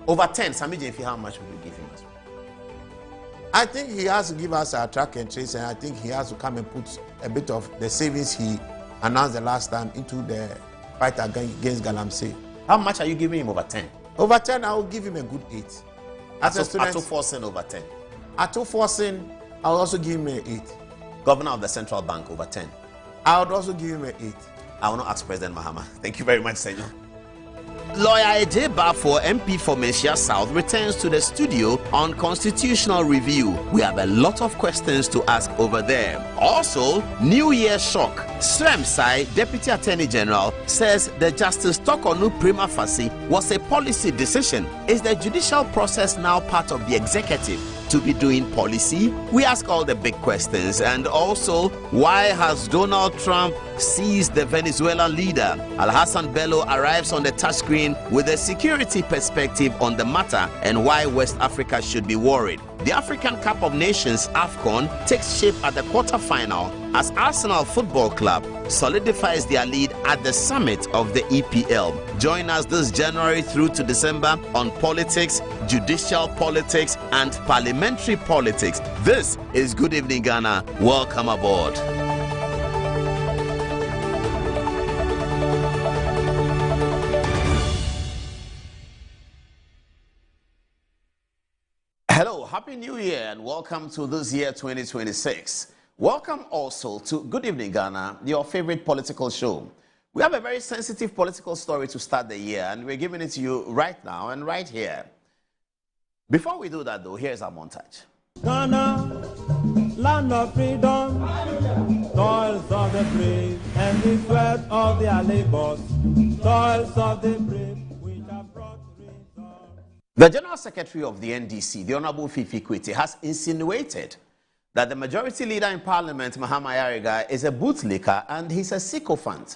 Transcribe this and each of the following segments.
Over 10, Sammy Gyamfi, how much would you give him as well? I think he has to give us a track and trace, and I think he has to come and put a bit of the savings he announced the last time into the fight against Galamsey. How much are you giving him over 10? Over 10, I will give him a good 8. As a student, Atto-Forson over 10. Atto-Forson, I will also give him an 8. Governor of the Central Bank over 10. I would also give him an 8. I will not ask President Mahama. Thank you very much, Senor. Lawyer AJ Bafo, MP for Menchia South, returns to the studio on constitutional review. We have a lot of questions to ask over there. Also, New Year shock. Sremsai, Deputy Attorney General, says the Justice Tokonu prima facie was a policy decision. Is the judicial process now part of the executive to be doing policy? We ask all the big questions. And also, why has Donald Trump seized the Venezuelan leader? Alhassan Bello arrives on the touchscreen with a security perspective on the matter and why West Africa should be worried. The African Cup of Nations AFCON takes shape at the quarterfinal as Arsenal Football Club solidifies their lead at the summit of the EPL. Join us this January through to December on politics, judicial politics, and parliamentary politics. This is Good Evening Ghana. Welcome aboard. Hello, Happy New Year and welcome to this year 2026. Welcome also to Good Evening Ghana, your favorite political show. We have a very sensitive political story to start the year and we're giving it to you right now and right here. Before we do that though, here's our montage. Ghana, land of freedom, toils of the brave and the sweat of their labors, toils of the brave. The General Secretary of the NDC, the Honorable Fifi Kwete, has insinuated that the majority leader in Parliament, Mahama Ayariga, is a bootlicker and he's a sycophant.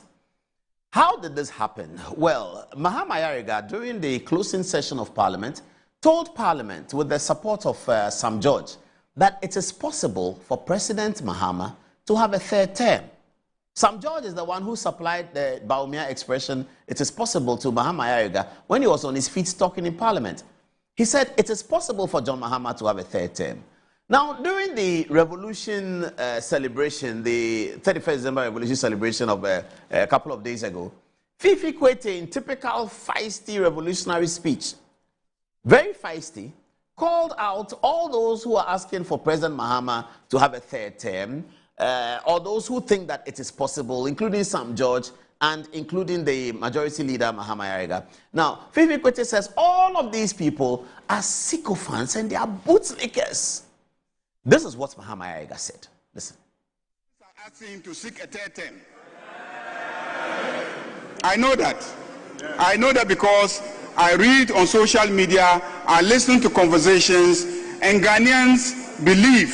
How did this happen? Well, Mahama Ayariga, during the closing session of Parliament, told Parliament, with the support of Sam George, that it is possible for President Mahama to have a third term. Sam George is the one who supplied the Baumia expression, it is possible, to Mahama Ayariga when he was on his feet talking in Parliament. He said it is possible for John Mahama to have a third term. Now, during the revolution celebration, the 31st December revolution celebration of a couple of days ago, Fifi Kwete, in typical feisty revolutionary speech, very feisty, called out all those who are asking for President Mahama to have a third term, or those who think that it is possible, including Sam George and including the majority leader, Mahama Ayariga. Now, Fifi Kwete says all of these people are sycophants and they are bootlickers. This is what Mahama Ayariga said. Listen. I asked him to seek a third term. I know that. I know that because I read on social media, I listen to conversations, and Ghanaians believe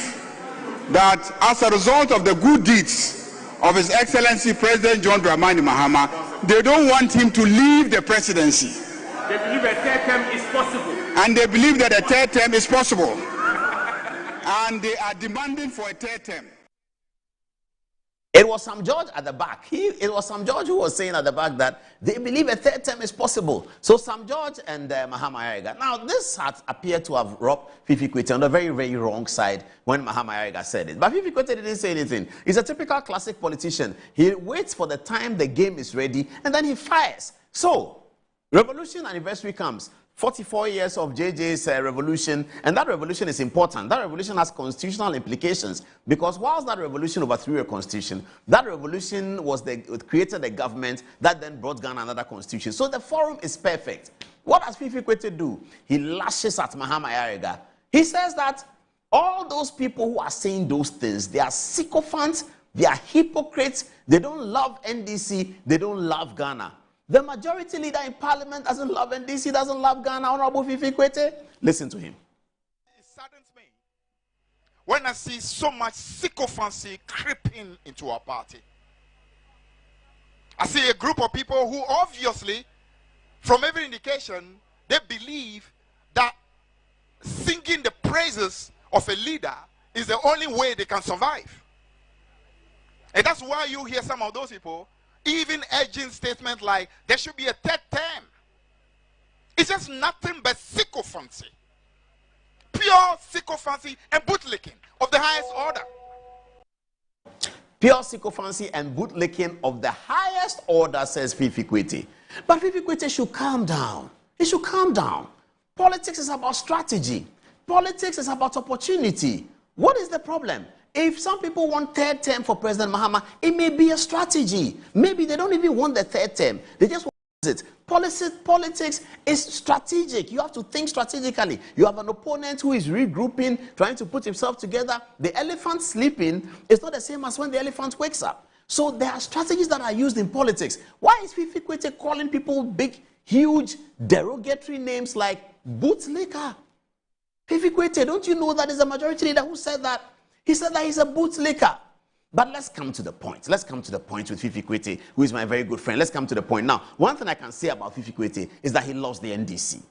that as a result of the good deeds of His Excellency President John Dramani Mahama, they don't want him to leave the presidency. They believe a third term is possible. And they believe that a third term is possible. And they are demanding for a third term. It was Sam George at the back. It was Sam George who was saying at the back that they believe a third term is possible. So Sam George and Mahama Ayariga. Now, this had appeared to have robbed Fifi Kwete on the very, very wrong side when Mahama Ayariga said it. But Fifi Kwete didn't say anything. He's a typical classic politician. He waits for the time the game is ready, and then he fires. So, revolution anniversary comes. 44 years of JJ's revolution, and that revolution is important. That revolution has constitutional implications because whilst that revolution overthrew a constitution, that revolution created a government that then brought Ghana another constitution. So the forum is perfect. What does Fifi Kwete do? He lashes at Mahama Ayariga. He says that all those people who are saying those things, they are sycophants, they are hypocrites, they don't love NDC, they don't love Ghana. The majority leader in Parliament doesn't love NDC, doesn't love Ghana, Honorable Fifi Kwete. Listen to him. It saddens me when I see so much sycophancy creeping into our party. I see a group of people who obviously, from every indication, they believe that singing the praises of a leader is the only way they can survive. And that's why you hear some of those people even urging statements like there should be a third term. It's just nothing but sycophancy sycophancy. Pure sycophancy and bootlicking of the highest order. Pure sycophancy and bootlicking of the highest order, says Fifi Kwete. But Fifi Kwete should calm down. He should calm down. Politics is about strategy. Politics is about opportunity. What is the problem? If some people want third term for President Mahama, it may be a strategy. Maybe they don't even want the third term. They just want it. Politics is strategic. You have to think strategically. You have an opponent who is regrouping, trying to put himself together. The elephant sleeping is not the same as when the elephant wakes up. So there are strategies that are used in politics. Why is Fifi Kwete calling people big, huge, derogatory names like bootlicker? Fifi Kwete, don't you know that is a majority leader who said that? He said that he's a bootlicker. But let's come to the point. Let's come to the point with Fifi Kwete, who is my very good friend. Let's come to the point. Now, one thing I can say about Fifi Kwete is that he loves the NDC.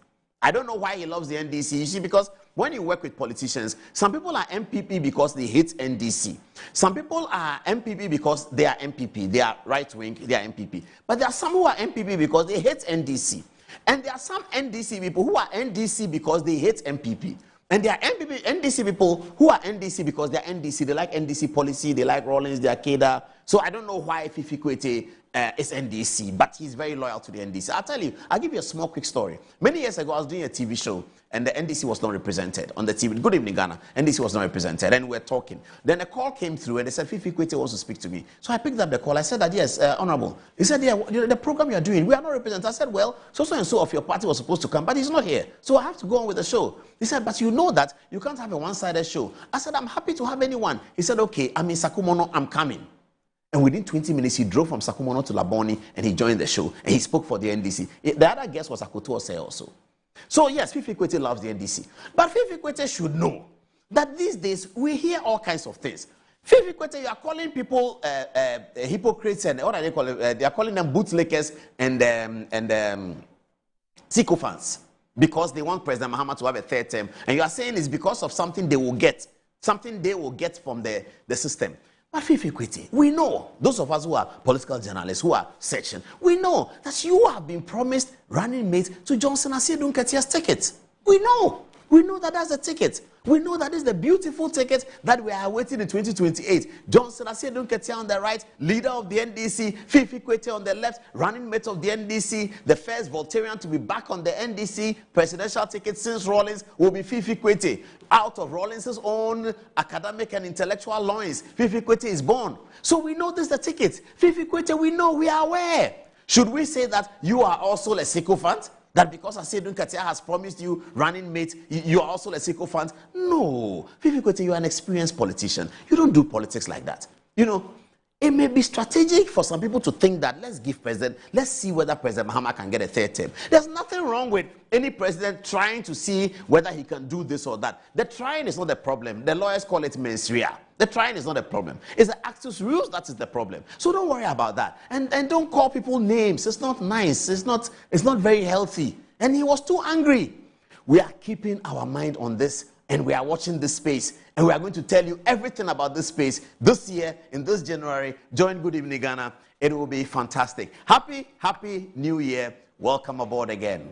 I don't know why he loves the NDC. You see, because when you work with politicians, some people are MPP because they hate NDC. Some people are MPP because they are MPP. They are right-wing, they are MPP. But there are some who are MPP because they hate NDC. And there are some NDC people who are NDC because they hate MPP. And there are NDC people who are NDC because they're NDC. They like NDC policy. They like Rawlings. They are Keda. So I don't know why Fifi Kwete is NDC, but he's very loyal to the NDC. I'll tell you, I'll give you a small quick story. Many years ago, I was doing a TV show, and the NDC was not represented on the TV. Good Evening Ghana. NDC was not represented, and we were talking. Then a call came through, and they said, Fifi Kwete wants to speak to me. So I picked up the call. I said that, yes, Honorable. He said, yeah, the program you're doing, we are not represented. I said, well, so and so of your party was supposed to come, but he's not here. So I have to go on with the show. He said, but you know that you can't have a one-sided show. I said, I'm happy to have anyone. He said, okay, I'm in Sakumono, I'm coming. And within 20 minutes, he drove from Sakumono to Laboni, and he joined the show, and he spoke for the NDC. The other guest was Akoto Osei also. So yes, Fifi Kwete loves the NDC. But Fifi Kwete should know that these days, we hear all kinds of things. Fifi Kwete, you are calling people hypocrites, and what are they calling? They are calling them bootlickers and sycophants because they want President Mahama to have a third term. And you are saying it's because of something they will get from the system. But Fifi Kwete, we know, those of us who are political journalists, who are section, we know that you have been promised running mate to Johnson Asiedu Nketiah's ticket. We know that that's the ticket. We know that is the beautiful ticket that we are awaiting in 2028. Johnson Asiedu Nketiah on the right, leader of the NDC, Fifi Kwete on the left, running mate of the NDC, the first Voltarian to be back on the NDC presidential ticket since Rawlings will be Fifi Kwete. Out of Rawlings' own academic and intellectual loins, Fifi Kwete is born. So we know this is the ticket. Fifi Kwete, we know, we are aware. Should we say that you are also a sycophant? That because Asiedu Nketiah has promised you running mate, you are also a sycophant? No. Fifi Kwete, you are an experienced politician. You don't do politics like that. You know, it may be strategic for some people to think that let's see whether President Mahama can get a third term. There's nothing wrong with any president trying to see whether he can do this or that. The trying is not the problem. The lawyers call it mens rea. The trying is not a problem. It's the actus reus that is the problem. So don't worry about that. And don't call people names. It's not nice. It's not very healthy. And he was too angry. We are keeping our mind on this, and we are watching this space, and we are going to tell you everything about this space this year, in this January. Join Good Evening Ghana. It will be fantastic. Happy New Year. Welcome aboard again.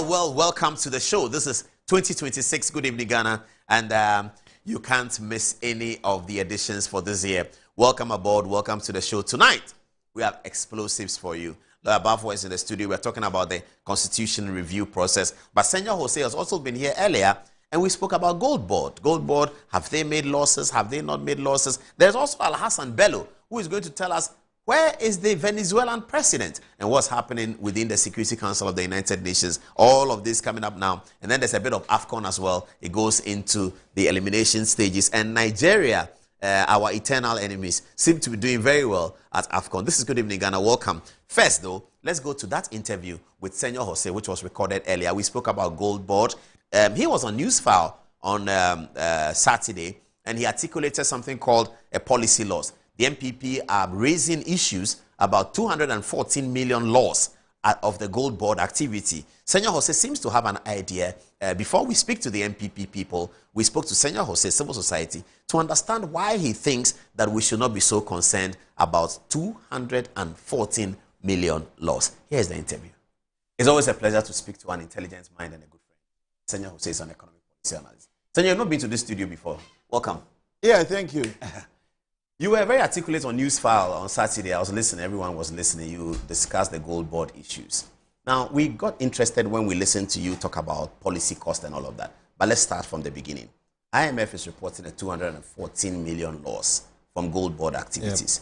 Well, welcome to the show. This is 2026 Good Evening Ghana, and you can't miss any of the editions for this year. Welcome aboard, welcome to the show. Tonight, we have explosives for you. Lawyer Bafo is in the studio. We're talking about the constitution review process. But Senor Jose has also been here earlier, And we spoke about Gold Board. Gold Board, have they made losses? Have they not made losses? There's also Alhassan Bello, who is going to tell us where is the Venezuelan president and what's happening within the Security Council of the United Nations. All of this coming up now. And then there's a bit of AFCON as well. It goes into the elimination stages. And Nigeria, our eternal enemies, seem to be doing very well at AFCON. This is Good Evening Ghana. Welcome. First, though, let's go to that interview with Senor Jose, which was recorded earlier. We spoke about Gold Board. He was on Newsfile on Saturday, and he articulated something called a policy loss. The MPP are raising issues about 214 million loss of the Gold Board activity. Senor Jose seems to have an idea. Before we speak to the MPP people, we spoke to Senor Jose, civil society, to understand why he thinks that we should not be so concerned about 214 million loss. Here's the interview. It's always a pleasure to speak to an intelligent mind and a good friend. Senor Jose is an economic policy analyst. Senor, you've not been to this studio before. Welcome. Yeah, thank you. You were very articulate on Newsfile on Saturday. I was listening. Everyone was listening. You discussed the Gold Board issues. Now, we got interested when we listened to you talk about policy cost and all of that. But let's start from the beginning. IMF is reporting a 214 million loss from Gold Board activities.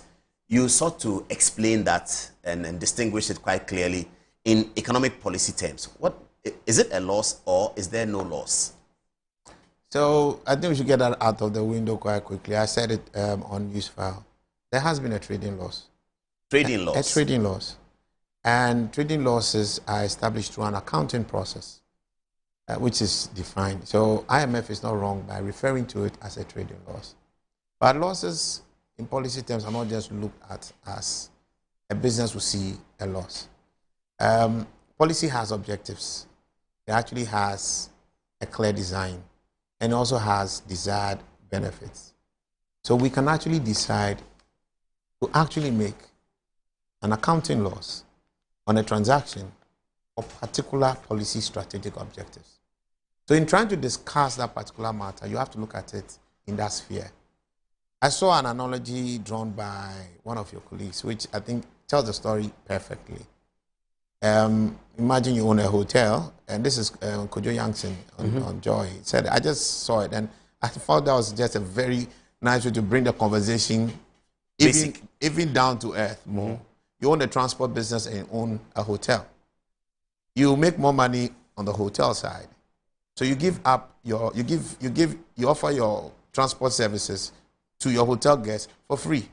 Yep. You sought to explain that and distinguish it quite clearly in economic policy terms. What is it, a loss or is there no loss? So I think we should get that out of the window quite quickly. I said it on Newsfile. There has been a trading loss. Trading loss? A trading loss. And trading losses are established through an accounting process, which is defined. So IMF is not wrong by referring to it as a trading loss. But losses in policy terms are not just looked at as a business will see a loss. Policy has objectives. It actually has a clear design and also has desired benefits. So we can actually decide to actually make an accounting loss on a transaction of particular policy strategic objectives. So in trying to discuss that particular matter, you have to look at it in that sphere. I saw an analogy drawn by one of your colleagues, which I think tells the story perfectly. Imagine you own a hotel, and this is Kojo Yankson on Joy. He said, I just saw it, and I thought that was just a very nice way to bring the conversation even down to earth more. You own a transport business and you own a hotel. You make more money on the hotel side. So you give up you offer your transport services to your hotel guests for free.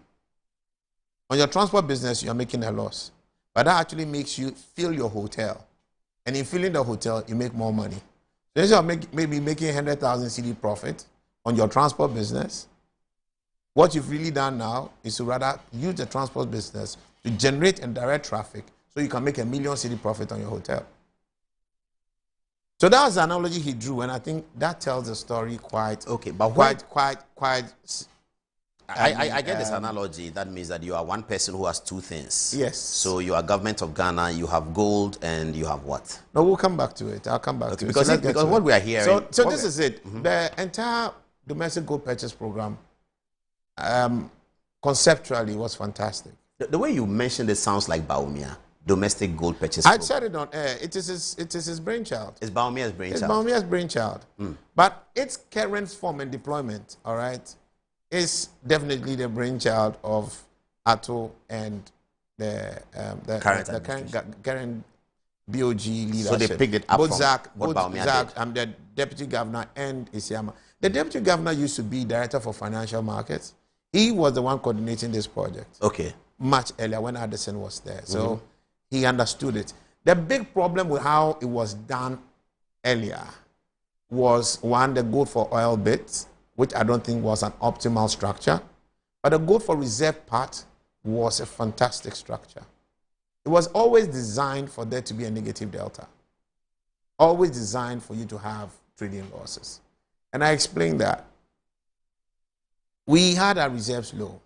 On your transport business, you're making a loss. But that actually makes you fill your hotel. And in filling the hotel, you make more money. So instead of maybe making 100,000 CD profit on your transport business, what you've really done now is to rather use the transport business to generate and direct traffic so you can make 1 million CD profit on your hotel. So that was the analogy he drew, and I think that tells the story quite. Okay, but quite. I get this analogy. That means that you are one person who has two things. Yes. So you are government of Ghana, you have gold, and you have what? No, we'll come back to it. I'll come back to because it. Because what we are hearing. So this is it. The entire domestic gold purchase program, conceptually, was fantastic. The way you mentioned it sounds like Bawumia, domestic gold purchase program. I said it on air. It is his brainchild. It's Bawumia's brainchild. It's Bawumia's brainchild. But its current form and deployment, all right, is definitely the brainchild of Ato and the current BOG leadership. So they picked it up both from Zach, what Bawumia Zach, did. The deputy governor and Isiama. The deputy governor used to be director for financial markets. He was the one coordinating this project. Okay. Much earlier when Addison was there. So he understood it. The big problem with how it was done earlier was, one, the gold for oil bit, which I don't think was an optimal structure. But the gold for reserve part was a fantastic structure. It was always designed for there to be a negative delta. Always designed for you to have trading losses. And I explained that. We had our reserves low.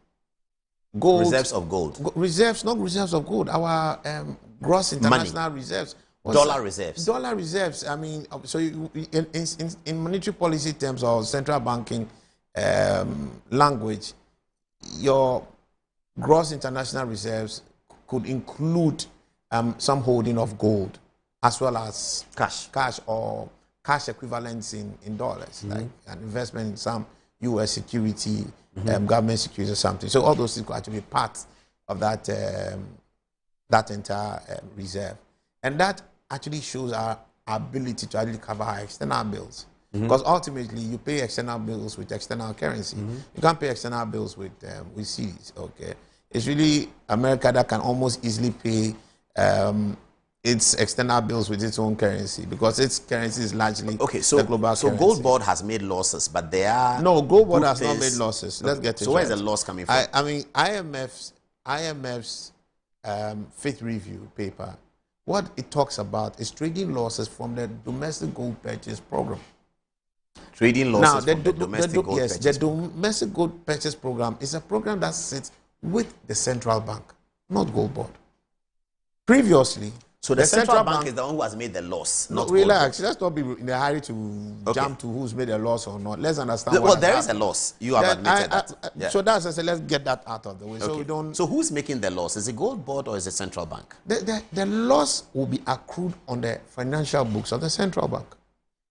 Gold, reserves of gold. Reserves, not reserves of gold. Our gross international reserves. Dollar reserves. Dollar reserves. I mean, so in monetary policy terms or central banking language, your gross international reserves could include some holding of gold as well as cash or cash equivalents in dollars, like an investment in some U.S. security, government security or something. So all those things could actually be part of that that entire reserve. And that actually shows our ability to actually cover our external bills. Because ultimately, you pay external bills with external currency. You can't pay external bills with cedis, okay? It's really America that can almost easily pay its external bills with its own currency, because its currency is largely the global currency. So Gold Board has made losses, but they are... No, Gold Board has not made losses. Let's get to it. So where's the loss coming from? I mean, IMF's fifth review paper, what it talks about is trading losses from the domestic gold purchase program. Trading losses from the domestic gold purchase program. The domestic gold purchase program is a program that sits with the central bank, not Gold Board. Previously, so the central bank is the one who has made the loss. No, relax. Let's not be in a hurry to jump to who's made a loss or not. Let's understand. Well, there is a loss. You have admitted that. Yeah. So that's, I said, let's get that out of the way. So we don't. So who's making the loss? Is it Gold Board or is it central bank? The loss will be accrued on the financial books of the central bank,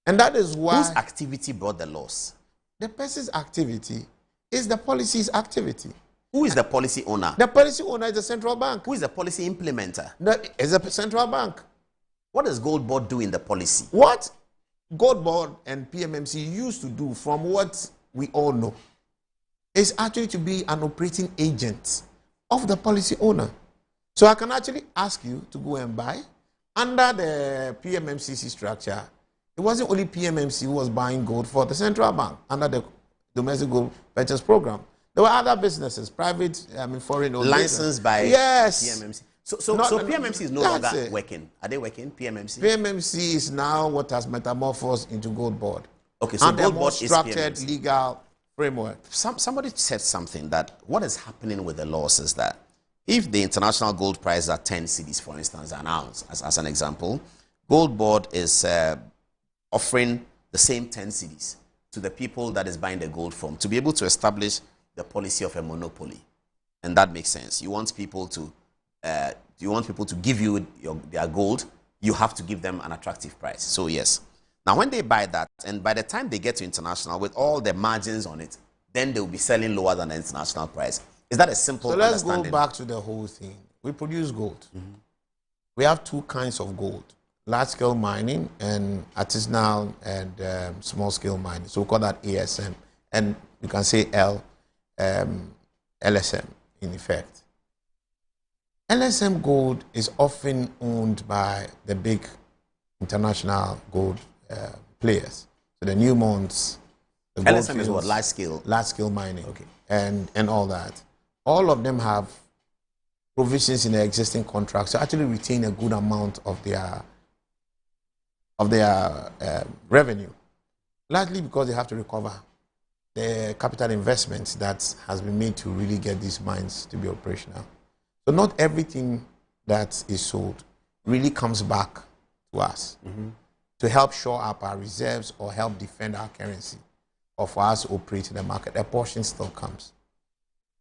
and that is why. Whose activity brought the loss? The person's activity is the policy's activity. Who is the policy owner? The policy owner is the central bank. Who is the policy implementer? It's the central bank. What does Gold Board do in the policy? What Gold Board and PMMC used to do, from what we all know, is actually to be an operating agent of the policy owner. So I can actually ask you to go and buy. Under the PMMCC structure, it wasn't only PMMC who was buying gold for the central bank under the domestic gold purchase program. There were other businesses, private, foreign owned. Licensed by PMMC. So PMMC is no longer working. Are they working, PMMC? PMMC is now what has metamorphosed into Gold Board. Okay, so Gold Board is structured PMMC. Legal framework. Somebody said something that what is happening with the laws is that if the international gold price is at 10 cedis, for instance, an ounce, as an example, Gold Board is offering the same 10 cedis to the people that is buying the gold from to be able to establish the policy of a monopoly. And that makes sense. You want people to give you their gold, you have to give them an attractive price. So yes. Now when they buy that, and by the time they get to international with all the margins on it, then they will be selling lower than the international price. Is that a simple understanding? So let's go back to the whole thing. We produce gold. We have two kinds of gold: large-scale mining and artisanal and small-scale mining. So we call that ASM, and you can say LSM in effect. LSM gold is often owned by the big international gold players. So the Newmonts. The LSM is what? Large scale? Large scale mining. Okay. And all that. All of them have provisions in their existing contracts to actually retain a good amount of their revenue. Largely because they have to recover the capital investments that has been made to really get these mines to be operational. So not everything that is sold really comes back to us to help shore up our reserves or help defend our currency or for us to operate in the market. A portion still comes.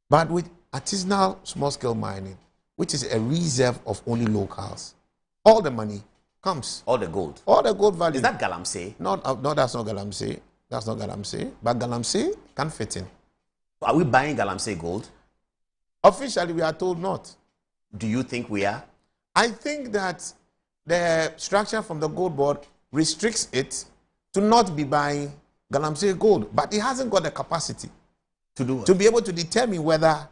But with artisanal small-scale mining, which is a reserve of only locals, all the money comes. All the gold? All the gold value. Is that Galamsey? No, that's not Galamsey. That's not Galamsey, but Galamsey can fit in. Are we buying Galamsey gold? Officially, we are told not. Do you think we are? I think that the structure from the Gold Board restricts it to not be buying Galamsey gold, but it hasn't got the capacity to do what? To be able to determine whether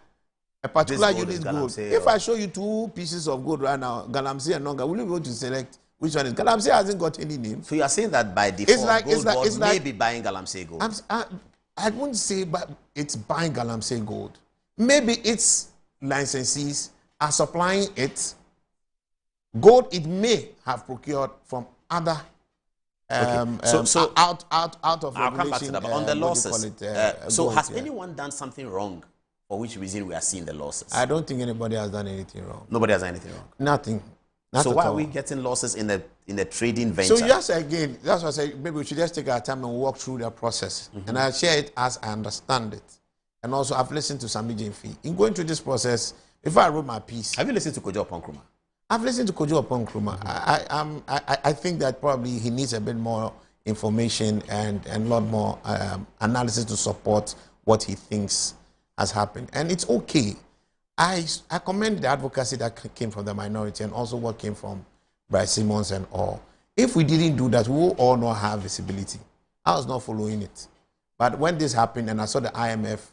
a particular unit is gold. If I show you two pieces of gold right now, Galamsey and Nonga, will you be able to select which one is? Galamsey hasn't got any name. So you are saying that by default, Gold Board may be buying Galamsey gold? I wouldn't say but it's buying Galamsey gold. Maybe its licensees are supplying it gold it may have procured from other out of I'll come back to that, but on the losses. So gold, has anyone done something wrong for which reason we are seeing the losses? I don't think anybody has done anything wrong. Nobody has done anything wrong? Nothing. So why are we getting losses in the trading venture? So just again, that's why I say maybe we should just take our time and walk through the process. And I'll share it as I understand it. And also I've listened to Sami Jemfi. In going through this process, before I wrote my piece. Have you listened to Kojo Oppong Nkrumah? I've listened to Kojo Oppong Nkrumah. I think that probably he needs a bit more information and a lot more analysis to support what he thinks has happened. And it's okay. I commend the advocacy that came from the minority and also what came from Bryce Simmons and all. If we didn't do that, we will all not have visibility. I was not following it. But when this happened and I saw the IMF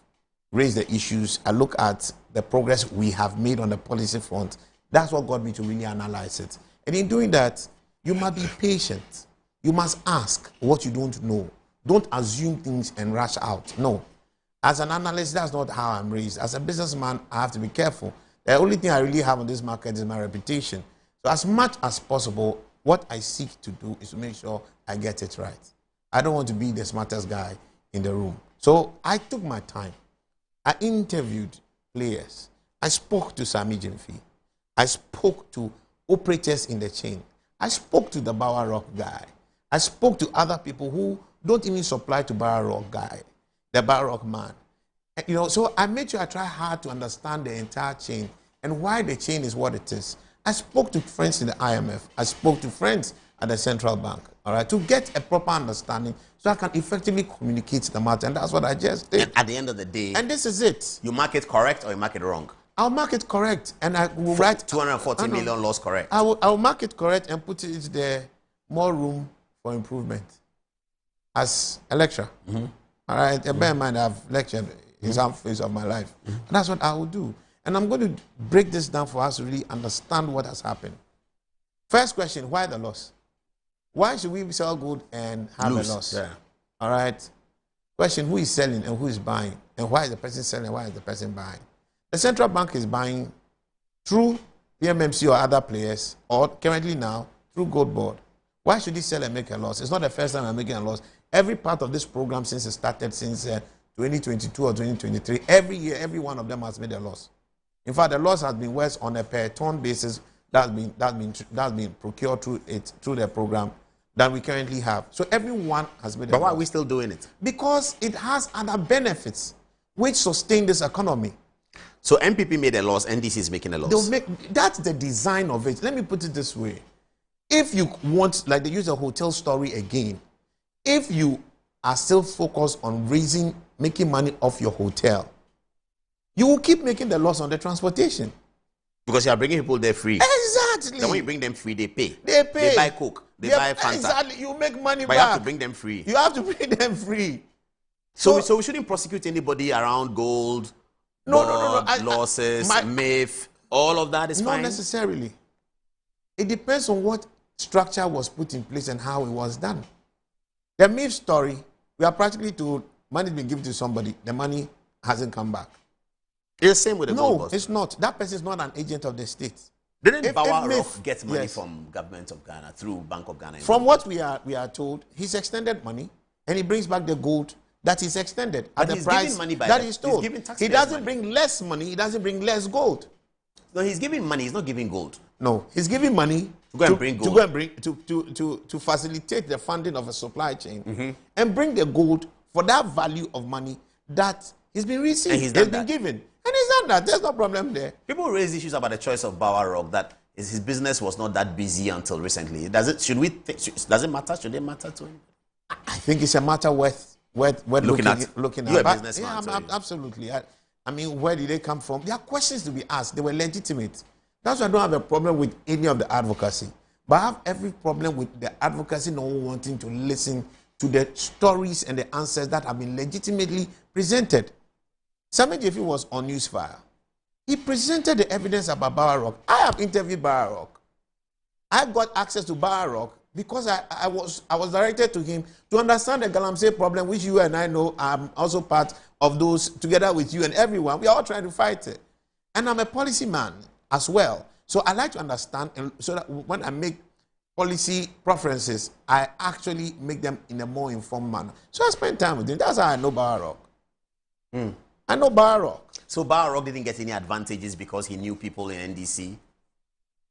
raise the issues, I look at the progress we have made on the policy front. That's what got me to really analyze it. And in doing that, you must be patient. You must ask what you don't know. Don't assume things and rush out. No. As an analyst, that's not how I'm raised. As a businessman, I have to be careful. The only thing I really have on this market is my reputation. So as much as possible, what I seek to do is to make sure I get it right. I don't want to be the smartest guy in the room. So I took my time. I interviewed players. I spoke to Sammy Gyamfi. I spoke to operators in the chain. I spoke to the Bower Rock guy. I spoke to other people who don't even supply to Bower Rock guy, the Bower Rock man. You know, so I made sure I try hard to understand the entire chain and why the chain is what it is. I spoke to friends in the IMF. I spoke to friends at the central bank, all right, to get a proper understanding so I can effectively communicate the matter. And that's what I just did. And at the end of the day, and this is it. You mark it correct or you mark it wrong? I'll mark it correct, and I will write 240 million loss correct. I'll mark it correct and put it there, more room for improvement. As a lecturer, all right. Bear in mind, I've lectured in some phase of my life, and that's what I will do. And I'm going to break this down for us to really understand what has happened. First question: why the loss? Why should we sell gold and have a loss? Yeah. All right. Question: who is selling and who is buying, and why is the person selling? And why is the person buying? The central bank is buying through PMMC or other players, or currently now through Gold Board. Why should he sell and make a loss? It's not the first time I'm making a loss. Every part of this program since it started, since 2022 or 2023, every year, every one of them has made a loss. In fact, the loss has been worse on a per ton basis that's been procured through the program than we currently have. So everyone has made a loss. But why are we still doing it? Because it has other benefits which sustain this economy. So MPP made a loss, NDC is making a loss. That's the design of it. Let me put it this way. If you want, like they use a hotel story again, if you are still focused on making money off your hotel, you will keep making the loss on the transportation. Because you are bringing people there free. Exactly. Then when you bring them free, they pay. They pay. They buy Coke. They buy Fanta. Exactly. You make money but back. you have to bring them free. You have to bring them free. So we shouldn't prosecute anybody around gold, losses, MIF, all of that is fine? Not necessarily. It depends on what structure was put in place and how it was done. The MIF story, we are practically told money has been given to somebody, the money hasn't come back. It's the same with the gold bust. No, it's not. That person is not an agent of the state. Didn't Bower Rock get money from government of Ghana through Bank of Ghana? From what we are told, he's extended money and he brings back the gold that is extended at the price that he's told. He doesn't bring less money, he doesn't bring less gold. No, he's giving money, he's not giving gold. No, he's giving money to go and bring gold. To facilitate the funding of a supply chain and bring the gold for that value of money that he's been receiving, and he's been given. And he's done that. There's no problem there. People raise issues about the choice of Bower Rock, that his business was not that busy until recently. Does it matter? Should it matter to him? I think it's a matter worth looking at. You're a businessman. Yeah, absolutely. I mean, where did they come from? There are questions to be asked. They were legitimate. That's why I don't have a problem with any of the advocacy. But I have every problem with the advocacy not wanting to listen to the stories and the answers that have been legitimately presented. Sammy Gyamfi was on Newsfire. He presented the evidence about Bower Rock. I have interviewed Bower Rock. I got access to Bower Rock because I was directed to him to understand the Galamsey problem, which you and I know I'm also part of those, together with you and everyone. We are all trying to fight it. And I'm a policy man as well. So I like to understand, and so that when I make policy preferences, I actually make them in a more informed manner. So I spend time with him. That's how I know Bower Rock. I know Bower Rock. So Bower Rock didn't get any advantages because he knew people in NDC?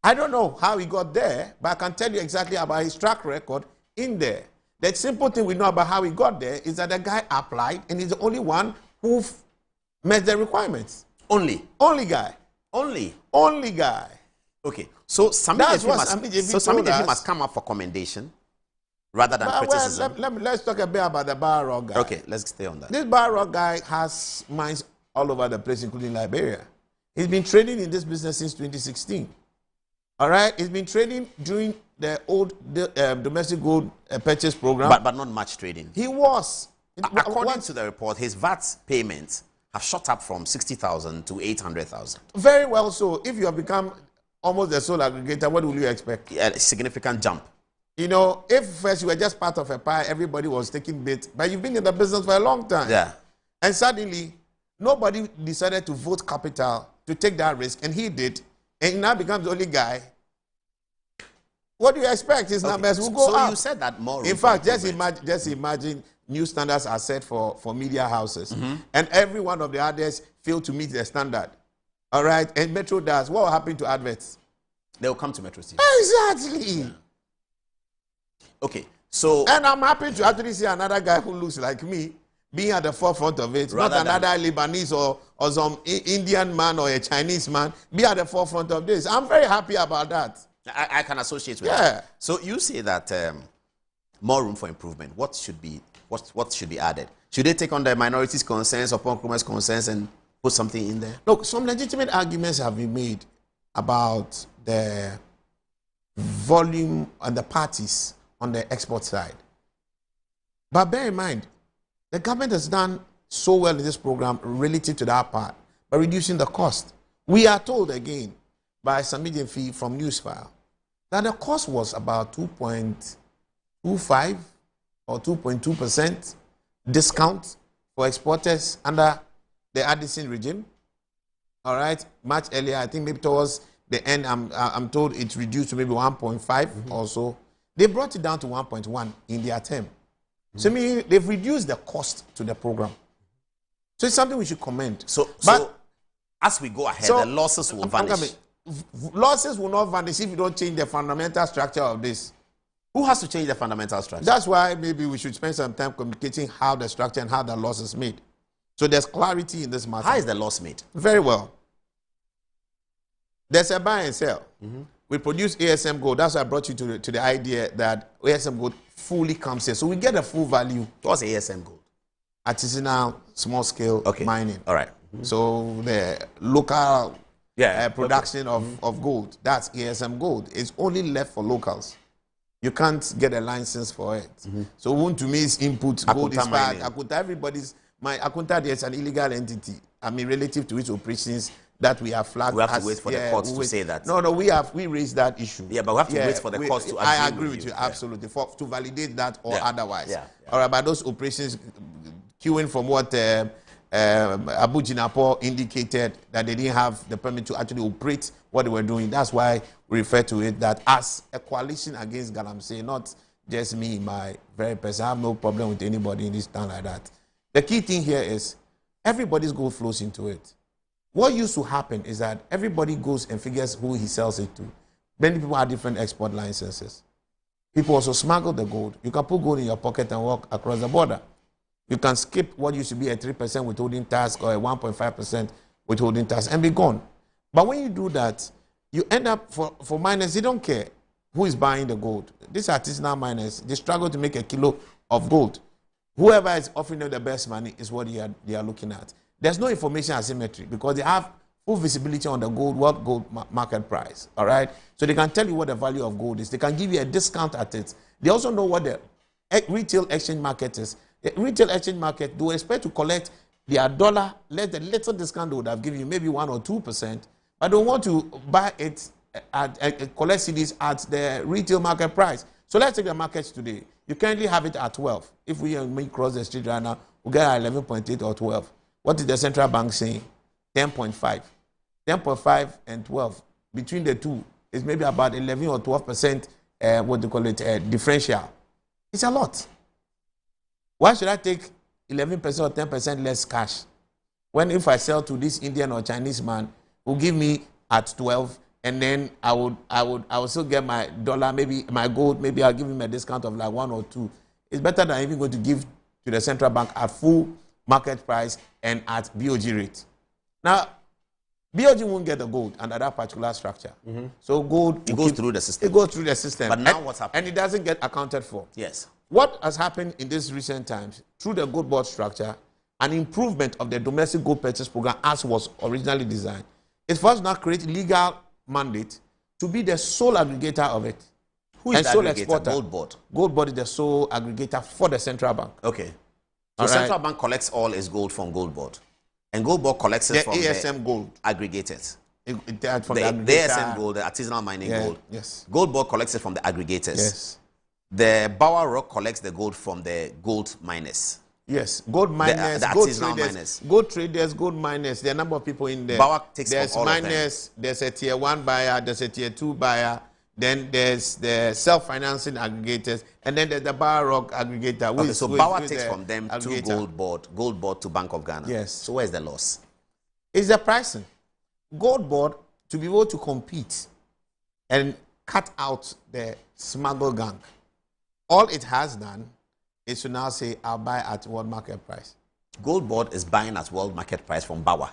I don't know how he got there, but I can tell you exactly about his track record in there. The simple thing we know about how he got there is that the guy applied and he's the only one who met the requirements. Only guy. Only guy. Okay. So Sammy Gyamfi must come up for commendation, rather than criticism. Let's talk a bit about the Bar Rock guy. Okay, let's stay on that. This Bar Rock guy has mines all over the place, including Liberia. He's been trading in this business since 2016. All right? He's been trading during the old domestic gold purchase program. But not much trading. He was. According to the report, his VAT payments have shot up from 60,000 to 800,000. Very well so. If you have become almost a sole aggregator, what will you expect? Yeah, a significant jump. You know, if first you were just part of a pie, everybody was taking bits, but you've been in the business for a long time. Yeah. And suddenly, nobody decided to vote capital to take that risk, and he did, and he now becomes the only guy. What do you expect? His numbers will go up. So you said that more. In fact, just imagine new standards are set for media houses, and every one of the others fail to meet the standard. All right, and Metro does. What will happen to adverts? They will come to Metro TV. Exactly. Yeah. Okay, so... And I'm happy to actually see another guy who looks like me being at the forefront of it. Not another Lebanese or some Indian man or a Chinese man be at the forefront of this. I'm very happy about that. I can associate with that. So you say that more room for improvement. What should be added? Should they take on the minorities' concerns or Nkrumah's concerns and put something in there? Look, some legitimate arguments have been made about the volume and the parties on the export side. But bear in mind, the government has done so well in this program relative to that part by reducing the cost. We are told again by Sami Gyamfi from Newsfile that the cost was about 2.25 or 2.2% discount for exporters under the Addison regime. All right, much earlier, I think maybe towards the end, I'm told it's reduced to maybe 1.5 or so. They brought it down to 1.1 in their term. So meaning they've reduced the cost to the program. So it's something we should commend. So as we go ahead, the losses will vanish. Losses will not vanish if you don't change the fundamental structure of this. Who has to change the fundamental structure? That's why maybe we should spend some time communicating how the structure and how the loss is made. So there's clarity in this matter. How is the loss made? Very well. There's a buy and sell. We produce ASM Gold. That's why I brought you to the idea that ASM Gold fully comes here. So we get a full value. What's ASM Gold? Artisanal, small scale mining. All right. So the local production of gold, that's ASM Gold. It's only left for locals. You can't get a license for it. So to me is input, gold is bad. Akunta, everybody's, Akunta, there's an illegal entity. I mean, relative to its operations that we have flagged. We have to wait for the courts to say that. No, we raised that issue. Yeah, but we have to wait for the courts to agree. I agree with you, absolutely, to validate that or otherwise. All right, but those operations, queuing from what Abu Jinapor indicated, that they didn't have the permit to actually operate what they were doing. That's why we refer to it that as a coalition against Galamsey, not just me, my very person. I have no problem with anybody in this town like that. The key thing here is everybody's gold flows into it. What used to happen is that everybody goes and figures who he sells it to. Many people have different export licenses. People also smuggle the gold. You can put gold in your pocket and walk across the border. You can skip what used to be a 3% withholding tax or a 1.5% withholding tax and be gone. But when you do that, you end up, for miners, they don't care who is buying the gold. These artisanal miners, they struggle to make a kilo of gold. Whoever is offering them the best money is what they are looking at. There's no information asymmetry because they have full visibility on the world gold market price. All right? So they can tell you what the value of gold is. They can give you a discount at it. They also know what the retail exchange market is. The retail exchange market, they expect to collect their dollar, less the little discount they would have given you, maybe 1 or 2%, but they want to buy it collect CDs at the retail market price. So let's take the markets today. You currently have it at 12. If we cross the street right now, we'll get at 11.8 or 12. What is the central bank saying? 10.5. 10.5 and 12. Between the two, is maybe about 11 or 12%, what they call it, differential. It's a lot. Why should I take 11% or 10% less cash? When if I sell to this Indian or Chinese man who give me at 12, and then I would still get my dollar, maybe my gold, maybe I'll give him a discount of like 1 or 2. It's better than even going to give to the central bank at full market price and at BOG rate. Now, BOG won't get the gold under that particular structure. So gold It goes through the system. It goes through the system. But now what's happening? And it doesn't get accounted for. Yes. What has happened in these recent times through the gold board structure, an improvement of the domestic gold purchase program as was originally designed, is for us now create legal mandate to be the sole aggregator of it. Who is and the sole aggregator? exporter. Gold board. Gold board is the sole aggregator for the central bank. Okay. So All right. central bank collects all its gold from gold board. And gold board collects it The from ASM gold. aggregators. From The aggregator. ASM gold, the artisanal mining gold. Yes. Gold board collects it from the aggregators. Yes. The Bower Rock collects the gold from the gold miners. Yes, gold miners, the gold artisanal traders, miners. gold traders, gold miners. There are a number of people in there. Bower takes there's from all of them. miners, there's a tier 1 buyer, there's a tier 2 buyer, then there's the self-financing aggregators, and then there's the Bower Rock aggregator. Okay, so Bower takes the from them to aggregator. gold board to Bank of Ghana. Yes. So where's the loss? It's the pricing. Gold board, to be able to compete and cut out the smuggle gang, all it has done is to now say, I'll buy at world market price. Gold board is buying at world market price from Bower.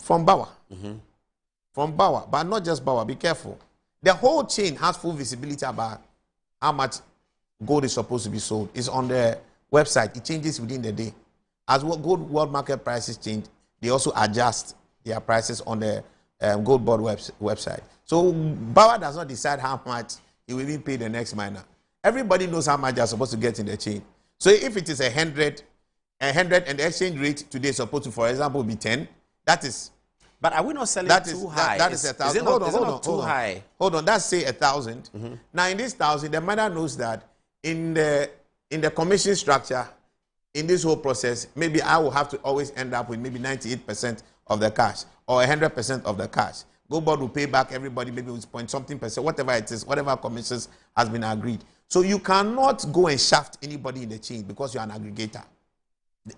From Bower. From Bower, but not just Bower. Be careful. The whole chain has full visibility about how much gold is supposed to be sold. It's on the website. It changes within the day. As what gold world market prices change, they also adjust their prices on the gold board website. So Bower does not decide how much he will even pay the next miner. Everybody knows how much they're supposed to get in the chain. So if it is 100, and the exchange rate today is supposed to, for example, be 10, that is. But are we not selling too high? That is 1,000. Is it not too high? Hold on. That's say 1,000. Now in this 1,000, the miner knows that in the commission structure, in this whole process, maybe I will have to always end up with maybe 98% of the cash or 100% of the cash. Gold board will pay back everybody maybe with point something percent, whatever it is, whatever commissions has been agreed. So you cannot go and shaft anybody in the chain because you're an aggregator.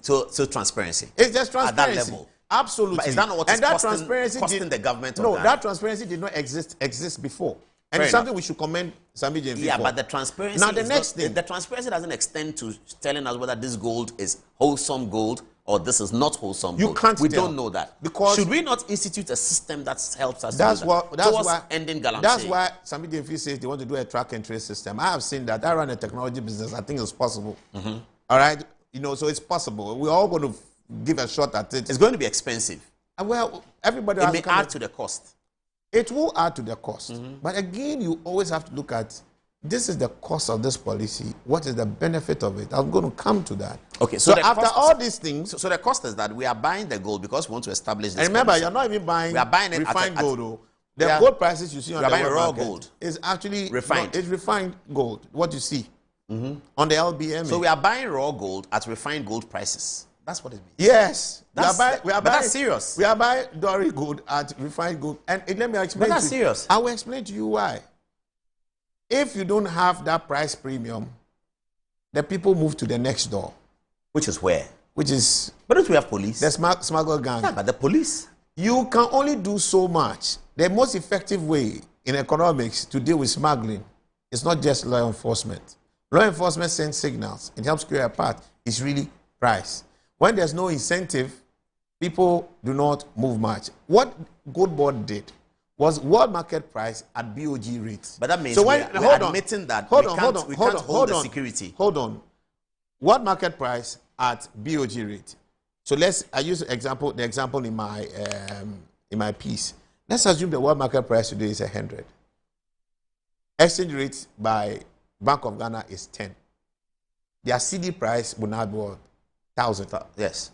So transparency. It's just transparency. At that level. Absolutely. But is that not what is costing the government of No, Ghana? that transparency did not exist before. And Fair it's enough. something we should commend Sami James Yeah, for. but the transparency. Now the next thing. The transparency doesn't extend to telling us whether this gold is wholesome gold or this is not wholesome You gold. can't We tell. don't know that. Because should we not institute a system that helps us? That's to do what. that? That's Towards why. ending galamsey. That's why Sami James says they want to do a track and trace system. I have seen that. I run a technology business. I think it's possible. All right, so it's possible. We're all going to give a shot at it. It's going to be expensive. Well, everybody It has may to come add to the cost. It will add to the cost. But again, you always have to look at this is the cost of this policy. What is the benefit of it? I'm going to come to that. Okay, So the after cost- all these things, So the cost is that we are buying the gold because we want to establish this. and remember, policy. you're not even buying, We are buying it refined at- gold. Though. The we are- gold prices you see on we are the buying world raw market gold. is actually Refined. No, it's refined gold. What you see on the LBM. So we are buying raw gold at refined gold prices. That's what it means. Yes, But we are that's buying, serious. We are buying Dory gold at refined gold, and let me explain. But that's to you. serious. I will explain to you why. If you don't have that price premium, the people move to the next door, Which is where? which is But don't we have police? the smuggle gang. Yeah, but the police. You can only do so much. The most effective way in economics to deal with smuggling is not just law enforcement. Law enforcement sends signals. It helps clear a path. It's really price. When there's no incentive, people do not move much. What Gold Board did was world market price at BOG rates. But that means when- we're hold on. admitting that Hold we on, can't, hold on, we hold can't on, hold hold the on. security. Hold on. World market price at BOG rate. So I use the example in my piece. Let's assume the world market price today is 100. Exchange rate by Bank of Ghana is 10. Their CD price will now be 1,000. Yes.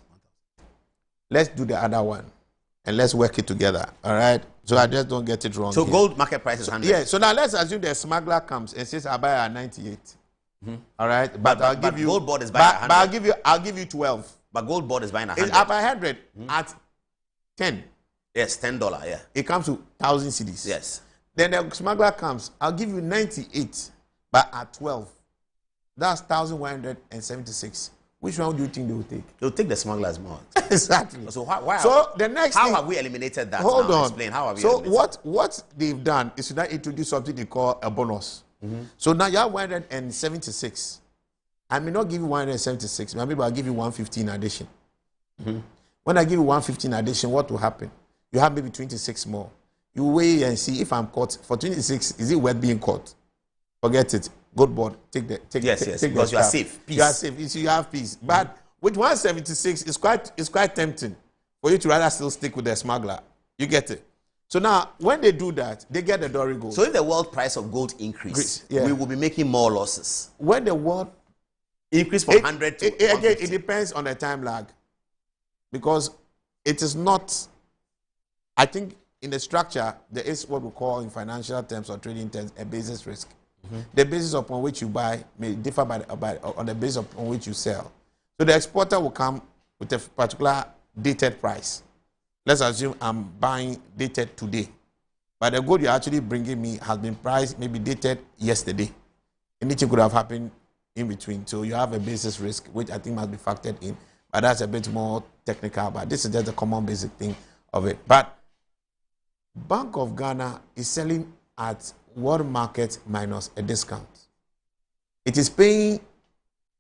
Let's do the other one and let's work it together. All right. So I just don't get it wrong. So here. gold market price is 100. Yeah. So now let's assume the smuggler comes and says I buy at 98. All right. But I'll give you. Gold Board is buying at but 100. I'll give you 12. But gold board is buying It's 100. up 100 at 10. Yes, $10. Yeah. It comes to 1,000 cedis. Yes. Then the smuggler comes. I'll give you 98, but at 12. That's 1,176. Which one do you think they will take? They'll take the smugglers more. Exactly. So why? So the next how thing, have we eliminated that? hold now? on. Explain. How have we So eliminated what they've done is to now introduce something they call a bonus. So now you have 176. I may not give you 176. Maybe I'll give you 150 in addition. When I give you 150 in addition, what will happen? you have maybe 26 more. You weigh and see if I'm caught for 26. Is it worth being caught? Forget it. Good board. Take the Yes, take because the you are scrap. safe. Peace. You are safe. You have peace. But with 176, it's quite tempting for you to rather still stick with the smuggler. You get it. So now, when they do that, they get the Dory gold. So if the world price of gold increase, we will be making more losses. When the world increase from 100 to again, it depends on the time lag, because it is not. I think in the structure there is what we call in financial terms or trading terms a basis risk. The basis upon which you buy may differ on the basis upon which you sell. So the exporter will come with a particular dated price. Let's assume I'm buying dated today, but the gold you're actually bringing me has been priced maybe dated yesterday. Anything could have happened in between. So you have a basis risk, which I think must be factored in. But that's a bit more technical. But this is just a common basic thing of it. But Bank of Ghana is selling at world market minus a discount. It is paying,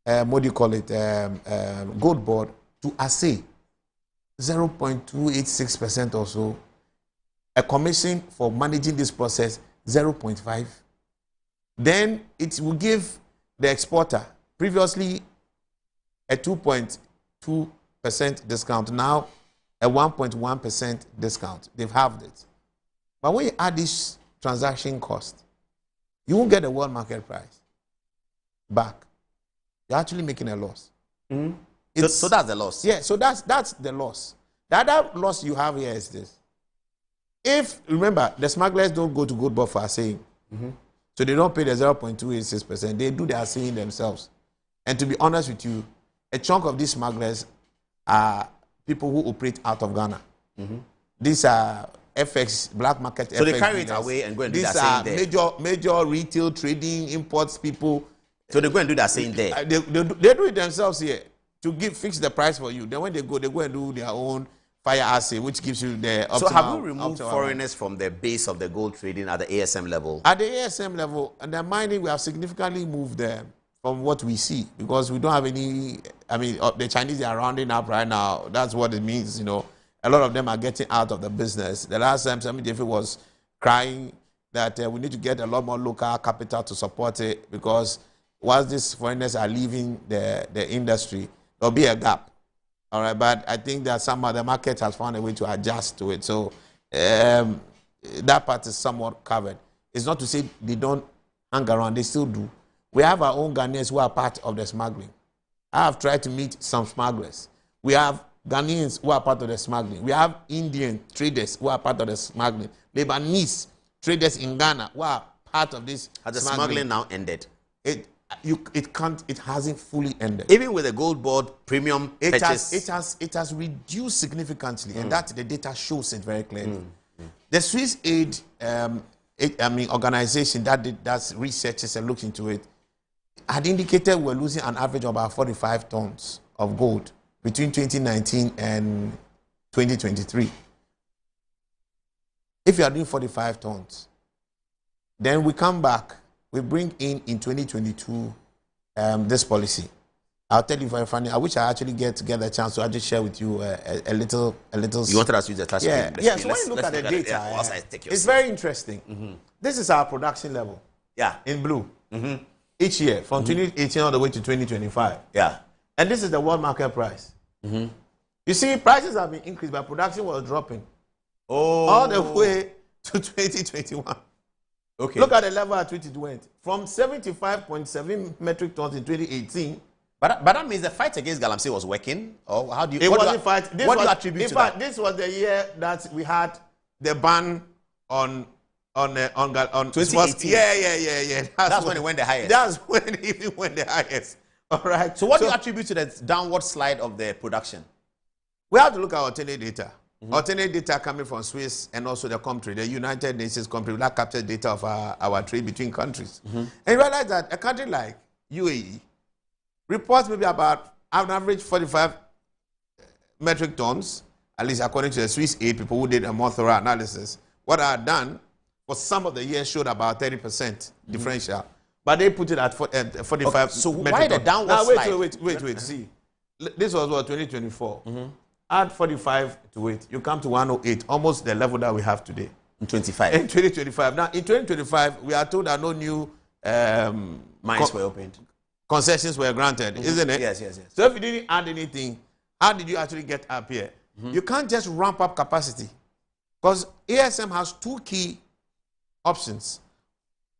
what do you call it, gold board to assay 0.286% or so. A commission for managing this process 0.5. Then it will give the exporter previously a 2.2% discount, now a 1.1% discount. They've halved it. But when you add this transaction cost, you won't get the world market price back. You're actually making a loss. So that's the loss. Yeah, so that's the loss. The other loss you have here is this. If, remember, the smugglers don't go to Gold Board for assaying. So they don't pay the 0.286%. They do their assaying themselves. And to be honest with you, a chunk of these smugglers are people who operate out of Ghana. These are FX, black market FX. So they carry it away and go and do that saying there. These are major retail trading, imports people. So they go and do that saying there. They do it themselves here to fix the price for you. Then when they go and do their own fire assay, which gives you the optimal. So have we removed foreigners from the base of the gold trading at the ASM level? At the ASM level, and the mining, we have significantly moved them from what we see, because we don't have any. I mean, the Chinese are rounding up right now. That's what it means, you know. A lot of them are getting out of the business. The last time Sammy Jeffrey was crying that we need to get a lot more local capital to support it, because once these foreigners are leaving the industry, there'll be a gap. All right, but I think that somehow the market has found a way to adjust to it. So that part is somewhat covered. It's not to say they don't hang around, they still do. We have our own Ghanaians who are part of the smuggling. I have tried to meet some smugglers. We have Ghanaians who are part of the smuggling. We have Indian traders who are part of the smuggling. Lebanese traders in Ghana who are part of this Has the smuggling now ended? It hasn't fully ended. Even with the Gold Board premium purchase? It has reduced significantly, and that the data shows it very clearly. The Swiss Aid organization that does researches and looks into it had indicated we're losing an average of about 45 tons of gold between 2019 and 2023. If you are doing 45 tons, then we come back, we bring in 2022 this policy. I'll tell you very funny. I wish I actually get a chance to actually share with you a little. You wanted us to use the touch screen? Yeah. So when you look at the data, it's very interesting. This is our production level. Yeah. In blue. Each year, from 2018 all the way to 2025. Yeah. And this is the world market price. You see, prices have been increased, but production was dropping. All the way to 2021. Okay. Look at the level at which it went. From 75.7 metric tons in 2018. But that means the fight against Galamsey was working? Or how do you... It wasn't fight. What do you attribute to that? In fact, this was the year that we had the ban on 2018. Yeah. That's when it went the highest. That's when it even went the highest. All right. So what do you attribute to the downward slide of the production? We have to look at alternate data. Alternate data coming from Swiss and also the country, the United Nations country, that captures data of our trade between countries. And you realize that a country like UAE reports maybe about an average 45 metric tons, at least according to the Swiss Aid people who did a more thorough analysis. What I had done for some of the years showed about 30% differential. But they put it at 45 okay, so metric why tons. the downward slide? Wait. See, this was what, 2024. add 45 to it, you come to 108, almost the level that we have today. In 25. In 2025. Now, in 2025, we are told that no new mines were opened. Concessions were granted, isn't it? Yes, yes, yes. So if you didn't add anything, how did you actually get up here? You can't just ramp up capacity. Because ASM has two key options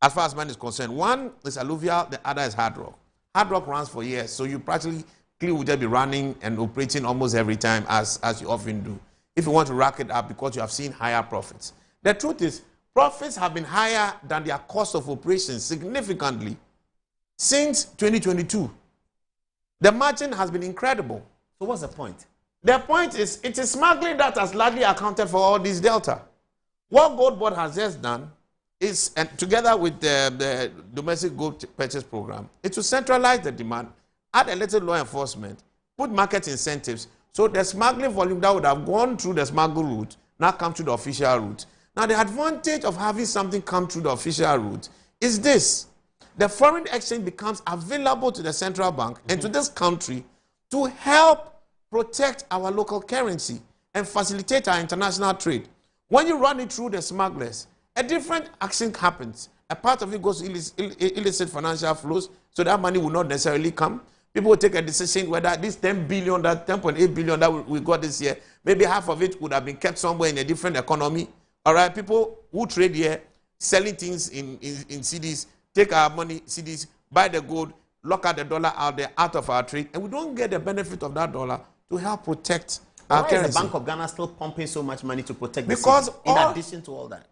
as far as money is concerned. One is alluvial, the other is hard rock. Hard rock runs for years, so you practically will just be running and operating almost every time as you often do. If you want to rack it up because you have seen higher profits. The truth is, profits have been higher than their cost of operation significantly since 2022. The margin has been incredible. So what's the point? The point is, it is smuggling that has largely accounted for all this delta. What Gold Board has just done is, and together with the domestic gold purchase program, is to centralize the demand, add a little law enforcement, put market incentives, so the smuggling volume that would have gone through the smuggle route now come through the official route. Now, the advantage of having something come through the official route is this. The foreign exchange becomes available to the central bank and to this country to help protect our local currency and facilitate our international trade. When you run it through the smugglers, a different action happens. A part of it goes to illicit financial flows, so that money will not necessarily come. People will take a decision whether this 10 billion, that 10.8 billion that we got this year, maybe half of it would have been kept somewhere in a different economy. All right, people who trade here, selling things in cedis, take our money, cedis, buy the gold, lock out the dollar out there, out of our trade, and we don't get the benefit of that dollar to help protect our currency. Why is the Bank of Ghana still pumping so much money to protect the because city, in addition to all that?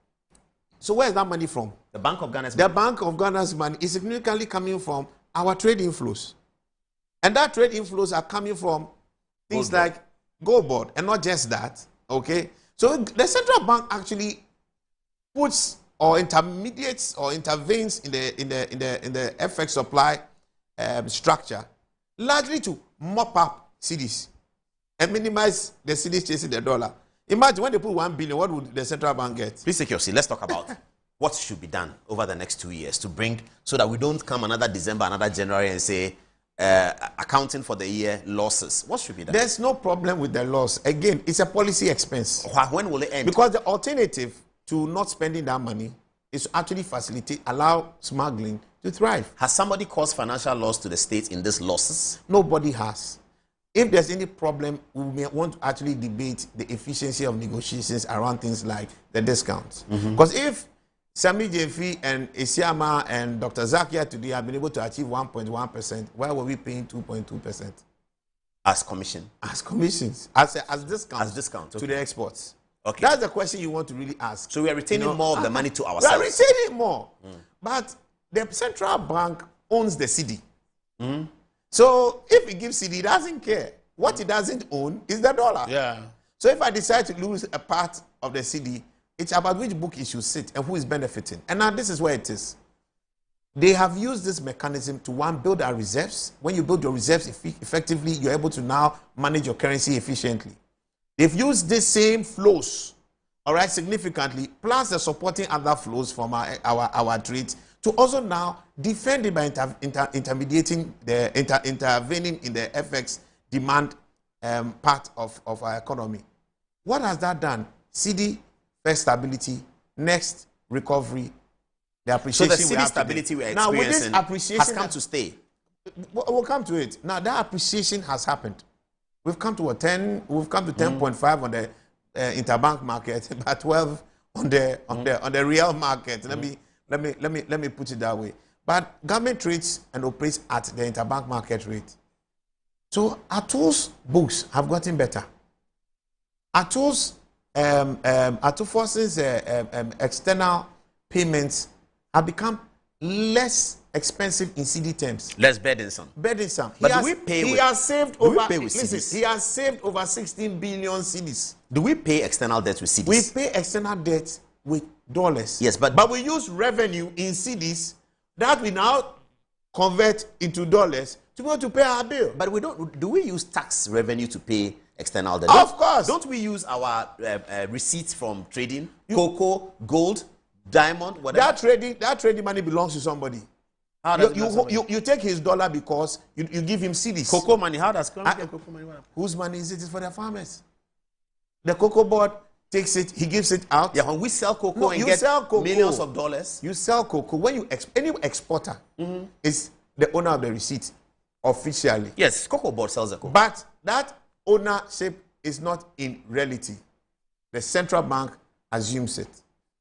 So where is that money from? The Bank of Ghana's The money. Bank of Ghana's money is significantly coming from our trade inflows. And that trade inflows are coming from things like Gold Board, and not just that, okay? So the central bank actually puts or intermediates or intervenes in the FX supply structure, largely to mop up cedis and minimize the cedis chasing the dollar. Imagine when they put 1 billion, what would the central bank get? Please take your seat. Let's talk about what should be done over the next 2 years to bring, so that we don't come another December, another January and say, accounting for the year losses. What should be done? There's no problem with the loss. Again, it's a policy expense. When will it end? Because the alternative to not spending that money is to actually facilitate, allow smuggling to thrive. Has somebody caused financial loss to the state in these losses? Nobody has. If there's any problem, we may want to actually debate the efficiency of negotiations around things like the discounts. Because if Sami Jefi and Isiama and Dr. Zakia today have been able to achieve 1.1%, why were we paying 2.2%? As commission? As commissions, as discounts. As discounts, to the exports. Okay. That's the question you want to really ask. So we are retaining more of the money to We are ourselves. retaining more. But the central bank owns the cedi. So if it gives cedi, it doesn't care. What it doesn't own is the dollar. Yeah. So if I decide to lose a part of the cedi, it's about which book it should sit and who is benefiting. And now this is where it is. They have used this mechanism to, one, build our reserves. When you build your reserves effectively, you're able to now manage your currency efficiently. They've used the same flows, all right, significantly, plus the supporting other flows from our trades to also now defend it by intermediating intervening in the FX demand part of our economy. What has that done? CD, first stability, next recovery, the appreciation. So the city stability we're experiencing now, with this appreciation has come to stay. We'll come to it. Now that appreciation has happened. We've come to 10.5 on the interbank market, about 12 on the real market. Let me put it that way. But government trades and operates at the interbank market rate. So our tools books have gotten better. Our tools, forces external payments have become less expensive in CD terms. Less burdensome. Burdensome. But do we pay with Listen, he has saved over 16 billion cedis. Do we pay external debt with cedis? We pay external debt with dollars. Yes, but we use revenue in cedis that we now convert into dollars to be able to pay our bill. But we don't. Do we use tax revenue to pay external debt? Of course. Don't we use our receipts from trading, cocoa, gold, diamond, whatever? That trading money belongs to somebody. How does You take his dollar because you give him cedis. Cocoa money. How does Congress get cocoa money? Whose money is it? It's for the farmers. The cocoa board takes it, he gives it out. Yeah, when we sell cocoa and get millions of dollars. You sell cocoa. When you any exporter is the owner of the receipt officially. Yes, cocoa board sells the cocoa. But that ownership is not in reality. The central bank assumes it,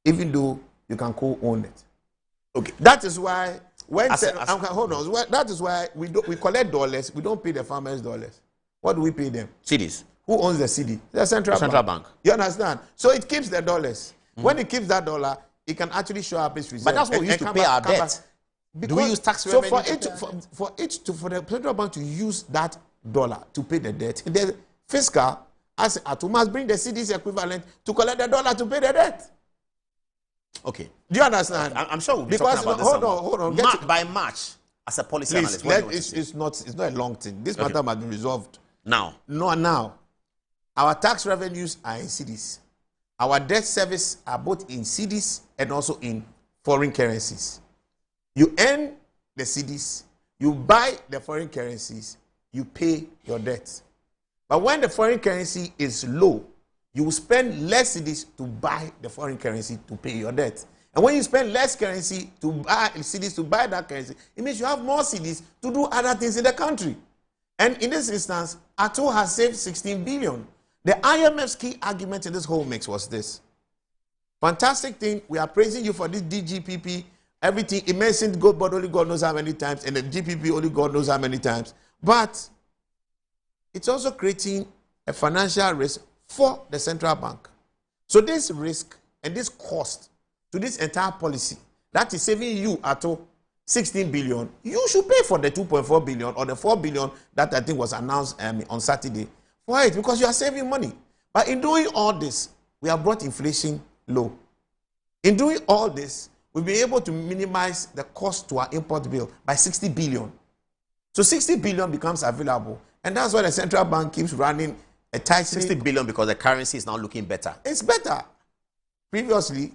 even though you can co-own it. Okay, that is why hold on. That is why we collect dollars. We don't pay the farmers dollars. What do we pay them? Cedis. Who owns the cedi? The central bank. You understand? So it keeps the dollars. When it keeps that dollar, it can actually show up its reserve. But that's what we used to pay our debt. Do we use tax revenue? So for the central bank to use that dollar to pay the debt, the fiscal as must bring the cedis equivalent to collect the dollar to pay the debt. Okay. Do you understand? I'm sure we'll be talking about this. Hold on. By March, as a policy analyst, it's not a long thing. This matter must be resolved now. Now. Our tax revenues are in cedis. Our debt service are both in cedis and also in foreign currencies. You earn the cedis, you buy the foreign currencies, you pay your debt. But when the foreign currency is low, you will spend less cedis to buy the foreign currency to pay your debt. And when you spend less currency to buy cedis to buy that currency, it means you have more cedis to do other things in the country. And in this instance, ATO has saved 16 billion. The IMF's key argument in this whole mix was this. Fantastic thing, we are praising you for this DGPP, everything, it mentioned God, but only God knows how many times, and the GPP only God knows how many times. But it's also creating a financial risk for the central bank. So this risk and this cost to this entire policy, that is saving you ATO 16 billion, you should pay for the 2.4 billion or the 4 billion that I think was announced on Saturday. Why? Because you are saving money. But in doing all this, we have brought inflation low. In doing all this, we'll be able to minimize the cost to our import bill by 60 billion. So 60 billion becomes available. And that's why the central bank keeps running a tight 60 billion because the currency is now looking better. It's better. Previously,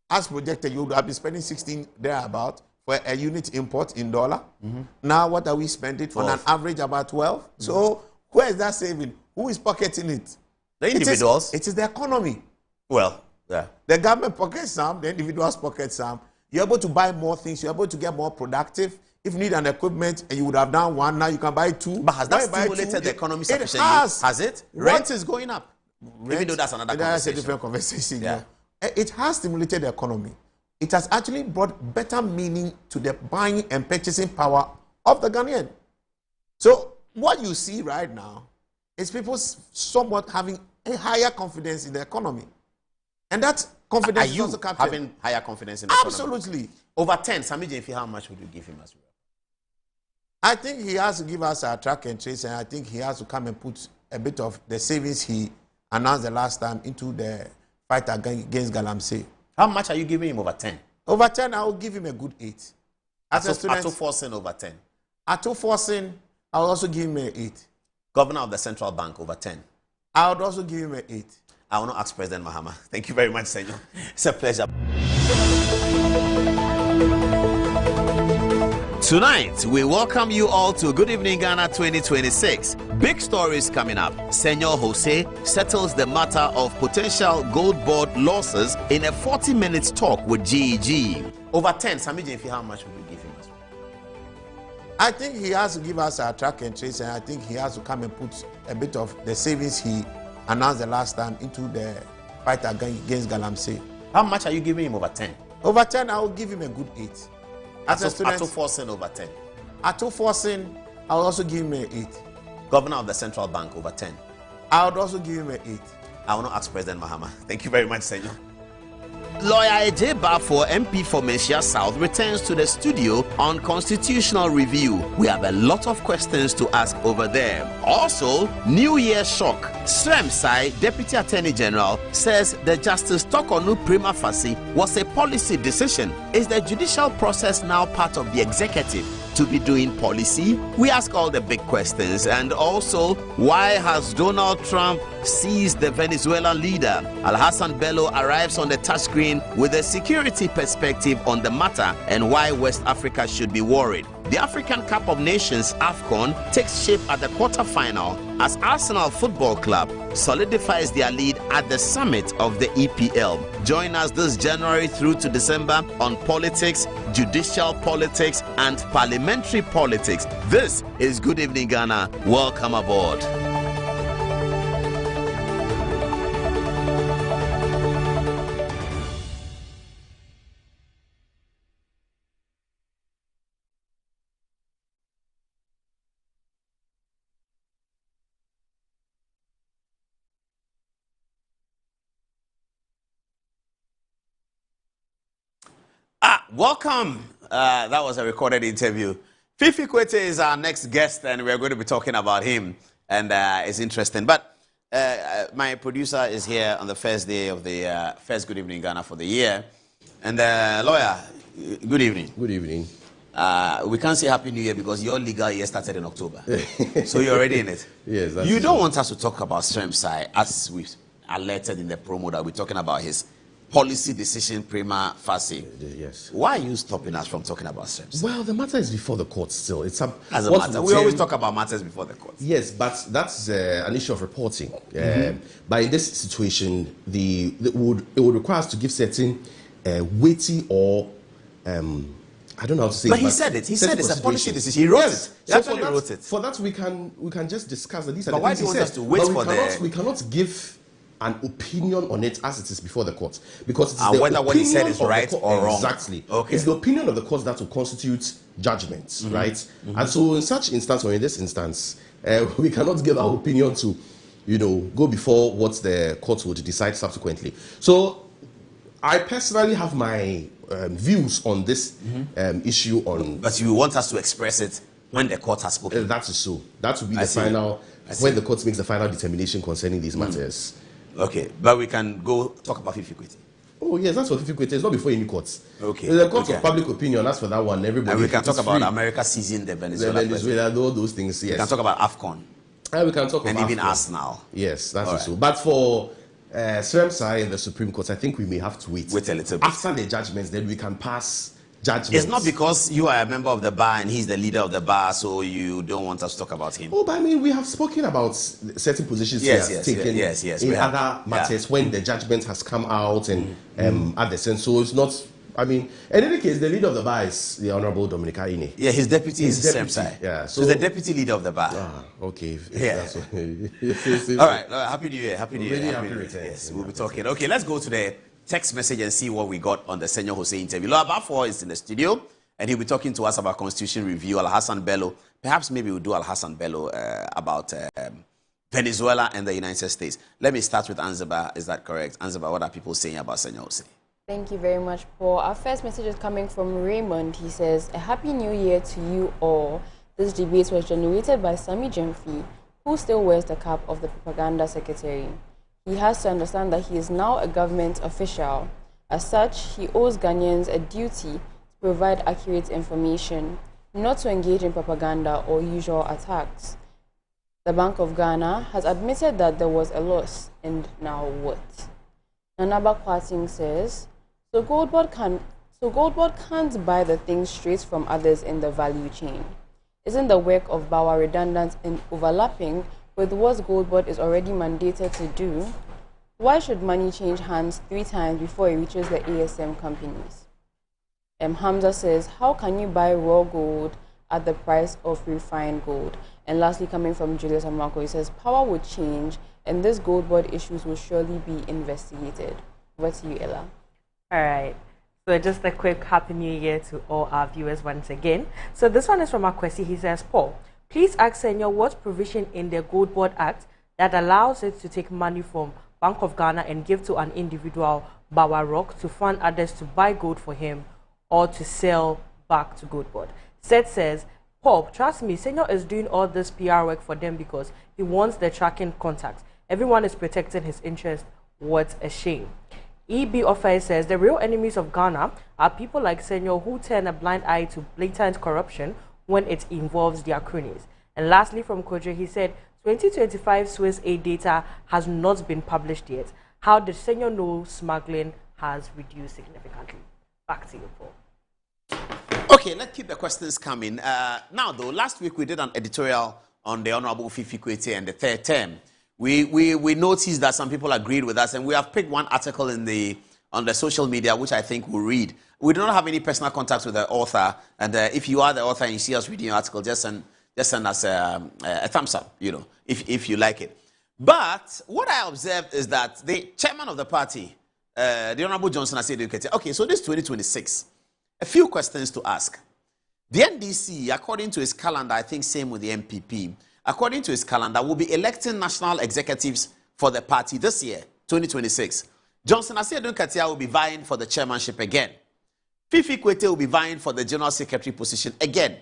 as projected, you would have been spending 16 thereabout for a unit import in dollar. Now, what are we spending? 12. On an average, about 12. So where is that saving? Who is pocketing it? The individuals. It is the economy. Well, yeah. The government pockets some, the individuals pocket some. You're able to buy more things. You're able to get more productive. If you need an equipment and you would have done one, now you can buy two. But has that stimulated the economy sufficiently? It has. Has it? Rent is going up. Even though that's another conversation. That's a different conversation. Yeah. It has stimulated the economy. It has actually brought better meaning to the buying and purchasing power of the Ghanaian. So what you see right now is people somewhat having a higher confidence in the economy. And that confidence is also captured. Having higher confidence in the economy? Absolutely. Over 10, Sammy Gyamfi, how much would you give him as well? I think he has to give us a track and trace, and I think he has to come and put a bit of the savings he announced the last time into the fight against Galamsey. How much are you giving him over 10? Over 10, I will give him a good 8. Ato Forson over 10. Ato Forson, I will also give him an 8. Governor of the Central Bank over 10. I would also give him an 8. I will not ask President Mahama. Thank you very much, Senor. It's a pleasure. Tonight, we welcome you all to Good Evening Ghana 2026. Big stories coming up. Senor Jose settles the matter of potential gold board losses in a 40-minute talk with GEG. Over 10, Sammy Gyamfi, how much would you give him as well? I think he has to give us a track and trace, and I think he has to come and put a bit of the savings he announced the last time into the fight against Galamsey. How much are you giving him over 10? Over 10, I will give him a good 8. Ato Forson over 10. Ato Forson, I will also give him an 8. Governor of the Central Bank over 10. I would also give him an 8. I will not ask President Mahama. Thank you very much, Senor. Lawyer AJ Bafo, MP for Menchia South, returns to the studio on constitutional review. We have a lot of questions to ask over there. Also, New Year shock. Sremsai, Deputy Attorney General, says the Justice Tokonu prima facie was a policy decision. Is the judicial process now part of the executive? to be doing policy? We ask all the big questions. And also, why has Donald Trump seized the Venezuelan leader? Alhassan Bello arrives on the touchscreen with a security perspective on the matter and why West Africa should be worried. The African Cup of Nations, AFCON, takes shape at the quarterfinal as Arsenal Football Club solidifies their lead at the summit of the EPL. Join us this January through to December on politics, judicial politics, and parliamentary politics. This is Good Evening Ghana. Welcome aboard. Welcome. That was a recorded interview. Fifi Kwete is our next guest, and we're going to be talking about him, and it's interesting. But my producer is here on the first day of the first Good Evening Ghana for the year. And lawyer, good evening. Good evening. We can't say Happy New Year because your legal year started in October. So you're already in it. Yes. You don't want us to talk about Stremsai, as we alerted in the promo that we're talking about his policy decision prima facie. Yes. Why are you stopping us from talking about Stremsai? Well, the matter is before the courts still. It's a matter. We always talk about matters before the courts. Yes, but that's an issue of reporting. But in this situation, it would require us to give certain weighty or I don't know how to say. But he said it. He said it's a policy decision. He wrote it. He actually wrote it. For that, we can just discuss that these are but the why things do you he want said. us to wait for that? We cannot give an opinion on it as it is before the courts, because it's the whether what he said opinion is of the right court- or wrong. Exactly. Okay. It's the opinion of the courts that will constitute judgments, right? And so, in such instance, or in this instance, we cannot give our opinion to, go before what the courts would decide subsequently. So, I personally have my views on this issue. But you want us to express it when the court has spoken. That is so. That will be the final when the court makes the final determination concerning these matters. Okay, but we can go talk about Fifi Kwete. Oh yes, that's what Fifi Kwete is. Not before any courts. Okay. The court of public opinion. As for that one, everybody. And we can talk about free. America seizing the Venezuela. All those things. Yes. We can talk about AFCON. We can talk and about even AFCON. Arsenal. Yes, that's so. But for Stremsai and the Supreme Court, I think we may have to wait. Wait a little bit. After the judgments, then we can pass judgments. It's not because you are a member of the bar and he's the leader of the bar, so you don't want us to talk about him. Oh, but I mean, we have spoken about certain positions yes, he has yes, taken yes, in other matters when the judgment has come out and others. And so it's not, I mean, in any case, the leader of the bar is the Honorable Dominic Aine. Yeah, his deputy is Stremsai. Yeah, so he's the deputy leader of the bar. Okay. Yeah. All right. Happy New Year. Happy New Year. Really happy return. Yes, we'll be talking. Okay, let's go to the text message and see what we got on the Senor Jose interview. Lord Abafor is in the studio, and he'll be talking to us about Constitution Review, Alhassan Bello. Perhaps maybe we'll do Alhassan Bello about Venezuela and the United States. Let me start with Anzaba. Is that correct? Anzaba, what are people saying about Senor Jose? Thank you very much, Paul. Our first message is coming from Raymond. He says, "A happy new year to you all. This debate was generated by Sami Jemfi, who still wears the cap of the propaganda secretary. He has to understand that he is now a government official. As such, he owes Ghanaians a duty to provide accurate information, not to engage in propaganda or usual attacks. The Bank of Ghana has admitted that there was a loss, and now what?" Nanaba Kwating says, So Goldboard can't buy the things straight from others in the value chain. Isn't the work of Bawa redundant and overlapping with what Goldboard is already mandated to do? Why should money change hands 3 times before it reaches the ASM companies? Hamza says, how can you buy raw gold at the price of refined gold? And lastly, coming from Julius Amako, he says, power would change and this Goldboard issues will surely be investigated. Over to you, Ella. All right. So just a quick Happy New Year to all our viewers once again. So this one is from Akwesi. He says, Paul, please ask Senor what provision in the Goldboard Act that allows it to take money from Bank of Ghana and give to an individual, Bawa Rock, to fund others to buy gold for him or to sell back to Goldboard. Seth says, Paul, trust me, Senor is doing all this PR work for them because he wants the tracking contacts. Everyone is protecting his interest. What a shame. E.B. Ofei says, the real enemies of Ghana are people like Senor who turn a blind eye to blatant corruption, when it involves their cronies. And lastly, from Kojo, he said, 2025 Swiss aid data has not been published yet. How the senior know smuggling has reduced significantly? Back to you, Paul. Okay, let's keep the questions coming. Now, though, last week we did an editorial on the Honorable Fifi Kwete and the third term. We noticed that some people agreed with us, and we have picked one article on the social media, which I think we'll read. We do not have any personal contact with the author, and if you are the author and you see us reading your article, just send us a thumbs up, if you like it. But what I observed is that the chairman of the party, the Honorable Johnson Asiedu Nketia, okay, so this 2026, a few questions to ask. The NDC, according to his calendar, I think same with the MPP, according to his calendar, will be electing national executives for the party this year, 2026. Johnson Asiedu Nketia will be vying for the chairmanship again. Fifi Kwete will be vying for the general secretary position again.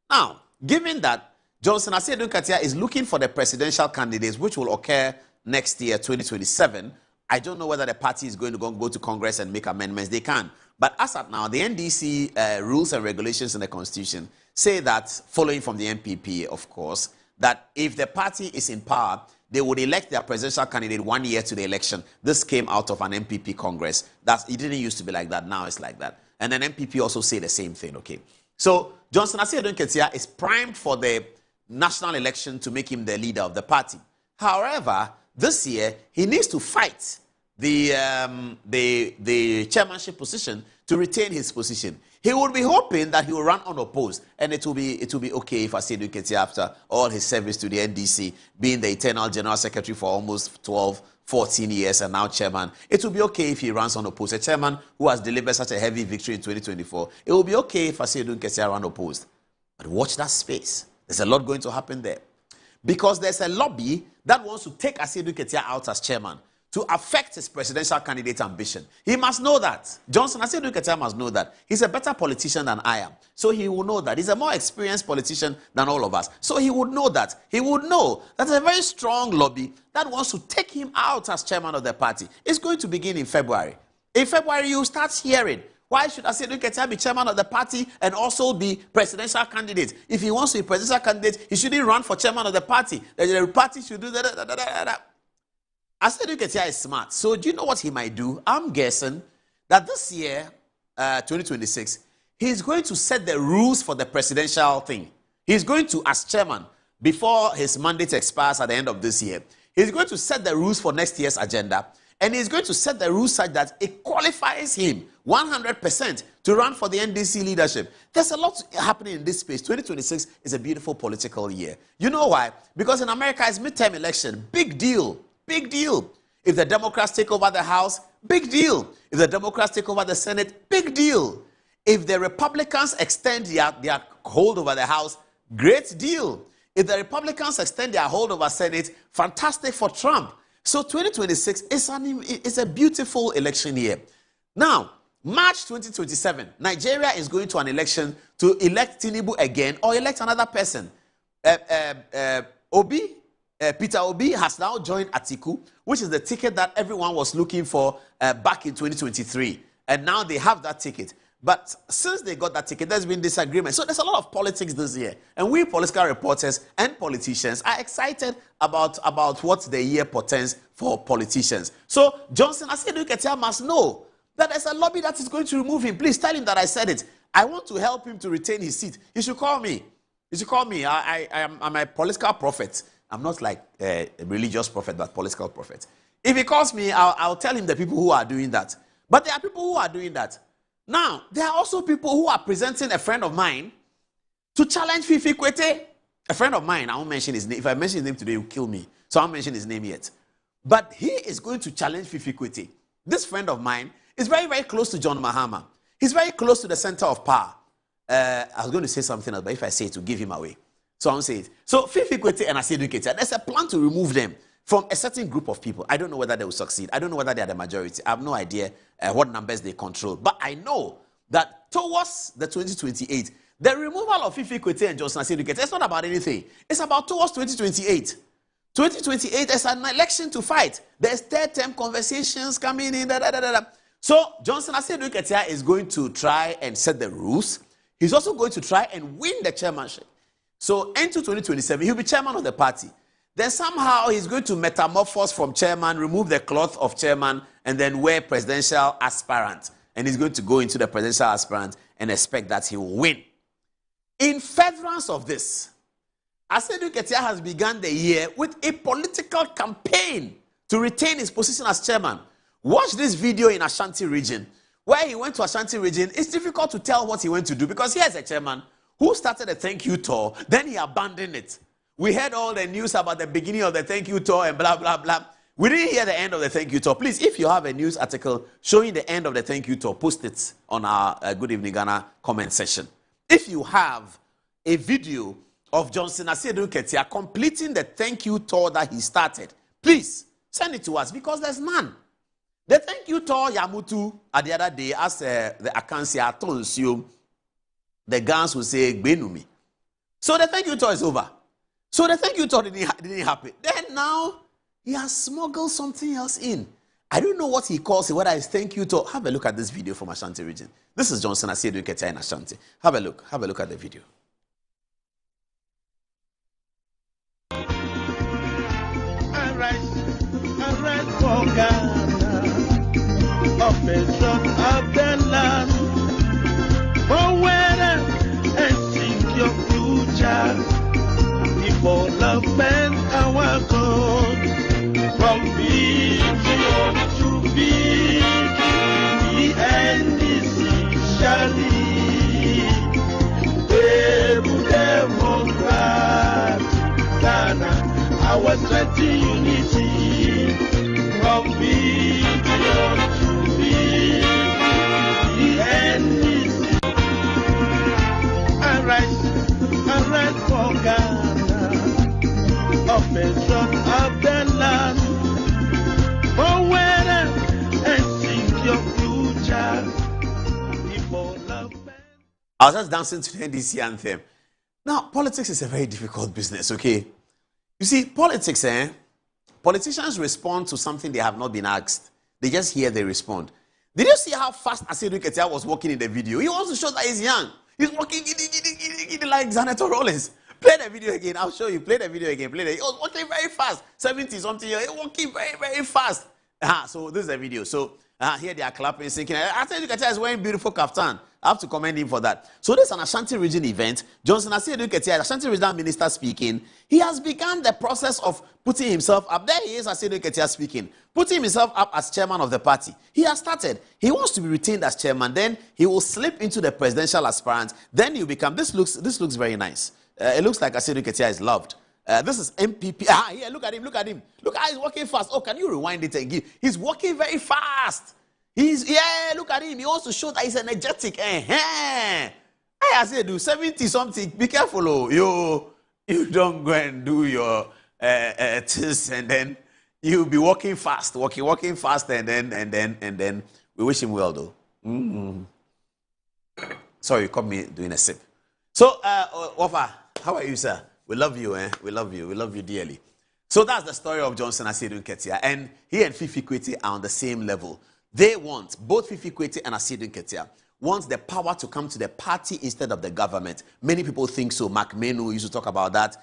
Now, given that Johnson Asiedu Nketia is looking for the presidential candidates, which will occur next year, 2027, I don't know whether the party is going to go to Congress and make amendments. They can. But as of now, the NDC rules and regulations in the Constitution say that, following from the MPP, of course, that if the party is in power, they would elect their presidential candidate 1 year to the election. This came out of an MPP Congress. It didn't used to be like that. Now it's like that. And then MPP also say the same thing, okay? So Johnson Asiedu Nketia is primed for the national election to make him the leader of the party. However, this year, he needs to fight the chairmanship position to retain his position. He would be hoping that he will run unopposed, and it will be okay if Asiedu Nketia, after all his service to the NDC, being the eternal general secretary for almost 12, 14 years and now chairman, it will be okay if he runs unopposed. A chairman who has delivered such a heavy victory in 2024, it will be okay if Asiedu Nketia run unopposed. But watch that space. There's a lot going to happen there. Because there's a lobby that wants to take Asiedu Nketia out as chairman to affect his presidential candidate ambition. He must know that. Johnson Asiedu Nketia must know that. He's a better politician than I am. So he will know that. He's a more experienced politician than all of us. So he would know that. He would know that there's a very strong lobby that wants to take him out as chairman of the party. It's going to begin in February. In February, you start hearing, why should Asiedu Nketia be chairman of the party and also be presidential candidate? If he wants to be presidential candidate, he shouldn't run for chairman of the party. The party should do that. Asiedu Nketia is smart. So do you know what he might do? I'm guessing that this year, 2026, he's going to set the rules for the presidential thing. He's going to, as chairman, before his mandate expires at the end of this year, he's going to set the rules for next year's agenda. And he's going to set the rules such that it qualifies him 100% to run for the NDC leadership. There's a lot happening in this space. 2026 is a beautiful political year. You know why? Because in America, it's midterm election. Big deal. Big deal. If the Democrats take over the House, big deal. If the Democrats take over the Senate, big deal. If the Republicans extend their hold over the House, great deal. If the Republicans extend their hold over Senate, fantastic for Trump. So 2026 is a beautiful election year. Now, March 2027, Nigeria is going to an election to elect Tinubu again or elect another person. Peter Obi has now joined Atiku, which is the ticket that everyone was looking for back in 2023. And now they have that ticket. But since they got that ticket, there's been disagreement. So there's a lot of politics this year. And we political reporters and politicians are excited about what the year portends for politicians. So Johnson Asiedu Nketia must know that there's a lobby that is going to remove him. Please tell him that I said it. I want to help him to retain his seat. He should call me. He should call me. I'm a political prophet. I'm not like a religious prophet, but political prophet. If he calls me, I'll tell him the people who are doing that. But there are people who are doing that. Now, there are also people who are presenting a friend of mine to challenge Fifi Kwete. A friend of mine, I won't mention his name. If I mention his name today, he'll kill me. So I won't mention his name yet. But he is going to challenge Fifi Kwete. This friend of mine is very, very close to John Mahama. He's very close to the center of power. I was going to say something else, but if I say it, to give him away. So I won't say it. So Fifi Kwete and Asiedu Nketia, there's a plan to remove them from a certain group of people. I don't know whether they will succeed. I don't know whether they are the majority. I have no idea what numbers they control. But I know that towards the 2028, the removal of Fifi Kwete and Johnson Asiedu Nketia, it's not about anything. It's about towards 2028. 2028 is an election to fight. There's third-term conversations coming in. So Johnson Asiedu Nketia is going to try and set the rules. He's also going to try and win the chairmanship. So into 2027, he'll be chairman of the party. Then somehow he's going to metamorphose from chairman, remove the cloth of chairman, and then wear presidential aspirant. And he's going to go into the presidential aspirant and expect that he will win. In furtherance of this, Asiedu Ketia has begun the year with a political campaign to retain his position as chairman. Watch this video in Ashanti region. Where he went to Ashanti region, it's difficult to tell what he went to do because here's a chairman who started a thank you tour, then he abandoned it. We heard all the news about the beginning of the thank you tour and blah, blah, blah. We didn't hear the end of the thank you tour. Please, if you have a news article showing the end of the thank you tour, post it on our Good Evening Ghana comment section. If you have a video of Johnson Asiedu Ketia completing the thank you tour that he started, please send it to us because there's none. The thank you tour Yamutu at the other day, as the Akansia Tonsio, the guns will say Gbenumi. So the thank you tour is over. So the thank you tour didn't happen. Then now he has smuggled something else in. I don't know what he calls it, whether it's thank you tour. Have a look at this video from Ashanti region. This is Johnson Asiedu Ketia in Ashanti. Have a look. Have a look at the video. I rise for Ghana, oppression of the land, forward and seek your future. Development our cause, from vision to vision, the NDC shall lead. Stable democratic Ghana, our strength in unity, from vision to vision, the NDC. I rise for Ghana, oppression of the land, forward and seek your future. Development. I was just dancing to the NDC anthem. Now, politics is a very difficult business, okay? You see, politics, politicians respond to something they have not been asked. They just hear, they respond. Did you see how fast Asiedu Ketia was walking in the video? He wants to show that he's young. He's walking like Xanato Rollins. Play the video again. I'll show you. Play the video again. He was walking very fast. 70-something years. He was walking very, very fast. So this is the video. So here they are clapping, singing. Asiedu Ketia is wearing beautiful kaftan. I have to commend him for that. So this is an Ashanti region event. Johnson Asiedu Ketia, Ashanti regional minister speaking. He has begun the process of putting himself up. There he is, Asiedu Ketia speaking. Putting himself up as chairman of the party. He has started. He wants to be retained as chairman. Then he will slip into the presidential aspirant. Then he'll become, this looks very nice. It looks like Asiedu Ketia is loved. This is MPP. Here, look at him. Look how he's walking fast. Oh, can you rewind it and give? He's walking very fast. Look at him. He wants to show that he's energetic. I say, do 70-something. Be careful, oh. You don't go and do your this, and then you'll be walking fast, walking fast, and then we wish him well, though. Sorry, you caught me doing a sip. So, Wafa, how are you, sir? We love you, We love you. We love you dearly. So that's the story of Johnson Asiedu Ketia, and he and Fifi Kwete are on the same level. They want, both Fifi Kwete and Asiedu Ketia, wants the power to come to the party instead of the government. Many people think so. Mark Menu used to talk about that.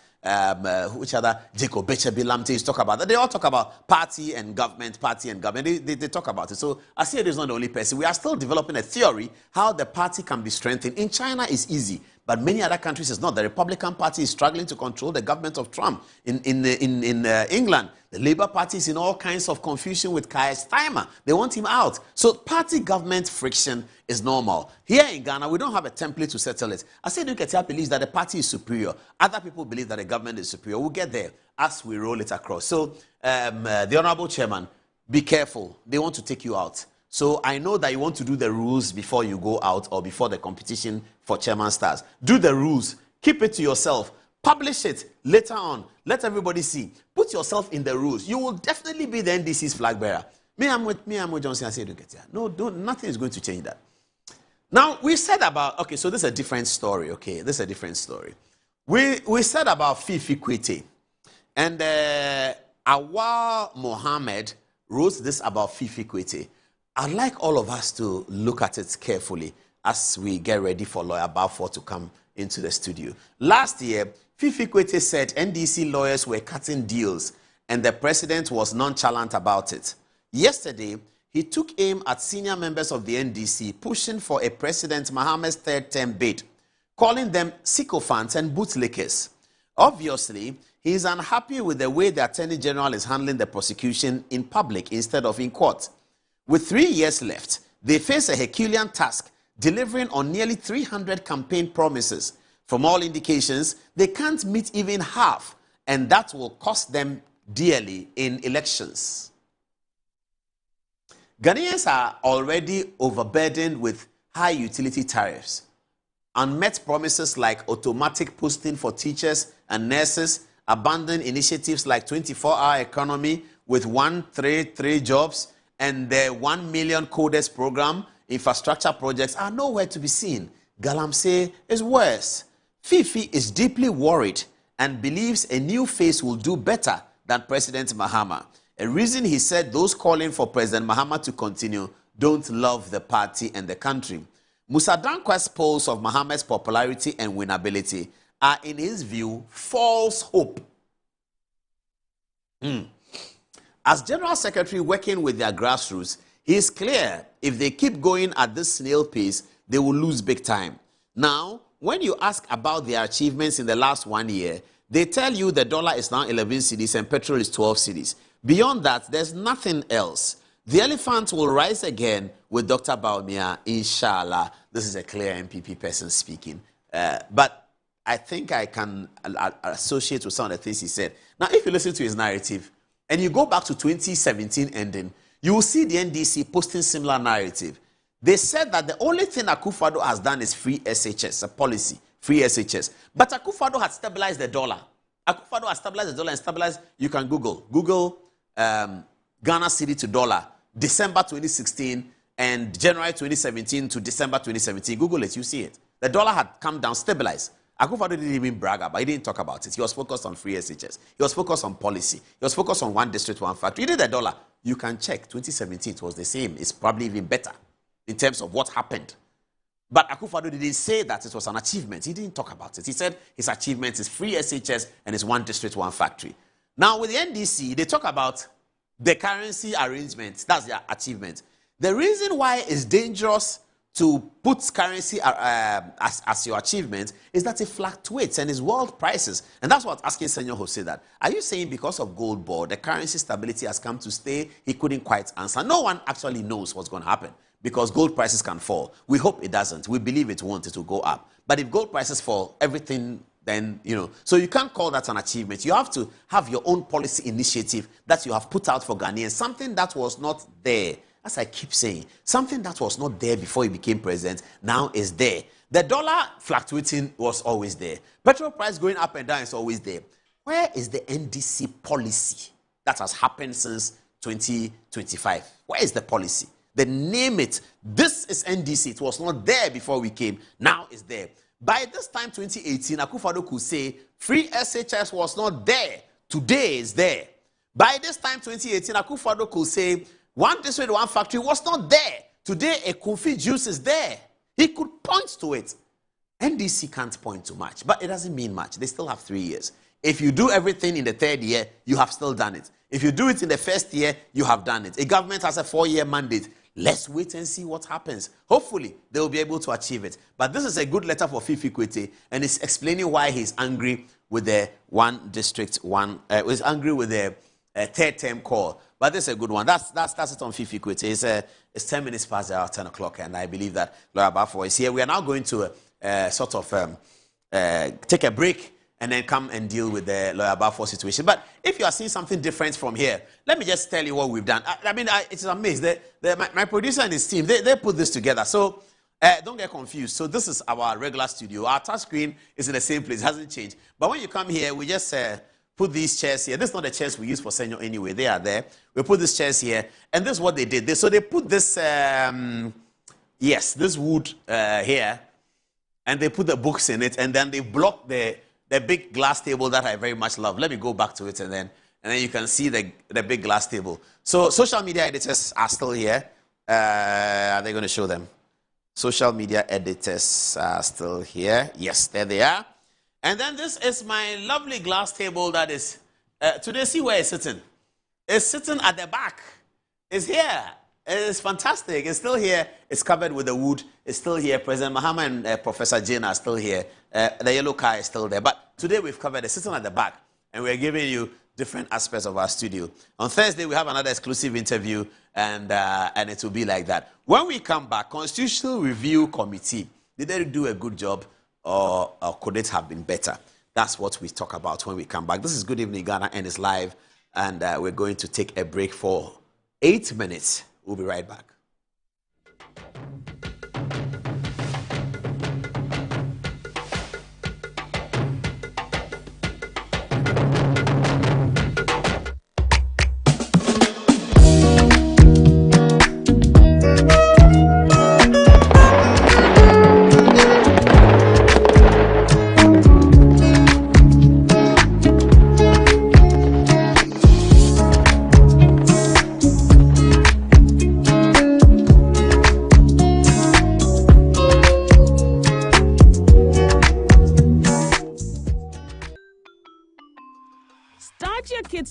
Which other? Jacob Bechebi Lamte used to talk about that. They all talk about party and government. They talk about it. So Asiedu is not the only person. We are still developing a theory how the party can be strengthened. In China, it's easy. But many other countries, it's not. The Republican Party is struggling to control the government of Trump. In England, the Labour Party is in all kinds of confusion with Keir Starmer. They want him out. So party-government friction is normal. Here in Ghana, we don't have a template to settle it. Asiedu Ketia believes that the party is superior. Other people believe that the government is superior. We'll get there as we roll it across. So the Honorable Chairman, be careful. They want to take you out. So I know that you want to do the rules before you go out or before the competition for chairman starts. Do the rules. Keep it to yourself. Publish it later on. Let everybody see. Put yourself in the rules. You will definitely be the NDC's flag bearer. I'm with Johnson Asiedu Ketia. No, nothing is going to change that. Now, we said about, okay, so this is a different story, okay? This is a different story. We said about Fifi Kwete. And Awal Mohammed wrote this about Fifi Kwete. I'd like all of us to look at it carefully. as we get ready for Lawyer Balfour to come into the studio. Last year, Fifi Kwete said NDC lawyers were cutting deals and the president was nonchalant about it. Yesterday, he took aim at senior members of the NDC pushing for a President Mahama's third-term bid, calling them sycophants and bootlickers. Obviously, he is unhappy with the way the Attorney General is handling the prosecution in public instead of in court. With 3 years left, they face a Herculean task, delivering on nearly 300 campaign promises. From all indications, they can't meet even half, and that will cost them dearly in elections. Ghanaians are already overburdened with high utility tariffs. Unmet promises like automatic posting for teachers and nurses, abandoned initiatives like 24-hour economy with 133 jobs, and the 1 million coders program, infrastructure projects are nowhere to be seen. Galamsey is worse. Fifi is deeply worried and believes a new face will do better than President Mahama. A reason he said those calling for President Mahama to continue don't love the party and the country. Musa Dankwa's polls of Mahama's popularity and winnability are, in his view, false hope. As General Secretary working with their grassroots, he is clear if they keep going at this snail pace, they will lose big time. Now, when you ask about their achievements in the last 1 year, they tell you the dollar is now 11 cedis and petrol is 12 cedis. Beyond that, there's nothing else. The elephant will rise again with Dr. Bawumia, inshallah. This is a clear MPP person speaking. But I think I can associate with some of the things he said. Now, if you listen to his narrative and you go back to 2017 ending, you will see the NDC posting similar narrative. They said that the only thing Akufo-Addo has done is free SHS, a policy, free SHS. But Akufo-Addo had stabilized the dollar. Akufo-Addo has stabilized the dollar and stabilized, you can Google Ghana cedi to dollar, December 2016 and January 2017 to December 2017. Google it, you see it. The dollar had come down, stabilized. Akufo-Addo didn't even brag about it. He didn't talk about it. He was focused on free SHS. He was focused on policy. He was focused on one district, one factory. He did the dollar. You can check. 2017, it was the same. It's probably even better in terms of what happened. But Akufo-Addo didn't say that it was an achievement. He didn't talk about it. He said his achievement is free SHS and it's one district, one factory. Now, with the NDC, they talk about the currency arrangement. That's their achievement. The reason why it's dangerous to put currency as your achievement is that it fluctuates and is world prices. And that's what asking Senor Jose that. Are you saying because of gold board, the currency stability has come to stay? He couldn't quite answer. No one actually knows what's going to happen because gold prices can fall. We hope it doesn't. We believe it won't. It will go up. But if gold prices fall, everything then, so you can't call that an achievement. You have to have your own policy initiative that you have put out for Ghanaians, something that was not there. As I keep saying, something that was not there before he became president now is there. The dollar fluctuating was always there. Petrol price going up and down is always there. Where is the NDC policy that has happened since 2025? Where is the policy? They name it. This is NDC. It was not there before we came. Now it's there. By this time, 2018, Akufo-Addo could say free SHS was not there. Today is there. By this time, 2018, Akufo-Addo could say one district, one factory was not there. Today, a Kofi juice is there. He could point to it. NDC can't point to much, but it doesn't mean much. They still have 3 years. If you do everything in the third year, you have still done it. If you do it in the first year, you have done it. A government has a 4-year mandate. Let's wait and see what happens. Hopefully, they will be able to achieve it. But this is a good letter for Fifi Kwete, and it's explaining why he's angry with the one district, he's angry with the third-term call. But this is a good one. That's it on Fifi Kwete. It's 10 minutes past 10 o'clock, and I believe that Lawyer Balfour is here. We are now going to take a break and then come and deal with the Lawyer Balfour situation. But if you are seeing something different from here, let me just tell you what we've done. It's amazing. My producer and his team, they put this together. So don't get confused. So this is our regular studio. Our touch screen is in the same place. It hasn't changed. But when you come here, we just put these chairs here. This is not the chairs we use for Senor anyway. They are there. We put these chairs here. And this is what they did. So they put this, this wood here. And they put the books in it. And then they blocked the big glass table that I very much love. Let me go back to it and then you can see the big glass table. So social media editors are still here. Are they going to show them? social media editors are still here. Yes, there they are. And then this is my lovely glass table that is, today see where it's sitting. It's sitting at the back. It's here. It's fantastic. It's still here. It's covered with the wood. It's still here. President Mahama and Professor Jane are still here. The yellow car is still there. But today we've covered it. It's sitting at the back. And we're giving you different aspects of our studio. On Thursday, we have another exclusive interview, and it will be like that. When we come back, Constitutional Review Committee, did they do a good job, or could it have been better? That's what we talk about when we come back. This is Good Evening Ghana, and it's live, and we're going to take a break for 8 minutes. We'll be right back.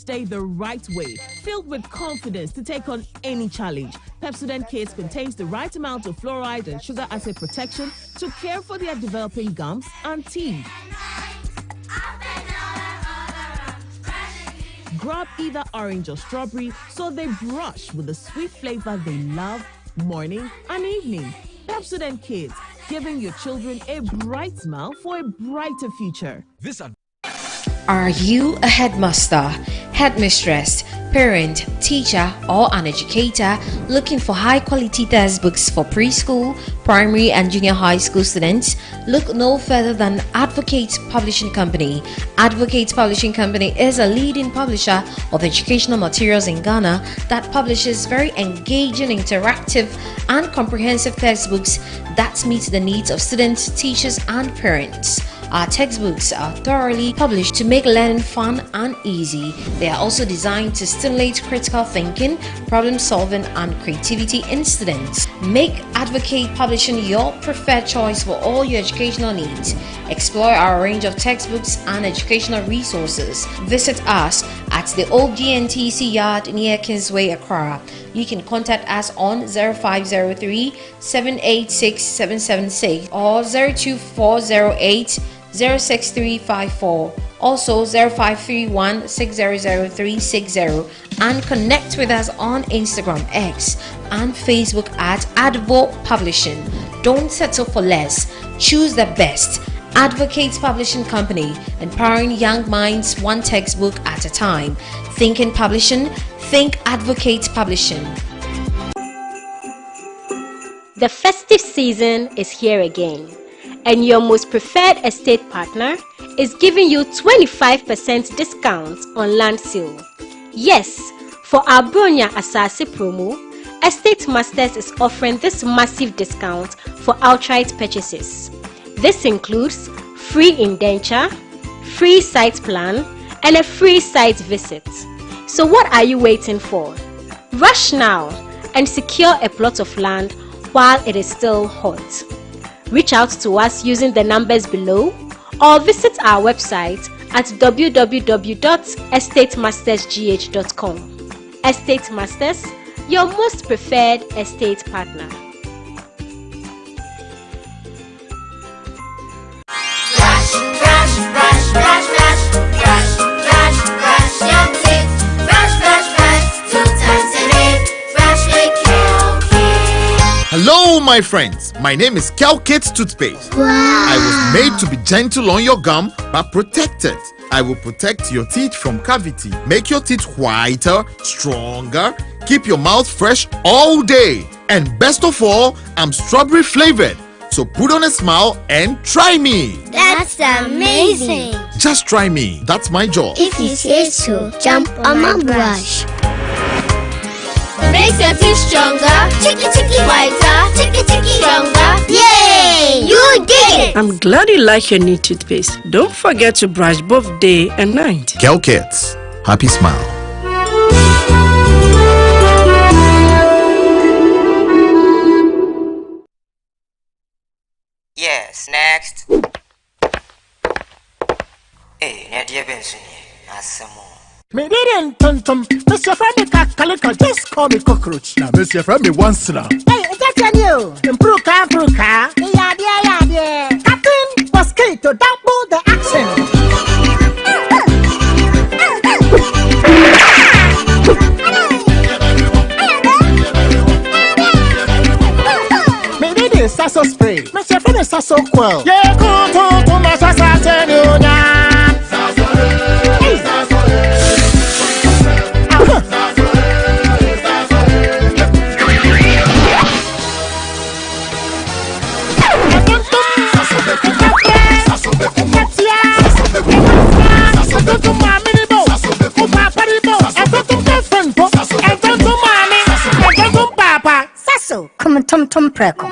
Day the right way, filled with confidence to take on any challenge. Pepsodent Kids contains the right amount of fluoride and sugar acid protection to care for their developing gums and teeth. Grab either orange or strawberry so they brush with the sweet flavor they love morning and evening. Pepsodent Kids, giving your children a bright smile for a brighter future. Are you a headmaster, headmistress, parent, teacher, or an educator looking for high-quality textbooks for preschool, primary, and junior high school students? Look no further than Advocate Publishing Company. Advocate Publishing Company is a leading publisher of educational materials in Ghana that publishes very engaging, interactive, and comprehensive textbooks that meet the needs of students, teachers, and parents. Our textbooks are thoroughly published to make learning fun and easy. They are also designed to stimulate critical thinking, problem solving, and creativity in students. Make Advocate Publishing your preferred choice for all your educational needs. Explore our range of textbooks and educational resources. Visit us at the old GNTC yard near Kingsway, Accra. You can contact us on 0503 786 776 or 02408 06354, also 0531 600360, and connect with us on Instagram, X, and Facebook at Advo Publishing. Don't settle for less. Choose the best. Advocate Publishing Company, empowering young minds one textbook at a time. Thinking publishing, think Advocate Publishing. The festive season is here again, and your most preferred estate partner is giving you 25% discount on land sale. Yes, for our Bronya Asase promo, Estate Masters is offering this massive discount for outright purchases. This includes free indenture, free site plan, and a free site visit. So what are you waiting for? Rush now and secure a plot of land while it is still hot. Reach out to us using the numbers below or visit our website at www.estatemastersgh.com. Estate Masters, your most preferred estate partner. Hello, my friends. My name is Calkit Toothpaste. Wow. I was made to be gentle on your gum, but protected. I will protect your teeth from cavity, make your teeth whiter, stronger, keep your mouth fresh all day. And best of all, I'm strawberry flavored. So put on a smile and try me. That's amazing. Just try me. That's my job. If you say so, jump on my brush. Makes your teeth stronger, chicky whiter, chicky stronger. Yay! You did it! I'm glad you like your new toothpaste. Don't forget to brush both day and night. Calkits. Happy smile. Pen tontum, Mr. Friendly Calico, just call me cockroach. Now, Mr. Friendly once now. Hey, that's you. Improve car. Yeah. Captain Mosquito, double the accent. Maybe Sasso spray. Mr. Friendly Sasso quell. Yeah, go to my Sasso. Come on, Tom Preco.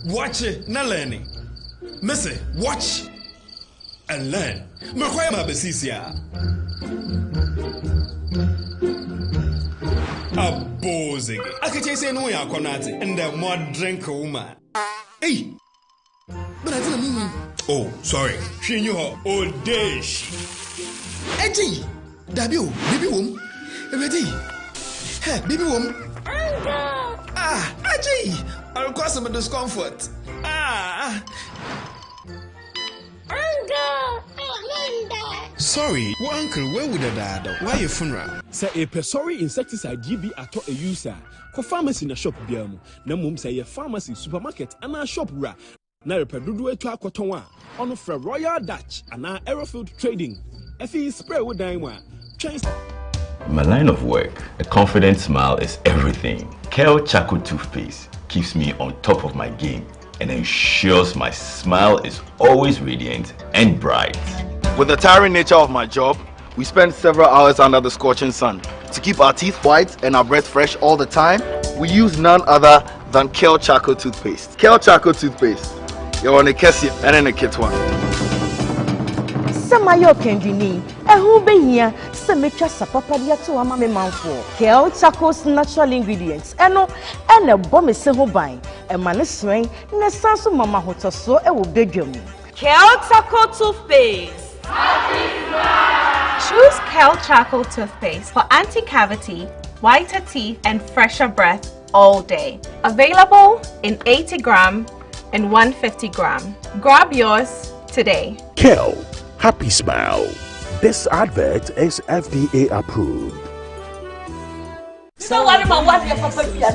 Watch it, not learning. Missy, watch and learn. Makwema besisia. Abozing. I can say no ya konati and the more drink woman. Hey, but I didn't mean. Oh, sorry. She knew her old days. Eji, Dabio, baby womb. Ready? Hey, baby womb. Ah, Eji. I'll cause some discomfort. Sorry, well, uncle, where would I die? Why your funeral? Say a pessary insecticide GB at a user. Co pharmacy in a shop biamu. Na mum say a pharmacy supermarket and a shop ra. Na repedudu to a cotonwa. On for Royal Dutch and our Aerofield Trading. FE spray with Daimwa. In my line of work, a confident smile is everything. Kel Charcoal Toothpaste keeps me on top of my game and ensures my smile is always radiant and bright. With the tiring nature of my job, we spend several hours under the scorching sun. To keep our teeth white and our breath fresh all the time, we use none other than Kel Charcoal Toothpaste. Kel Charcoal Toothpaste. You're on a Kessie and in a kit one. Samayo Kendini, a who be here, Sametra Sapapadia to a mammy man for Kel Charcoal's natural ingredients, and a bomb is so buying, a man is swing, and a sense of Mama Hotel so a will bedroom. Kel Charcoal Toothpaste. Choose Kel Charcoal Toothpaste for anti-cavity, whiter teeth, and fresher breath all day. Available in 80 gram and 150 gram. Grab yours today. Kel, happy smile. This advert is FDA approved. So what about what your papa yeah,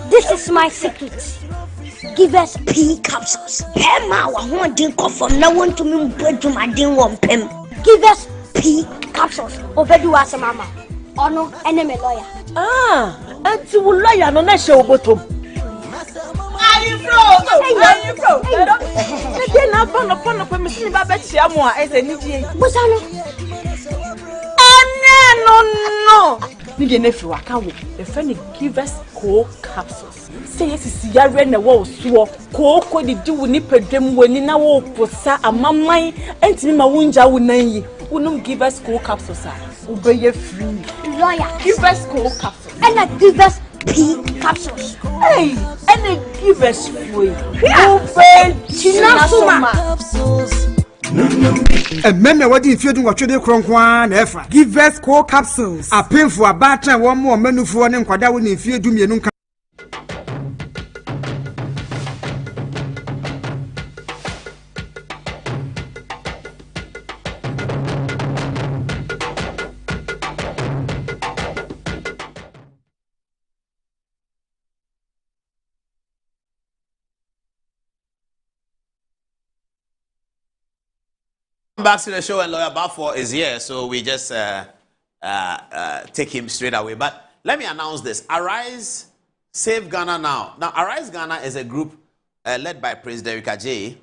this is my secret. Give us P capsules. Emma, I want to go from now on to me bedroom. I didn't want them. Give us P capsules. Over do us, Mama. Oh no, enemy lawyer. And to lawyer no na show bottom. Are you broke? Are you broke? They na pon me see ba bet sia mo a ese ni die. Bosano. No. Ni dey na fi waka wo. The friend give us cold capsules. Say yes is yare na wo so ko di wu ni pedwem wani na wo posa amamman entimi ma wunja wo nan yi. Wonum give us cold capsules a obey free. Lawyer, give us cold capsules. And I give us P capsules. Hey, and I give us free. Obey Chinasuma. And men are what if you do what you do, Cronkwan, Efra. Give us core capsules. A pin for a batter, one more menu for an inquadawin if you do me a back to the show, and Lawyer Balfour is here, so we just take him straight away. But let me announce this. Arise Save Ghana Now. Now, Arise Ghana is a group led by Prince Derrick Adjei,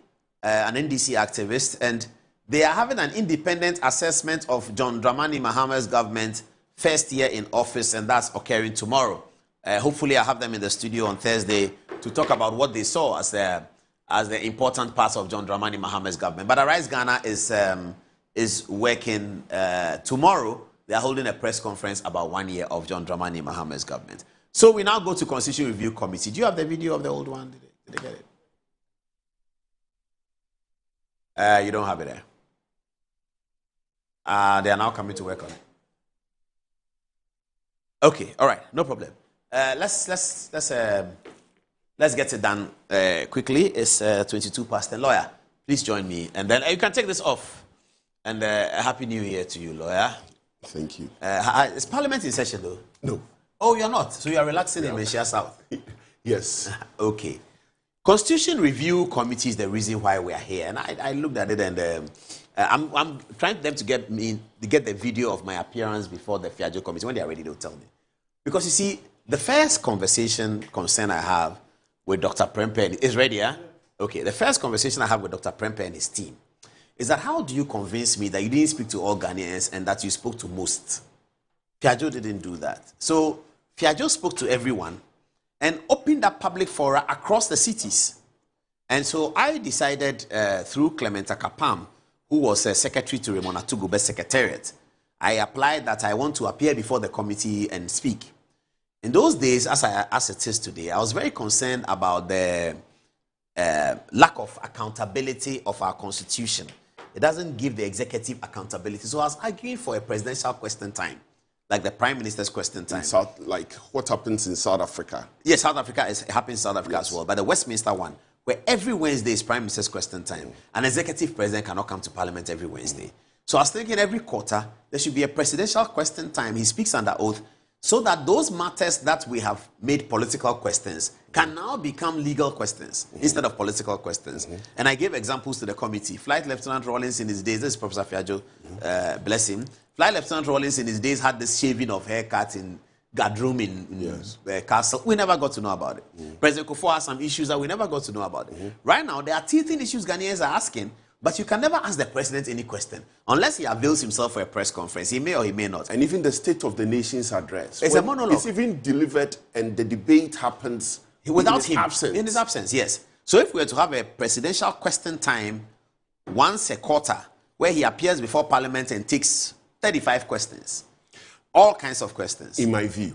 an NDC activist, and they are having an independent assessment of John Dramani Mahama's government first year in office, and that's occurring tomorrow. Hopefully, I have them in the studio on Thursday to talk about what they saw as the important parts of John Dramani Mahama's government. But Arise Ghana is working tomorrow. They are holding a press conference about 1 year of John Dramani Mahama's government. So we now go to Constitution Review Committee. Do you have the video of the old one? Did they get it? You don't have it there. They are now coming to work on it. Okay, all right, no problem. Let's get it done quickly. It's 22 past 10. Lawyer, please join me, and then you can take this off. And a happy New Year to you, lawyer. Thank you. Is Parliament in session though? No. Oh, you're not. So you are relaxing in Manchester South. Yes. Okay. Constitution Review Committee is the reason why we are here, and I looked at it, and I'm trying them to get the video of my appearance before the Fiajo Committee. When they are ready, they'll tell me. Because you see, the first concern I have with Dr. Prempeh is ready, yeah? Okay. The first conversation I have with Dr. Prempeh and his team is that how do you convince me that you didn't speak to all Ghanaians and that you spoke to most? Fiajo didn't do that. So Fiajo spoke to everyone and opened up public fora across the cities. And so I decided through Clementa Kapam, who was secretary to Raymond Atugube's secretariat, I applied that I want to appear before the committee and speak. In those days, as it is today, I was very concerned about the lack of accountability of our constitution. It doesn't give the executive accountability. So I was arguing for a presidential question time, like the Prime Minister's question time. Like what happens in South Africa? Yes, South Africa happens in South Africa as well. But the Westminster one, where every Wednesday is Prime Minister's question time. An executive president cannot come to Parliament every Wednesday. So I was thinking every quarter, there should be a presidential question time. He speaks under oath, so that those matters that we have made political questions can now become legal questions instead of political questions. And I gave examples to the committee. Flight Lieutenant Rawlings in his days, this is Professor Fiajo, bless him. Flight Lieutenant Rawlings in his days had this shaving of haircut in Gadroom in Castle. We never got to know about it. President Kufuor has some issues that we never got to know about it. Right now, there are teething issues Ghanaians are asking, but you can never ask the president any question unless he avails himself for a press conference. He may or he may not. And even the State of the Nation's address. It's a monologue. It's even delivered and the debate happens without him. Absence. In his absence, yes. So if we were to have a presidential question time once a quarter where he appears before Parliament and takes 35 questions, all kinds of questions. In my view,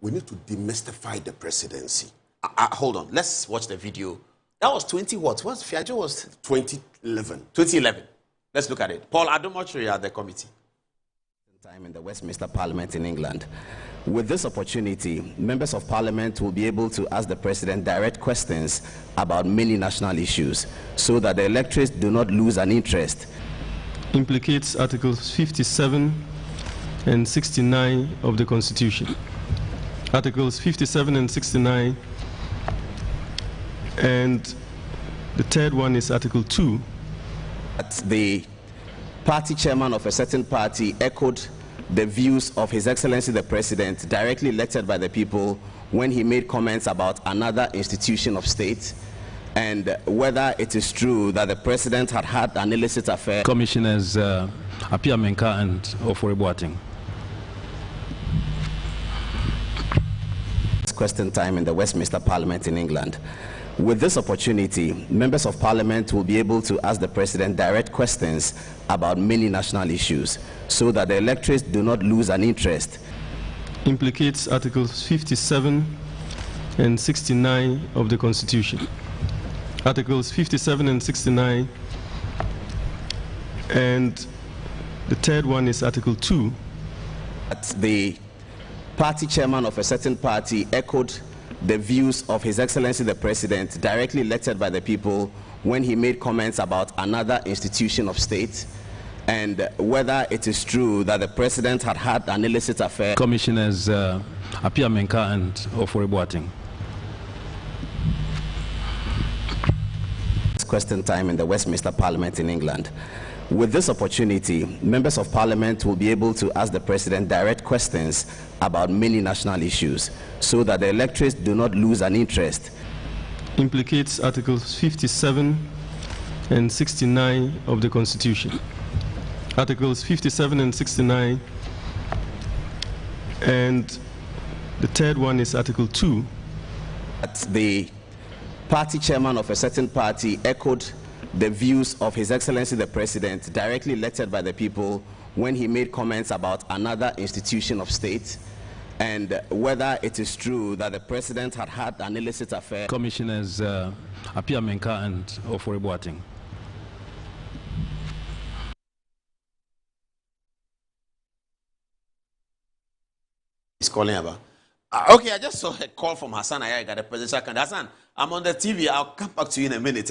we need to demystify the presidency. Hold on. Let's watch the video. That was 20 what? What Fiajo was? 2011. 2011. Let's look at it. Paul Adomochiri at the committee. Time in the Westminster Parliament in England. With this opportunity, members of Parliament will be able to ask the President direct questions about many national issues so that the electorates do not lose an interest. Implicates Articles 57 and 69 of the Constitution. Articles 57 and 69, and the third one is Article 2. The party chairman of a certain party echoed the views of His Excellency the President, directly elected by the people, when he made comments about another institution of state, and whether it is true that the President had had an illicit affair. Commissioners Apia Menka and Ofori Boateng. Question time in the Westminster Parliament in England. With this opportunity, members of Parliament will be able to ask the President direct questions about many national issues so that the electorates do not lose an interest. Implicates Articles 57 and 69 of the Constitution. Articles 57 and 69, and the third one is Article 2. The party chairman of a certain party echoed the views of His Excellency the President, directly elected by the people, when he made comments about another institution of state, and whether it is true that the President had had an illicit affair. Commissioners Apia Menka and Ofori Boateng. Question time in the Westminster Parliament in England. With this opportunity, members of parliament will be able to ask the president direct questions about many national issues so that the electorates do not lose an interest. Implicates Articles 57 and 69 of the Constitution. Articles 57 and 69, and the third one is Article 2. The party chairman of a certain party echoed the views of His Excellency the President, directly elected by the people, when he made comments about another institution of state, and whether it is true that the President had had an illicit affair. Commissioners Apia Menka and Ofori-Boateng. He's calling about. Okay, I just saw a call from Hassan Ayariga, the presidential candidate. Hassan, I'm on the TV. I'll come back to you in a minute.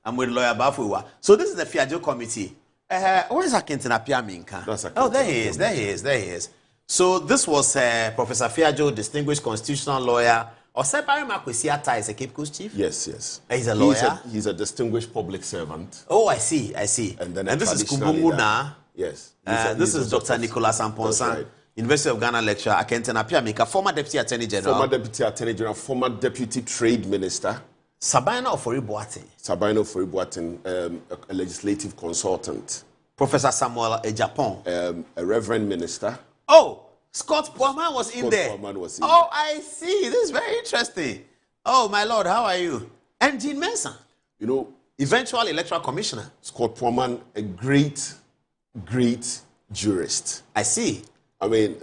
I'm with lawyer Bafuwa. So this is the Fiajo committee. Where is Akintin Apia Minka? Oh, there he is. There he is. There he is. So this was Professor Fiajo, distinguished constitutional lawyer. Osebari Makwesiata is a Cape Coast chief? Yes, yes. He's a lawyer? He's a distinguished public servant. Oh, I see, I see. And this is Kumbunguna. Yes. This is Dr. Nicholas Amponsan. Right. University of Ghana lecturer, Akintin Apia Minka, former Deputy Attorney General. Former Deputy Attorney General, former Deputy Trade Minister. Sabina Ofori-Boateng. Sabina Ofori-Boateng, a legislative consultant. Professor Samuel Ejapon. A Reverend Minister. Oh, Scott Poorman was in there. Was in there. I see. This is very interesting. Oh, my Lord, how are you? And Jean Mensah. You know, eventual electoral commissioner. Scott Poorman, a great jurist. I see. I mean,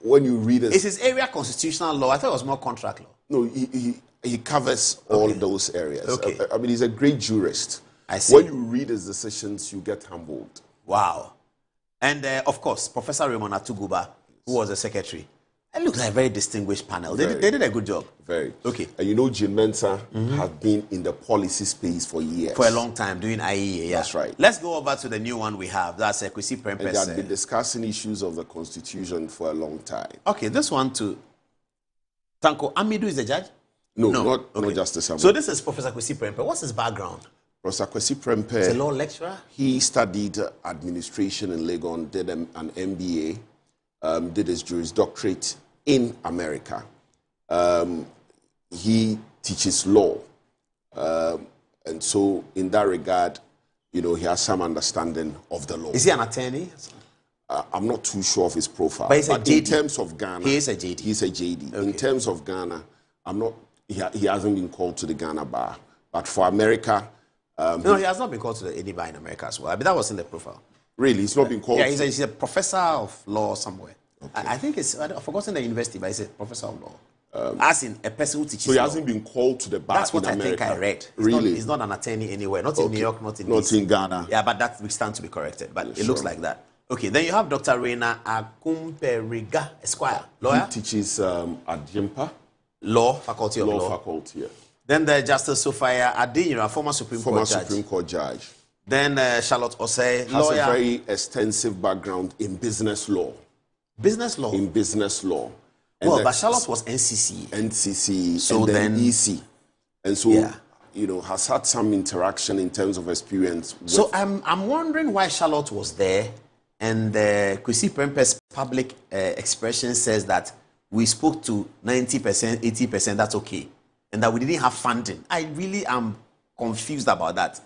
when you read it... Is his area constitutional law? I thought it was more contract law. No, he covers all those areas. Okay. I mean, he's a great jurist. I see. When you read his decisions, you get humbled. Wow. And, of course, Professor Raymond Atuguba, who was the secretary. It looks like a very distinguished panel. They did a good job. Very. Okay. And you know, Jean Mensah has been in the policy space for years. For a long time, doing IEA. Yeah. That's right. Let's go over to the new one we have. That's Kwesi Prempeh. And they have been discussing issues of the Constitution for a long time. Okay, this one too. Tanko Amidu is the judge? No, not Justice Amidu. So this is Professor Kwesi Prempeh. What's his background? Professor Kwesi Prempeh. He's a law lecturer? He studied administration in Legon, did an MBA, did his Juris Doctorate in America. He teaches law. And so in that regard, you know, he has some understanding of the law. Is he an attorney? I'm not too sure of his profile. But he's a JD. In terms of Ghana... He is a JD. He's a JD. Okay. In terms of Ghana, I'm not... He hasn't been called to the Ghana bar. But for America... no, he has not been called to any bar in America as well. I mean, that was in the profile. Really? He's not been called? Yeah, he's a professor of law somewhere. Okay. I think it's... I've forgotten the university, but he's a professor of law. As in a person who teaches So he hasn't been called to the bar in America? That's what I think I read. He's not an attorney anywhere. Not in New York, not in DC. In Ghana. Yeah, but that will stand to be corrected. But it looks like that. Okay, then you have Dr. Reina Akumperiga, Esquire, lawyer. He teaches at JIMPA. Law, Faculty of Law. Law Faculty, yeah. Then the Justice Sophia Adinyira, former Supreme Court Judge. Then Charlotte Osei, lawyer. Has a very extensive background in business law. Business law? In business law. And well, but Charlotte was NCC. NCC, so and then EC. And so, you know, has had some interaction in terms of experience. So I'm wondering why Charlotte was there, and Kwesi Prempeh's public expression says that we spoke to 90%, 80%, that's okay, and that we didn't have funding. I really am confused about that.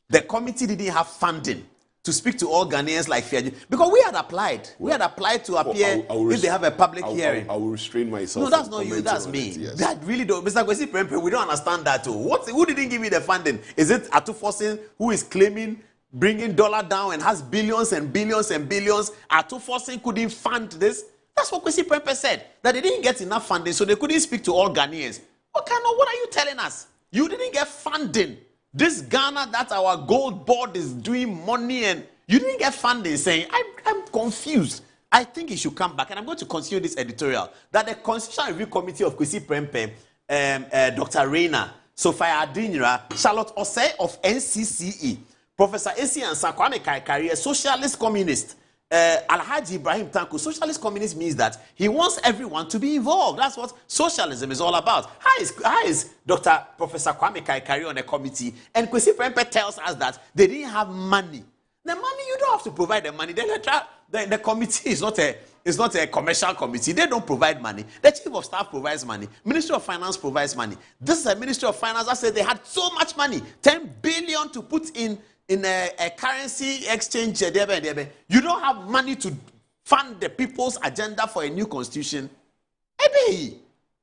The committee didn't have funding to speak to all Ghanaians like Fiajo, because we had applied. We had applied to appear if they have a public hearing. I will restrain myself. No, that's not you. That's me. Yes. That really don't. Mr. Kwesi Prempeh, we don't understand that too. Who didn't give you the funding? Is it Atu Forson who is claiming bringing dollar down and has billions and billions and billions? Atu Forson couldn't fund this. That's what Kwesi Prempeh said. That they didn't get enough funding, so they couldn't speak to all Ghanaians. What are you telling us? You didn't get funding. This Ghana that our gold board is doing money and you didn't get funding, saying, I'm confused. I think he should come back. And I'm going to continue this editorial. That the Constitutional Review Committee of Kwesi Prempeh, Dr. Reina, Sophia Adinyira, Charlotte Osei of NCCE, Professor Esi Ansah, Kwame Kaikari, a socialist communist, Alhaji Ibrahim Tanko. Socialist communist means that he wants everyone to be involved. That's what socialism is all about. How is Professor Kwame Kaikari on a committee? And Kwesi Prempeh tells us that they didn't have money. The money, you don't have to provide the money. The committee is not a commercial committee. They don't provide money. The chief of staff provides money. Ministry of Finance provides money. This is a Ministry of Finance that said they had so much money, 10 billion to put in a currency exchange. You don't have money to fund the people's agenda for a new constitution. I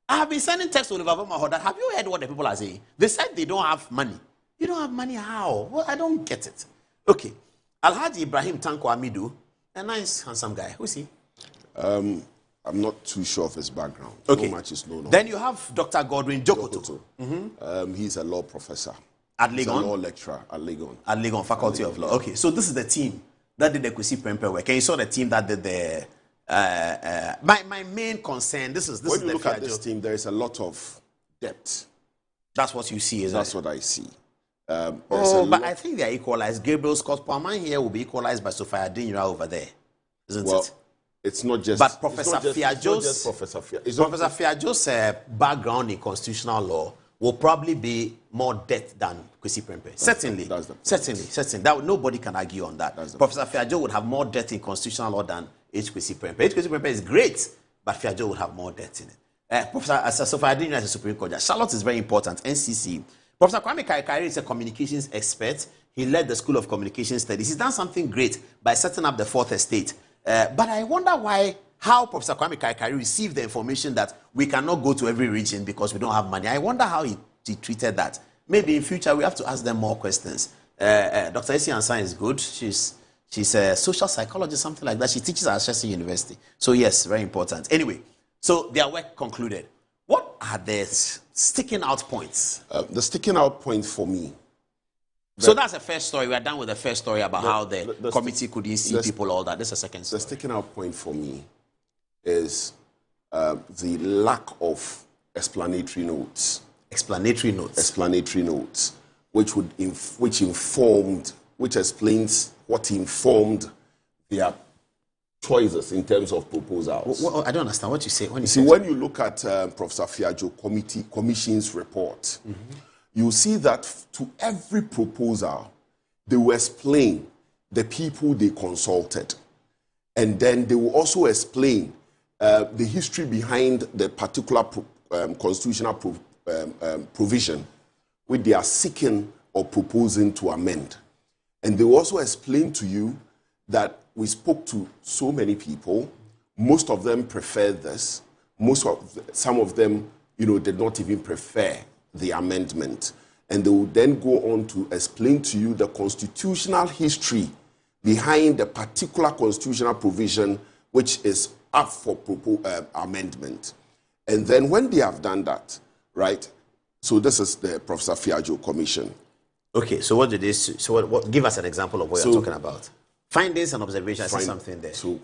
have been sending texts to Oliver Mahoda. Have you heard what the people are saying? They said they don't have money. You don't have money how? Well, I don't get it. Okay. Alhaji Ibrahim Tanko Amidu, a nice, handsome guy. Who's he? I'm not too sure of his background. Okay. So much is known. Then you have Dr. Godwin Jokoto. He's a law professor. At Legon? He's a law lecturer at Legon. At Legon Faculty of Law. Okay, so this is the team that did the Kwesi Prempeh work. And you saw the team that did the... my main concern, this is when the you look at this team, there is a lot of depth. That's what you see, isn't it? That's what I see. But I think they are equalized. Gabriel Scott Palman here will be equalized by Sophia Adingra over there, isn't it? It's not just. But Professor Fiajo's Professor Fiajo's background in constitutional law will probably be more depth than Kwesi Prempeh. Certainly. That nobody can argue on that. Professor Fiajo would have more depth in constitutional law than H. Kwesi Prempeh. H. Kwesi Prempeh is great, but Fiajo would have more depth in it. Professor Sophia Adingra is a Supreme Court judge. Charlotte is very important. NCC. Professor Kwame Kaikari is a communications expert. He led the School of Communication Studies. He's done something great by setting up the Fourth Estate. But I wonder how Professor Kwame Kaikari received the information that we cannot go to every region because we don't have money. I wonder how he treated that. Maybe in future we have to ask them more questions. Dr. Esi Ansan is good. She's a social psychologist, something like that. She teaches at Ashesi University. So yes, very important. Anyway, so their work concluded. What are the sticking out points? The sticking out point for me. So that's the first story. We are done with the first story about how the committee couldn't see people, all that. This is the second story. The sticking out point for me is the lack of explanatory notes. Explanatory notes. Explanatory notes, which explains what informed their choices in terms of proposals. I don't understand what you say. When you look at Professor Fiajo Commission's report, you see that to every proposal, they will explain the people they consulted. And then they will also explain the history behind the particular constitutional provision which they are seeking or proposing to amend. And they will also explain to you that we spoke to so many people. Most of them preferred this. Some of them, did not even prefer the amendment. And they will then go on to explain to you the constitutional history behind the particular constitutional provision which is up for amendment. And then when they have done that, right? So this is the Professor Fiajo Commission. Okay, so what did they? So what? Give us an example of what you're talking about. Findings and observations. I see something there. So,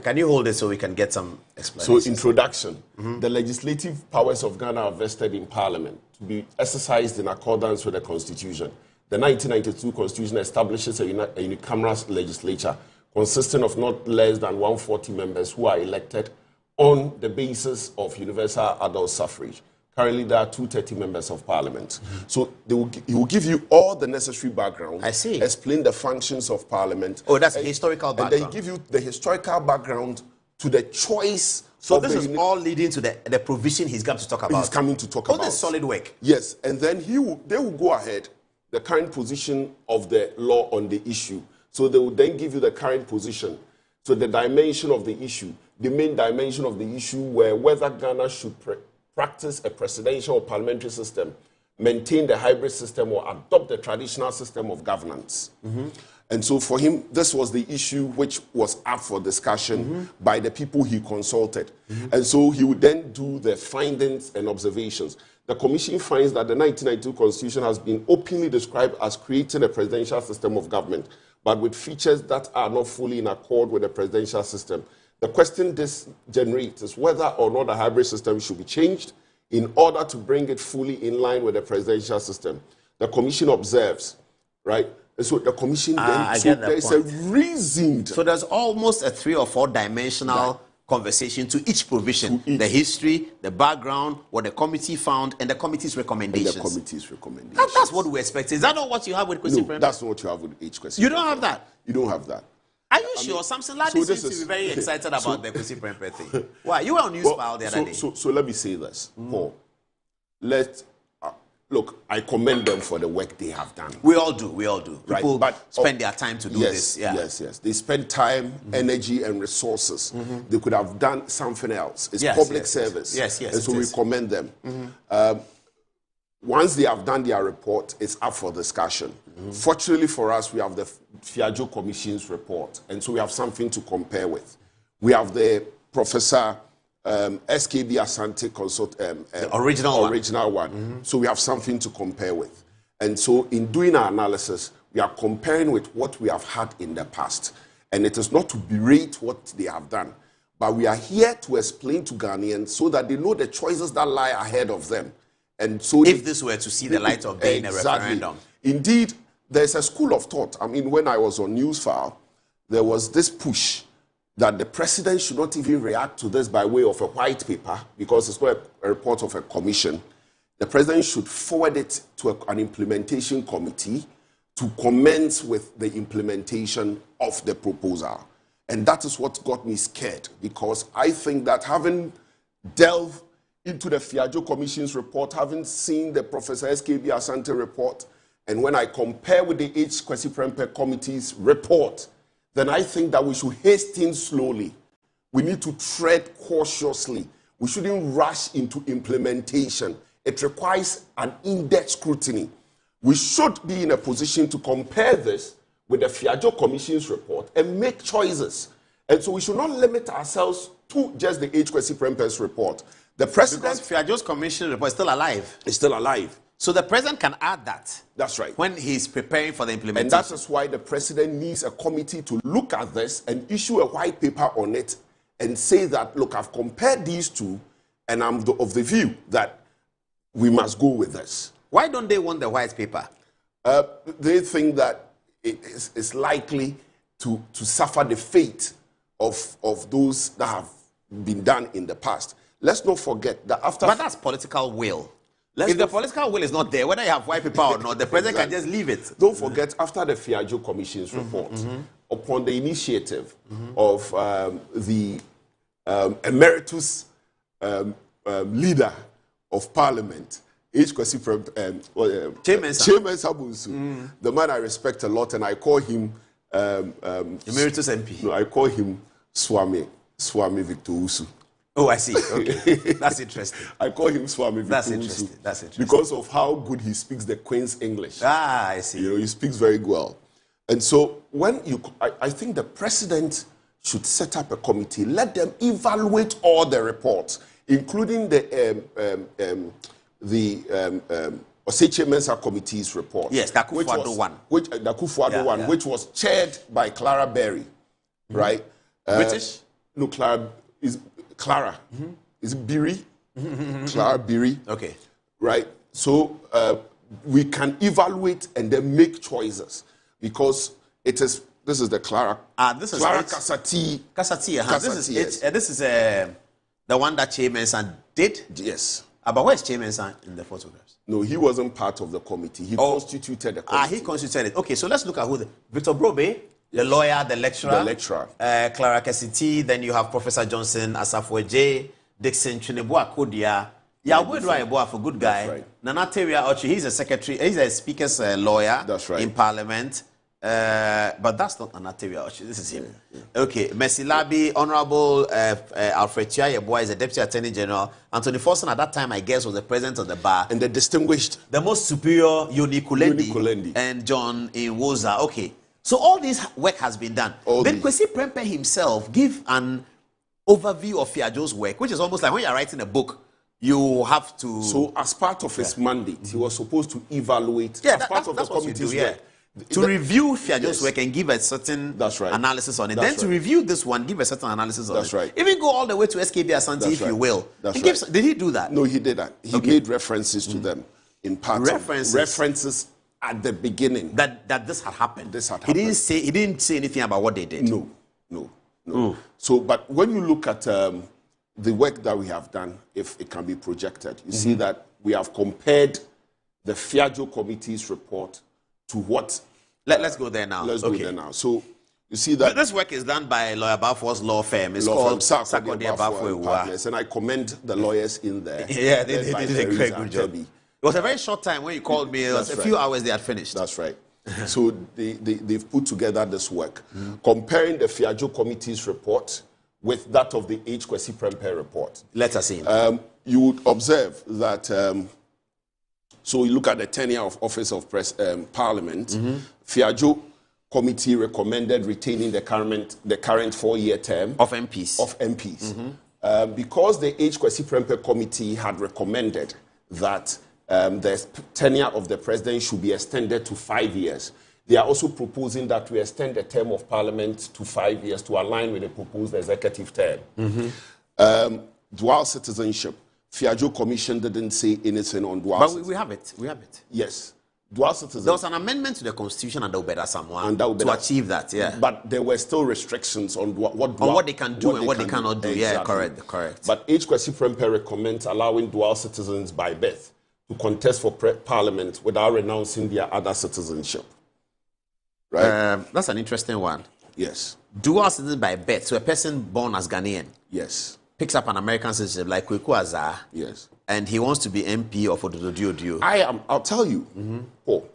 can you hold it so we can get some explanation? So, introduction. The legislative powers of Ghana are vested in Parliament to be exercised in accordance with the Constitution. The 1992 Constitution establishes a unicameral legislature consisting of not less than 140 members who are elected on the basis of universal adult suffrage. Currently, there are 230 members of Parliament. So he will give you all the necessary background. I see. Explain the functions of Parliament. Oh, that's a historical background. And they give you the historical background to the choice. So this is all leading to the provision he's going to talk about. He's coming to talk about. All this solid work. Yes, and then they will go ahead, the current position of the law on the issue. So they will then give you the current position. So the dimension of the issue, the main dimension of the issue were whether Ghana should practice a presidential or parliamentary system, maintain the hybrid system, or adopt the traditional system of governance. And so for him, this was the issue which was up for discussion by the people he consulted. And so he would then do the findings and observations. The commission finds that the 1992 Constitution has been openly described as creating a presidential system of government, but with features that are not fully in accord with the presidential system. The question this generates is whether or not the hybrid system should be changed in order to bring it fully in line with the presidential system. The commission observes, right? And so the commission then, so there's a reason. So there's almost a 3 or 4 dimensional conversation to each provision, the history, the background, what the committee found, and the committee's recommendations. That's what we expect. Is that not what you have with Kwesi Prempeh? No, that's not what you have with each Kwesi. You don't have that? You don't have that. Are you sure? Samson Lardy seems to be very excited about the Kwesi Prempeh thing. Why? You were on Newsfile the other day. So let me say this, Paul. Look, I commend them for the work they have done. We all do. Right? People spend their time to do this. Yeah. Yes. They spend time, energy, and resources. They could have done something else. It's public service. Yes. And so we commend them. Once they have done their report, it's up for discussion. Fortunately for us, we have the Fiajo Commission's report, and so we have something to compare with. We have the Professor SKB Asante the original one. So we have something to compare with. And so in doing our analysis, we are comparing with what we have had in the past. And it is not to berate what they have done, but we are here to explain to Ghanaians so that they know the choices that lie ahead of them. And so if this were to see the light of day in a referendum. Indeed, there's a school of thought. I mean, when I was on Newsfile, there was this push that the president should not even react to this by way of a white paper, because it's not a report of a commission. The president should forward it to an implementation committee to commence with the implementation of the proposal. And that is what got me scared, because I think that having delved into the Fiajo Commission's report, having seen the Professor SKB Asante report, and when I compare with the H. Kwesi Prempeh Committee's report, then I think that we should hasten slowly. We need to tread cautiously. We shouldn't rush into implementation. It requires an in-depth scrutiny. We should be in a position to compare this with the Fiajo Commission's report and make choices. And so we should not limit ourselves to just the H. Kwesi Prempeh's report. The president... Because Fiajo's Commission report is still alive. It's still alive. So the president can add that. That's right. When he's preparing for the implementation. And that is why the president needs a committee to look at this and issue a white paper on it and say that, look, I've compared these two and I'm of the view that we must go with this. Why don't they want the white paper? They think that it is likely to suffer the fate of those that have been done in the past. Let's not forget that after... But that's political will. If the political will is not there, whether you have white paper or not, the president can just leave it. Don't forget, after the Fiajo Commission's report, upon the initiative of the emeritus leader of Parliament, H. Kwesi Chairman Sabusu, the man I respect a lot, and I call him... emeritus MP. No, I call him Swami Victor Usu. Oh, I see. Okay. That's interesting. I call him Swami Victor Usu. That's interesting. Because of how good he speaks the Queen's English. Ah, I see. You know, he speaks very well. And so when I think the president should set up a committee, let them evaluate all the reports, including the Oseche Mensah Committee's report. Yes, the Akufo-Addo one. Which was chaired by Clara Berry, right? British? No, Clara is Clara. Is it Berry? Clara Berry. Okay. Right? So we can evaluate and then make choices, because this is the Clara. This is Clara Kasati. This is the one that Chairman Mensah did? Yes. But where's Chairman Mensah in the photographs? No, he wasn't part of the committee. He constituted the committee. He constituted it. Okay, so let's look at Victor Brobe, the lawyer, the lecturer. Clara Kasiti, then you have Professor Johnson Asafo-J, Dixon Chinebua Kodia. Yeah, for good guy. Right. Nana Teria Ochi, he's a secretary, he's a speaker's lawyer in Parliament. But that's not Nana Teria Ochi, this is him. Okay, Mercy Labi, Honorable Alfred Chiayeboa is a Deputy Attorney General. Anthony Forson at that time, I guess, was the president of the bar. And the distinguished. The most superior, Yoni Kulendi. And John Inwoza. Okay. So all this work has been done. Then Kwesi Prempeh himself give an overview of Fiajo's work, which is almost like when you're writing a book, you have to... So as part of his mandate, he was supposed to evaluate as part of the committee's work. To review Fiajo's work and give a certain analysis on it. Then to review this one, give a certain analysis on it. That's right. Even go all the way to SKB Asante, if you will. Did he do that? No, he did that. He made references to them in part. References at the beginning that this had happened. He didn't say anything about what they did. No. No. So, but when you look at the work that we have done, if it can be projected, you see that we have compared the Fiajo Committee's report to what... Let's go there now. Let's go there now. So, you see that... This work is done by Lawyer Bafo's law firm. It's called Sarkodie Bafo Partners, and I commend the lawyers in there. Yeah, they did a great good job. It was a very short time when you called me. It was a few hours they had finished. That's right. So they've put together this work, comparing the Fiajo Committee's report with that of the H. Kwesi Prempeh report. Let us in. You would observe that, so you look at the tenure of office of Parliament, Fiajo Committee recommended retaining the current 4-year term of MPs. Because the H. Kwesi Prempeh Committee had recommended that the tenure of the president should be extended to 5 years. They are also proposing that we extend the term of Parliament to 5 years to align with the proposed executive term. Dual citizenship. Fiajo Commission didn't say anything on dual citizenship. But we have it. We have it. Yes. Dual citizenship. There was an amendment to the Constitution under Obeda Samoa to achieve that, yeah. But there were still restrictions on what they can do and what they cannot do. Exactly. Yeah, correct. But H. Kwesi Prempeh recommends allowing dual citizens by birth to contest for Parliament without renouncing their other citizenship. Right? That's an interesting one. Yes. Dual citizen by birth, so a person born as Ghanaian. Yes. Picks up an American citizenship like Kweku Azar. Yes. And he wants to be MP of Ododo. I'll tell you, Paul,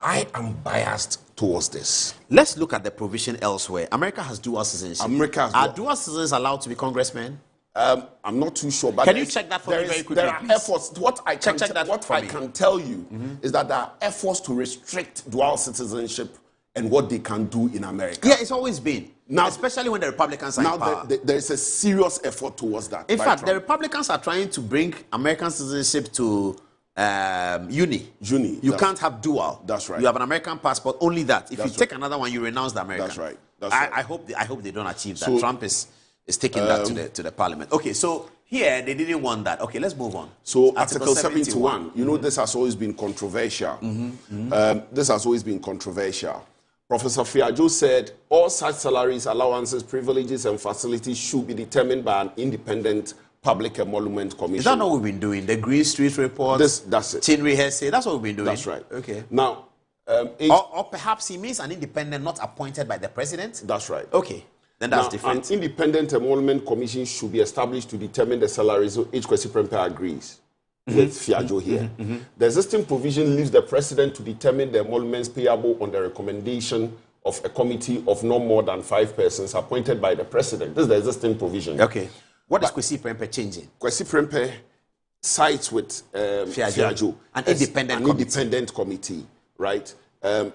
I am biased towards this. Let's look at the provision elsewhere. America has dual citizenship. Are dual citizens allowed to be congressmen? I'm not too sure. But can you check that for me very quickly? There are efforts. What I can tell you is that there are efforts to restrict dual citizenship and what they can do in America. Yeah, it's always been. Now, especially when the Republicans are in power. There is a serious effort towards that. In fact, the Republicans are trying to bring American citizenship to uni. You can't have dual. That's right. You have an American passport, only that. If you take another one, you renounce the American. That's right. I hope they don't achieve that. So, Trump is taking that to the Parliament. Okay, so here they didn't want that. Okay, let's move on. So Article 71. You know, this has always been controversial. This has always been controversial. Professor Fiajo said all such salaries, allowances, privileges, and facilities should be determined by an independent public emolument commission. Is that what we've been doing? The Green Street Report? That's it. Chinwe Hesse, that's what we've been doing? That's right. Okay. Now, or perhaps he means an independent not appointed by the president? That's right. Okay. Then that's different. An independent emolument commission should be established to determine the salaries. So H. Kwesi Prempeh agrees with Fiajo here. The existing provision leaves the president to determine the emoluments payable on the recommendation of a committee of no more than 5 persons appointed by the president. This is the existing provision. Okay. What is Kwesi Prempeh changing? Kwesi Prempeh sides with Fiajo. An independent committee, right? And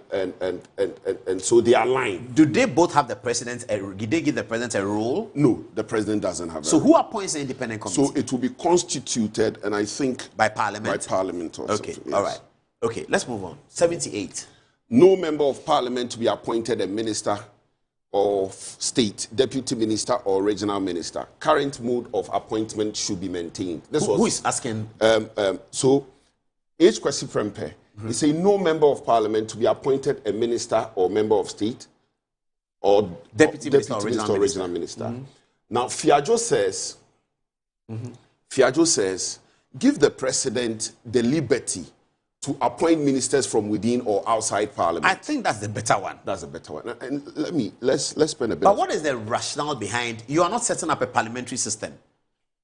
so they are aligned. Do they both have the president? Did they give the president a role? No, the president doesn't have. So who appoints the independent committee? So it will be constituted, and I think by Parliament. By Parliament, or okay, something. All right. Okay, let's move on. 78. No member of Parliament to be appointed a minister of state, deputy minister, or regional minister. Current mode of appointment should be maintained. Who is asking? So, H. Kwesi Prempeh. He said no member of Parliament to be appointed a minister or member of state or deputy minister or regional minister. Now, Fiajo says, give the president the liberty to appoint ministers from within or outside Parliament. I think that's the better one. That's the better one. And let's spend a bit. But what is the rationale behind? You are not setting up a parliamentary system.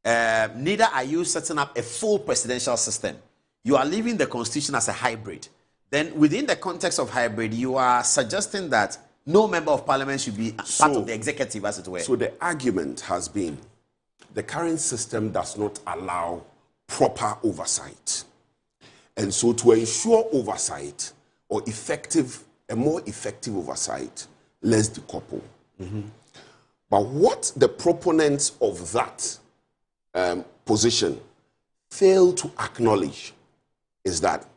Neither are you setting up a full presidential system. You are leaving the constitution as a hybrid. Then within the context of hybrid, you are suggesting that no member of parliament should be part of the executive, as it were. So the argument has been the current system does not allow proper oversight. And so to ensure oversight or a more effective oversight, let's decouple. But what the proponents of that position fail to acknowledge is that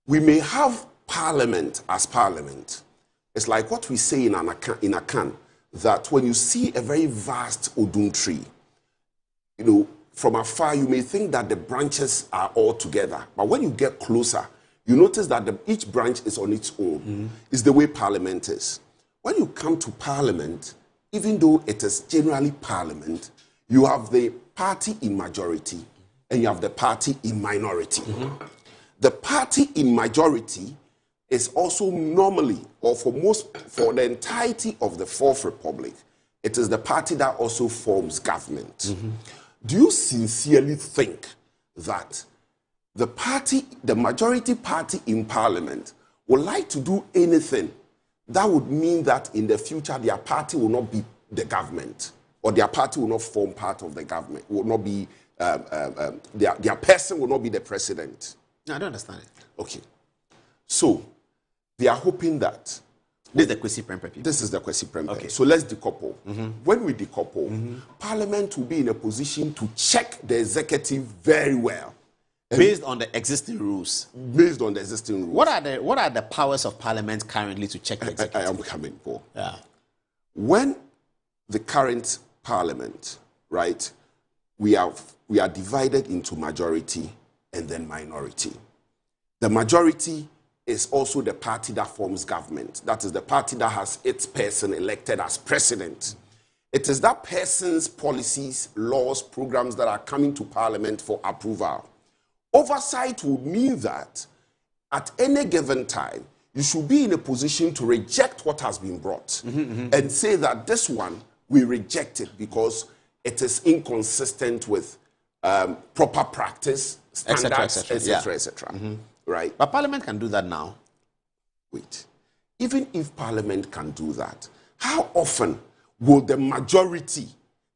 we may have parliament as parliament. It's like what we say in Akan, that when you see a very vast odun tree, from afar you may think that the branches are all together. But when you get closer, you notice that each branch is on its own. It's the way parliament is. When you come to parliament, even though it is generally parliament, you have the party in majority and you have the party in minority. The party in majority is also normally, or for the entirety of the Fourth Republic, it is the party that also forms government. Do you sincerely think that the majority party in parliament would like to do anything that would mean that in the future their party will not be the government, or their party will not form part of the government, will not be, their person will not be the president? No, I don't understand it. Okay. So, they are hoping that... This is the Kwesi Prempeh people. This is the Kwesi Prempeh. Okay. So let's decouple. When we decouple, Parliament will be in a position to check the executive very well. Based on the existing rules. Based on the existing rules. What are the powers of Parliament currently to check the executive? I am coming, Paul. Yeah. When the current Parliament, right, we are divided into majority and then minority. The majority is also the party that forms government. That is the party that has its person elected as president. It is that person's policies, laws, programs that are coming to Parliament for approval. Oversight would mean that at any given time, you should be in a position to reject what has been brought and say that this one, we reject it because it is inconsistent with proper practice, standards, etc., etc. Right? But Parliament can do that now. Wait. Even if Parliament can do that, how often will the majority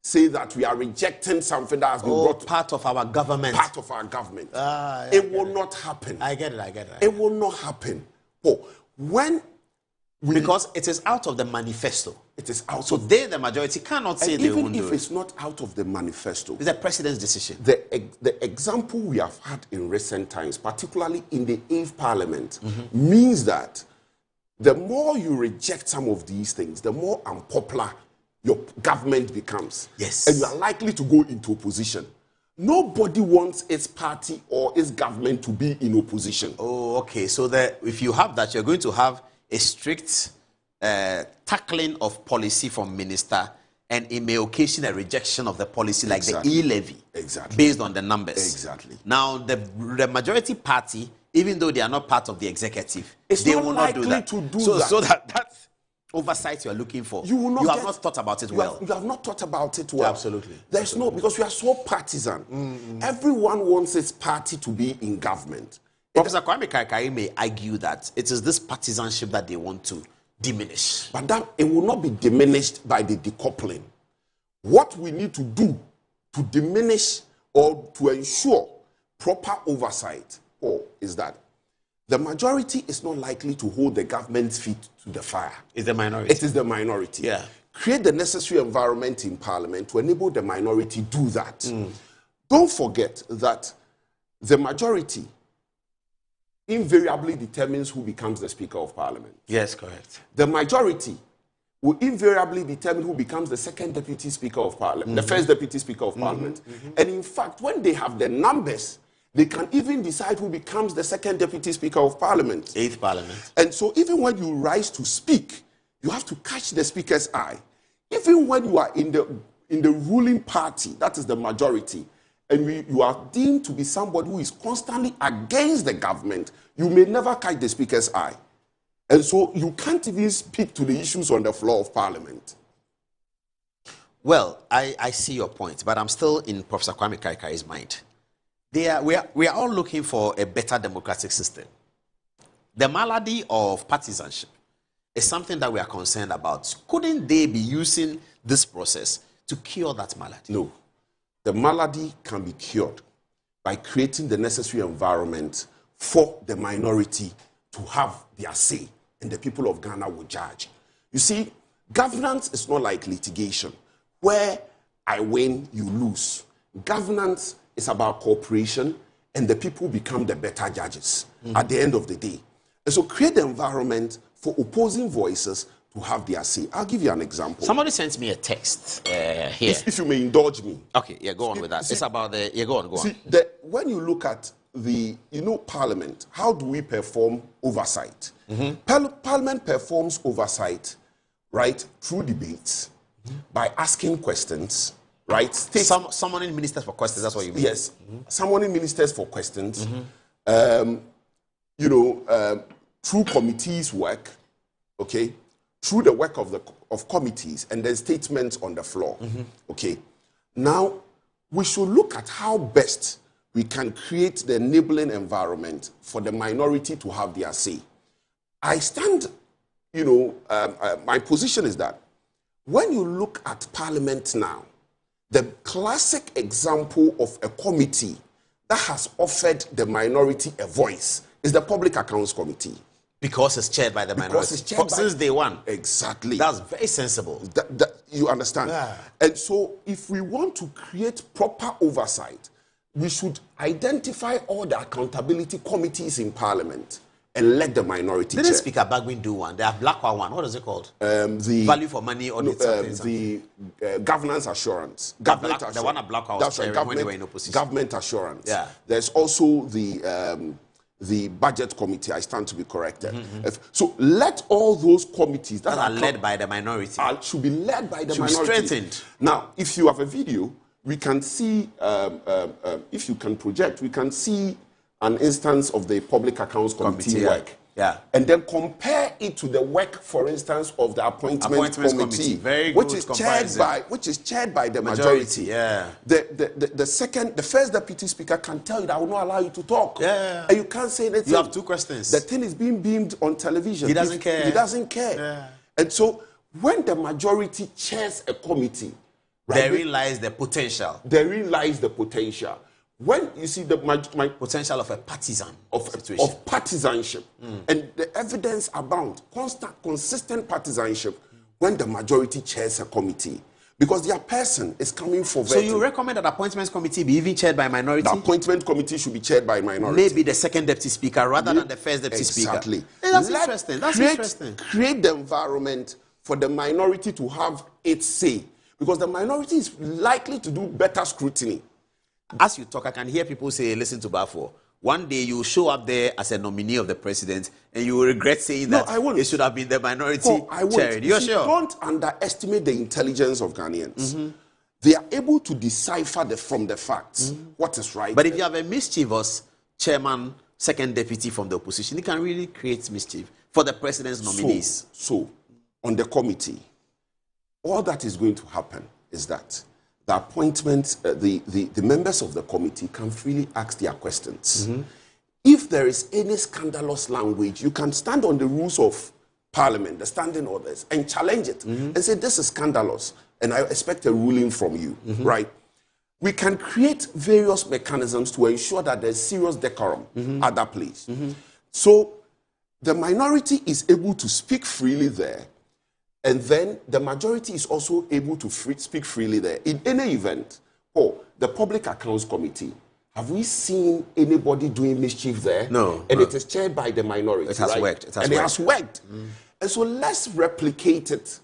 say that we are rejecting something that has been brought part of our government? Part of our government. It will not happen. I get it. It will not happen. Because it is out of the manifesto. It is out. So the majority cannot say they won't do it. Even if it's not out of the manifesto, it's the president's decision. The example we have had in recent times, particularly in the 8th Parliament, means that the more you reject some of these things, the more unpopular your government becomes. Yes. And you are likely to go into opposition. Nobody wants its party or its government to be in opposition. Oh, okay. So if you have that, you're going to have a strict tackling of policy from minister, and it may occasion a rejection of the policy, like the e-levy, based on the numbers. Exactly. Now, the majority party, even though they are not part of the executive, they will not do that. So that oversight you are looking for, you have not thought about it well. You have not thought about it well. Absolutely. There's no, because we are so partisan. Everyone wants its party to be in government. Professor Kwame Kaikai may argue that it is this partisanship that they want to diminish. But that it will not be diminished by the decoupling. What we need to do to diminish or to ensure proper oversight is that the majority is not likely to hold the government's feet to the fire. It's the minority. It is the minority. Yeah. Create the necessary environment in Parliament to enable the minority to do that. Don't forget that the majority invariably determines who becomes the Speaker of Parliament. Yes, correct. The majority will invariably determine who becomes the second Deputy Speaker of Parliament, the first Deputy Speaker of Parliament. And in fact, when they have the numbers, they can even decide who becomes the second Deputy Speaker of Parliament. 8th Parliament. And so even when you rise to speak, you have to catch the Speaker's eye. Even when you are in the ruling party, that is the majority, and you are deemed to be somebody who is constantly against the government, you may never catch the Speaker's eye. And so you can't even speak to the issues on the floor of Parliament. Well, I see your point, but I'm still in Professor Kwame Kaikai's mind. We are all looking for a better democratic system. The malady of partisanship is something that we are concerned about. Couldn't they be using this process to cure that malady? No. The malady can be cured by creating the necessary environment for the minority to have their say, and the people of Ghana will judge. You see, governance is not like litigation, where I win, you lose. Governance is about cooperation, and the people become the better judges at the end of the day. And so create the environment for opposing voices to have their say. I'll give you an example. Somebody sent me a text here. If you may indulge me. Okay, yeah, go on with that. It's about the... Yeah, go on. When you look at Parliament, how do we perform oversight? Parliament performs oversight, right, through debates, by asking questions, right? Summoning ministers for questions, that's what you mean? Yes, summoning ministers for questions, through committees' work, okay, through the work of committees and then statements on the floor, okay. Now, we should look at how best we can create the enabling environment for the minority to have their say. I stand, my position is that when you look at Parliament now, the classic example of a committee that has offered the minority a voice is the Public Accounts Committee. Because it's chaired by the minority. Since day one. Exactly. That's very sensible. You understand? Yeah. And so if we want to create proper oversight, we should identify all the accountability committees in Parliament and let the minority Didn't chair. Speaker Bagbin do one? They have Blackwell one. What is it called? The Value for Money audit. the governance assurance. Government The one at Blackwell was chairing when they were in opposition. Government assurance. Yeah. There's also the budget committee. I stand to be corrected. So let all those committees that are led by the minority should be led by the should be minority. strengthened. Now, if you have a video, we can see, if you can project, we can see an instance of the Public Accounts Committee work. Yeah. And then compare it to the work, for instance, of the Appointments Committee, Very which good is chaired by the majority. Yeah. The first deputy speaker can tell you that I will not allow you to talk. Yeah. And you can't say anything. You have two questions. The thing is being beamed on television. He doesn't care. He doesn't care. Yeah. And so when the majority chairs a committee, therein lies the potential. Therein lies the potential. When you see the potential of a partisan situation. Of partisanship, and the evidence abound, consistent partisanship, when the majority chairs a committee, because their person is coming for vetting. So you recommend that the Appointments Committee be even chaired by minority? The Appointment Committee should be chaired by minority. Maybe the second deputy speaker rather than the first deputy speaker. Exactly. Hey, that's interesting. That's interesting. Create the environment for the minority to have its say, because the minority is likely to do better scrutiny. As you talk, I can hear people say, listen to Bafo. One day you will show up there as a nominee of the president and you will regret saying that it should have been the minority chaired. You're sure? Don't underestimate the intelligence of Ghanaians. They are able to decipher from the facts what is right. But if you have a mischievous chairman, second deputy from the opposition, it can really create mischief for the president's nominees. So on the committee, all that is going to happen is that the appointments, the members of the committee can freely ask their questions. If there is any scandalous language, you can stand on the rules of Parliament, the standing orders, and challenge it and say, this is scandalous, and I expect a ruling from you, right? We can create various mechanisms to ensure that there's serious decorum at that place. So the minority is able to speak freely there, and then the majority is also able to speak freely there. In any event, the Public Accounts Committee, have we seen anybody doing mischief there? No. And it is chaired by the minority. It has worked. It has worked. And so let's replicate it.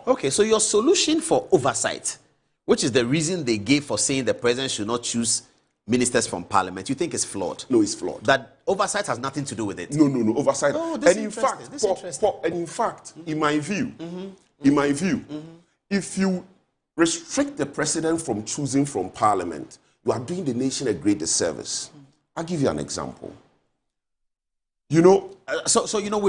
Okay, so your solution for oversight, which is the reason they gave for saying the president should not choose ministers from Parliament, you think is flawed? No, it's flawed. That oversight has nothing to do with it? No, oversight. Oh, and in fact, in my view, if you restrict the president from choosing from Parliament, you are doing the nation a great disservice. I'll give you an example. We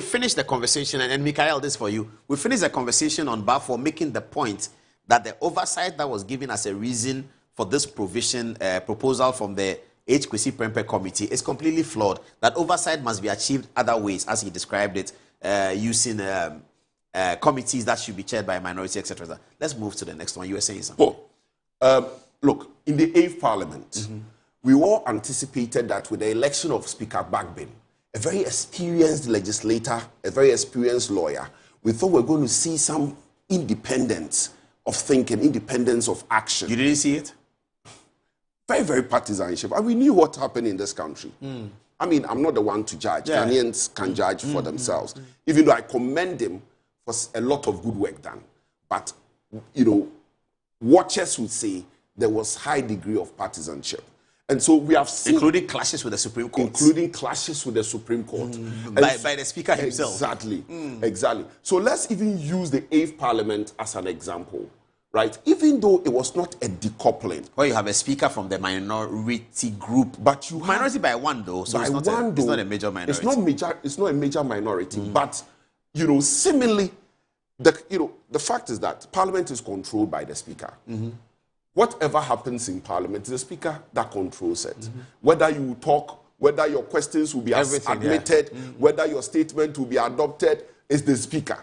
finished the conversation, and Mikael, this for you. We finished the conversation on Bafo making the point that the oversight that was given as a reason for this proposal from the H. Kwesi Prempeh Committee is completely flawed. That oversight must be achieved other ways, as he described it, using committees that should be chaired by a minority, etc. Let's move to the next one. You were saying something. Look, in the 8th Parliament, we all anticipated that with the election of Speaker Bagbin, a very experienced legislator, a very experienced lawyer, we thought we were going to see some independence of thinking, independence of action. You didn't see it? Very, very partisanship. And we knew what happened in this country. I mean, I'm not the one to judge. Yeah. Ghanaians can judge for themselves. Even though I commend him for a lot of good work done. But, watchers would say there was high degree of partisanship. And so we have seen... Including clashes with the Supreme Court. Including clashes with the Supreme Court. By the Speaker himself. Exactly. Exactly. So let's even use the 8th Parliament as an example, right? Even though it was not a decoupling. Well, you have a Speaker from the minority group. But you minority by one, though. So it's not a major minority. It's not a major minority. But, you know, similarly, the fact is that Parliament is controlled by the Speaker. Whatever happens in Parliament, it's the Speaker that controls it. Whether you talk, whether your questions will be admitted, whether your statement will be adopted, it's the Speaker.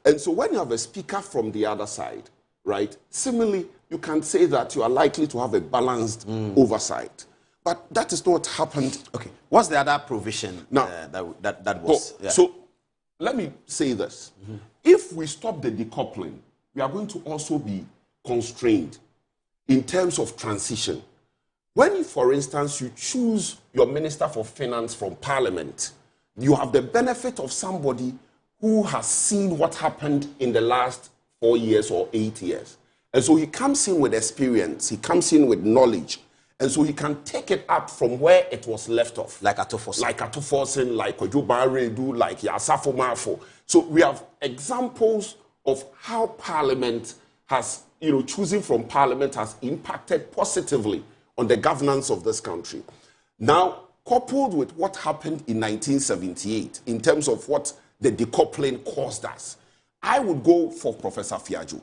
And so when you have a Speaker from the other side, right, similarly, you can say that you are likely to have a balanced oversight. But that is not what happened. Okay. What's the other provision now, that was? So let me say this. If we stop the decoupling, we are going to also be constrained in terms of transition. When, for instance, you choose your Minister for Finance from Parliament, you have the benefit of somebody who has seen what happened in the last 4 years or 8 years. And so he comes in with experience, he comes in with knowledge, and so he can take it up from where it was left off. Like Atufosin. Like Kojo Baredu, like Yasafo Mafo. So we have examples of how Parliament has, choosing from Parliament has impacted positively on the governance of this country. Now, coupled with what happened in 1978 in terms of what the decoupling caused us, I would go for Professor Fiajo.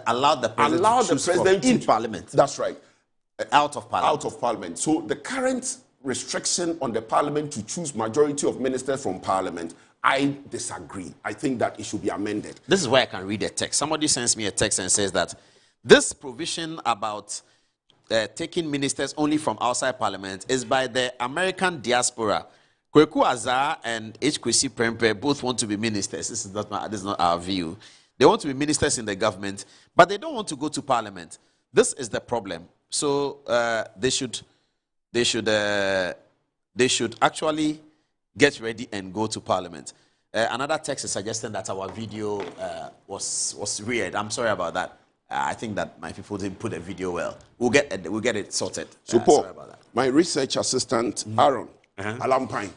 Allow the president to choose in Parliament. That's right. Out of Parliament. Out of Parliament. So the current restriction on the Parliament to choose majority of ministers from Parliament, I disagree. I think that it should be amended. This is where I can read a text. Somebody sends me a text and says that this provision about taking ministers only from outside Parliament is by the American diaspora. Kweku Azar and H. Kwesi Prempeh both want to be ministers. This is not our view. They want to be ministers in the government, but they don't want to go to Parliament. This is the problem. So they should actually get ready and go to Parliament. Another text is suggesting that our video was weird. I'm sorry about that. I think that my people didn't put the video well. We'll get it sorted. So Paul, my research assistant Aaron Alampine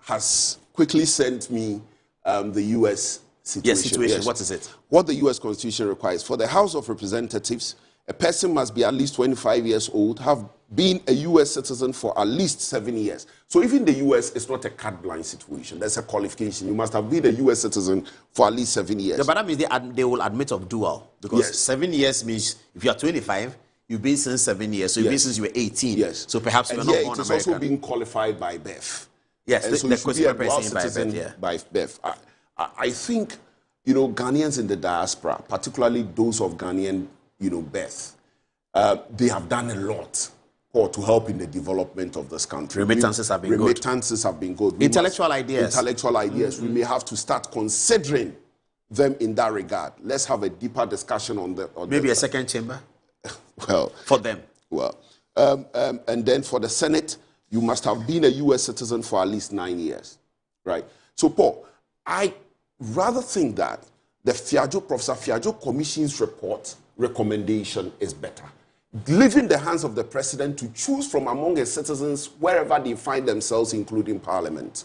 has quickly sent me the U.S. situation. Yes, situation. Yes. What is it? What the U.S. Constitution requires for the House of Representatives, a person must be at least 25 years old, have been a U.S. citizen for at least 7 years. So even the U.S. is not a carte blanche situation. There's a qualification. You must have been a U.S. citizen for at least 7 years. Yeah, but that means they will admit of dual. Because 7 years means if you are 25, you've been since 7 years. So you've been since you were 18. Yes. So perhaps you're not born American. It is also being qualified by birth. Yes, and so the question by birth. I think, Ghanaians in the diaspora, particularly those of Ghanaian, birth, they have done a lot to help in the development of this country. Remittances have been good. Intellectual ideas. We may have to start considering them in that regard. Let's have a deeper discussion on that. Maybe a second chamber? Well, for them. Well, and then for the Senate, you must have been a U.S. citizen for at least 9 years, right? So, Paul, I rather think that the Professor Fiajo Commission's recommendation is better. Leaving the hands of the president to choose from among his citizens wherever they find themselves, including Parliament.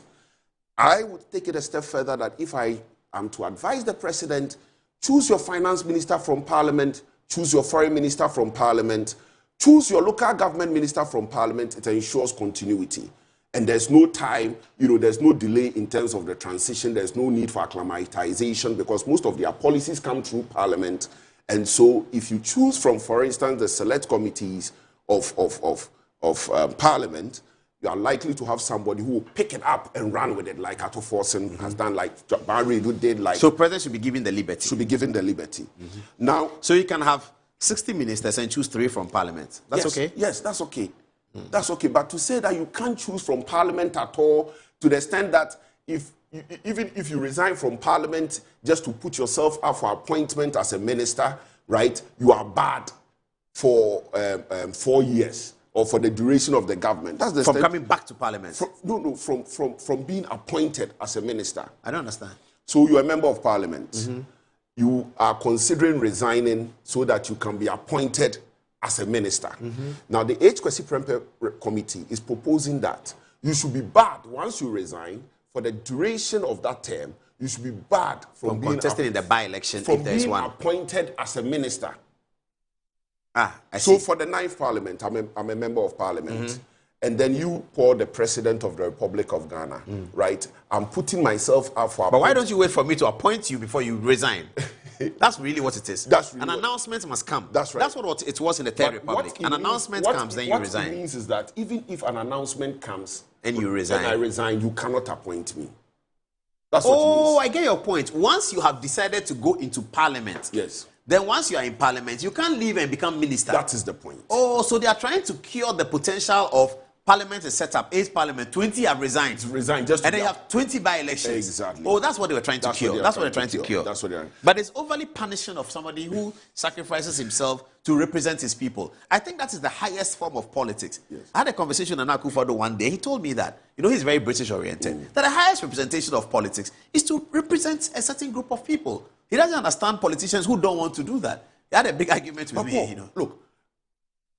I would take it a step further that if I am to advise the president, choose your finance minister from Parliament, choose your foreign minister from Parliament, choose your local government minister from Parliament, it ensures continuity. And there's no time, there's no delay in terms of the transition. There's no need for acclimatization because most of their policies come through Parliament. And so if you choose from, for instance, the select committees of Parliament, you are likely to have somebody who will pick it up and run with it like Atufosin has done, like Baredu did. So president should be given the liberty. Should be given the liberty. Now, so you can have 60 ministers and choose 3 from Parliament. That's okay? Yes, that's okay. That's okay. But to say that you can't choose from Parliament at all, to the extent that even if you resign from Parliament just to put yourself up for appointment as a minister, right, you are barred for 4 years or for the duration of the government. That's the from coming back to Parliament? From being appointed as a minister. I don't understand. So you're a member of Parliament. You are considering resigning so that you can be appointed as a minister. Now, the H. Kwesi Prempeh committee is proposing that you should be barred once you resign for the duration of that term. You should be barred from being contesting in the by-election from if there is being one. appointed as a minister. I so for the 9th Parliament, I'm a member of Parliament. And then you, Paul, the President of the Republic of Ghana, right? I'm putting myself up for... But why don't you wait for me to appoint you before you resign? That's really what it is. That's really an announcement must come. That's right. That's what it was in the Third Republic. An announcement comes, then you resign. What it means is that even if an announcement comes... And you resign. And I resign, you cannot appoint me. That's what it means. Oh, I get your point. Once you have decided to go into Parliament... Yes. Then once you are in Parliament, you can't leave and become minister. That is the point. Oh, so they are trying to cure the potential of Parliament is set up. 8 Parliament, 20 have resigned. Just and they have 20 by-elections. Exactly. Oh, that's what they were trying to cure. That's what they're trying to cure. That's what they're... But it's overly punishing of somebody who sacrifices himself to represent his people. I think that is the highest form of politics. Yes. I had a conversation with Nana Akufo-Addo one day. He told me that, he's very British-oriented, that the highest representation of politics is to represent a certain group of people. He doesn't understand politicians who don't want to do that. He had a big argument with me, Look,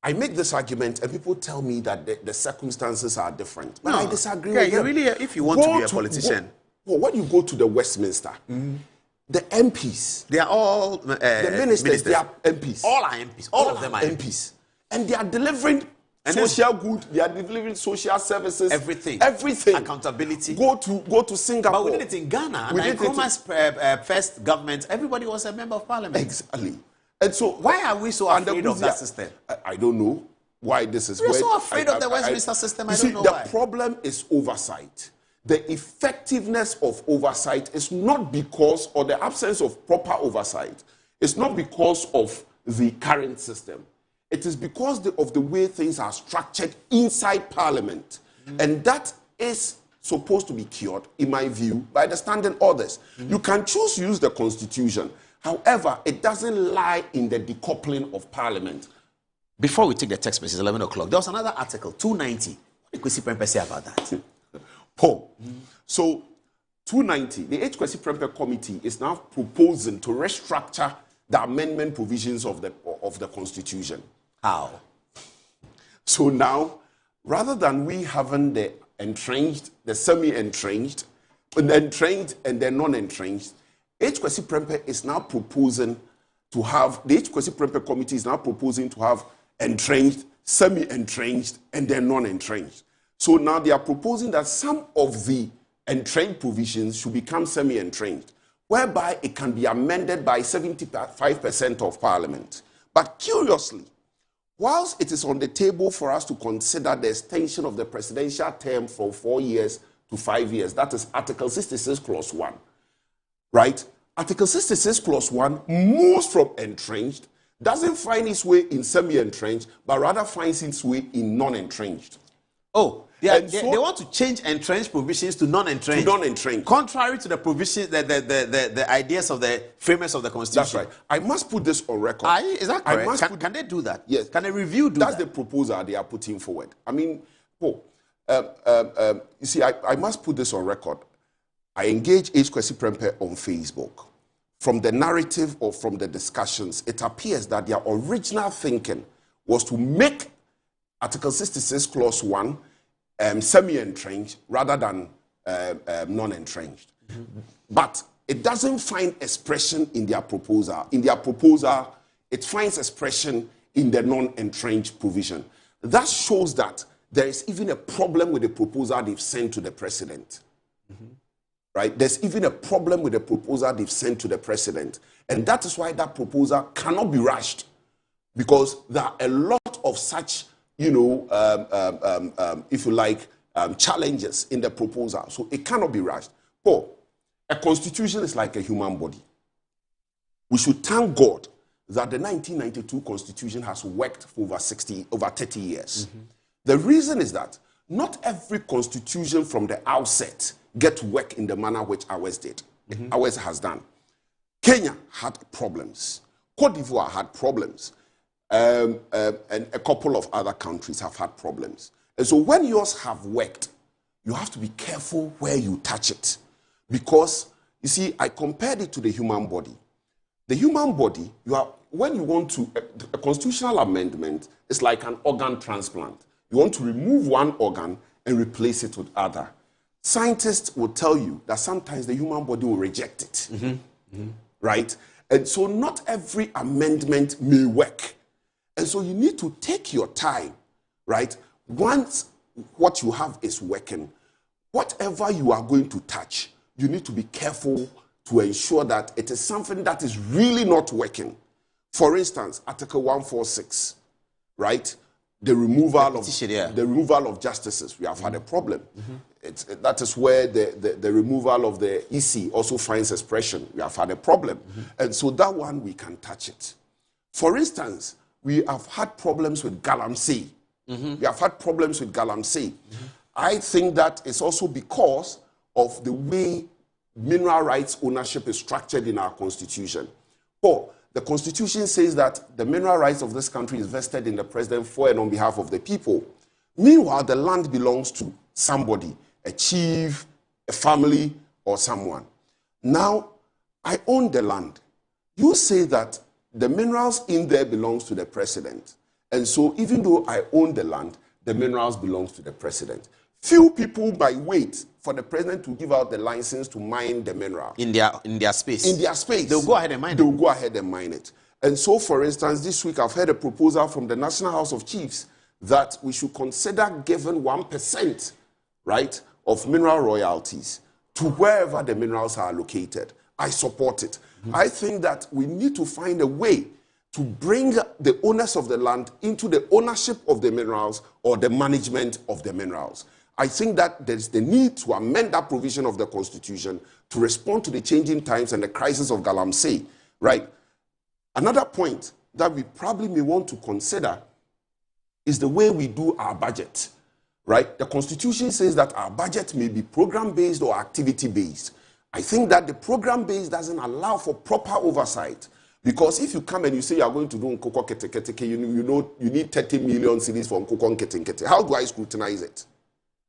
I make this argument and people tell me that the circumstances are different. But I disagree with them. Really, if you want to be a politician. When you go to the Westminster, the MPs, they are all the ministers, they are MPs. All are MPs. All of them are MPs. And they are delivering social good, they are delivering social services. Everything. Accountability. Go to Singapore. But we did it in Ghana. And in Nkrumah's first government, everybody was a member of Parliament. Exactly. And so, why are we so afraid of that system? I don't know why this is. We're so afraid of the Westminster system. I don't know why. The problem is oversight. The effectiveness of oversight is not because, or the absence of proper oversight, it's not because of the current system. It is because of the way things are structured inside Parliament. And that is supposed to be cured, in my view, by the standing orders. You can choose to use the Constitution. However, it doesn't lie in the decoupling of Parliament. Before we take the text message, 11 o'clock, there was another article, 290. What did Kwesi Prempeh say about that? Paul. So, 290, the H. Kwesi Prempeh Committee is now proposing to restructure the amendment provisions of the Constitution. How? So now, rather than we having the entrenched, the semi-entrenched, the entrenched and the non-entrenched, H. Kwesi Prempeh is now proposing to have, the H. Kwesi Prempeh Committee is now proposing to have entrenched, semi-entrenched, and then non-entrenched. So now they are proposing that some of the entrenched provisions should become semi-entrenched, whereby it can be amended by 75% of Parliament. But curiously, whilst it is on the table for us to consider the extension of the presidential term from 4 years to 5 years, that is Article 66, Clause 1, right? Article 66, Clause 1 moves from entrenched, doesn't find its way in semi-entrenched, but rather finds its way in non-entrenched. Oh, they want to change entrenched provisions to non-entrenched. Contrary to the provisions, the ideas of the framers of the Constitution. That's right. I must put this on record. Is that correct? Can they do that? Yes. Can a review do that? That's the proposal they are putting forward. I mean, Paul, you see, I must put this on record. I engage H. Kwesi Prempeh on Facebook. From the narrative or from the discussions, it appears that their original thinking was to make Article 66, Clause 1 semi-entrenched rather than non-entrenched. But it doesn't find expression in their proposal. In their proposal, it finds expression in the non-entrenched provision. That shows that there is even a problem with the proposal they've sent to the president. Right? There's even a problem with the proposal they've sent to the president. And that is why that proposal cannot be rushed. Because there are a lot of such, if you like, challenges in the proposal. So it cannot be rushed. Paul, a constitution is like a human body. We should thank God that the 1992 constitution has worked for over 30 years. The reason is that not every constitution from the outset get to work in the manner which ours did. Ours has done. Kenya had problems. Cote d'Ivoire had problems. And a couple of other countries have had problems. And so when yours have worked, you have to be careful where you touch it. Because, you see, I compared it to the human body. The human body, when you want to, a constitutional amendment is like an organ transplant. You want to remove one organ and replace it with other. Scientists will tell you that sometimes the human body will reject it, right? And so not every amendment may work. And so you need to take your time, right? Once what you have is working, whatever you are going to touch, you need to be careful to ensure that it is something that is really not working. For instance, Article 146, right? The removal of justices. We have had a problem. That is where the removal of the EC also finds expression. We have had a problem. And so that one, we can touch it. For instance, we have had problems with Galamsey. We have had problems with Galamsey. I think that it's also because of the way mineral rights ownership is structured in our constitution. The constitution says that the mineral rights of this country is vested in the president for and on behalf of the people. Meanwhile, the land belongs to somebody, a chief, a family, or someone. Now, I own the land. You say that the minerals in there belongs to the president. And so even though I own the land, the minerals belongs to the president. Few people might wait for the president to give out the license to mine the mineral. In their space. In their space. They'll go ahead and mine it. They'll go ahead and mine it. And so, for instance, this week I've heard a proposal from the National House of Chiefs that we should consider giving 1%, right, of mineral royalties to wherever the minerals are located. I support it. I think that we need to find a way to bring the owners of the land into the ownership of the minerals or the management of the minerals. I think that there's the need to amend that provision of the Constitution to respond to the changing times and the crisis of Galamsey, right? Another point that we probably may want to consider is the way we do our budget, right? The Constitution says that our budget may be program-based or activity-based. I think that the program-based doesn't allow for proper oversight. Because if you come and you say you are going to do Nkoko Kete, you need 30 million cedis for Nkoko Kete. How do I scrutinize it?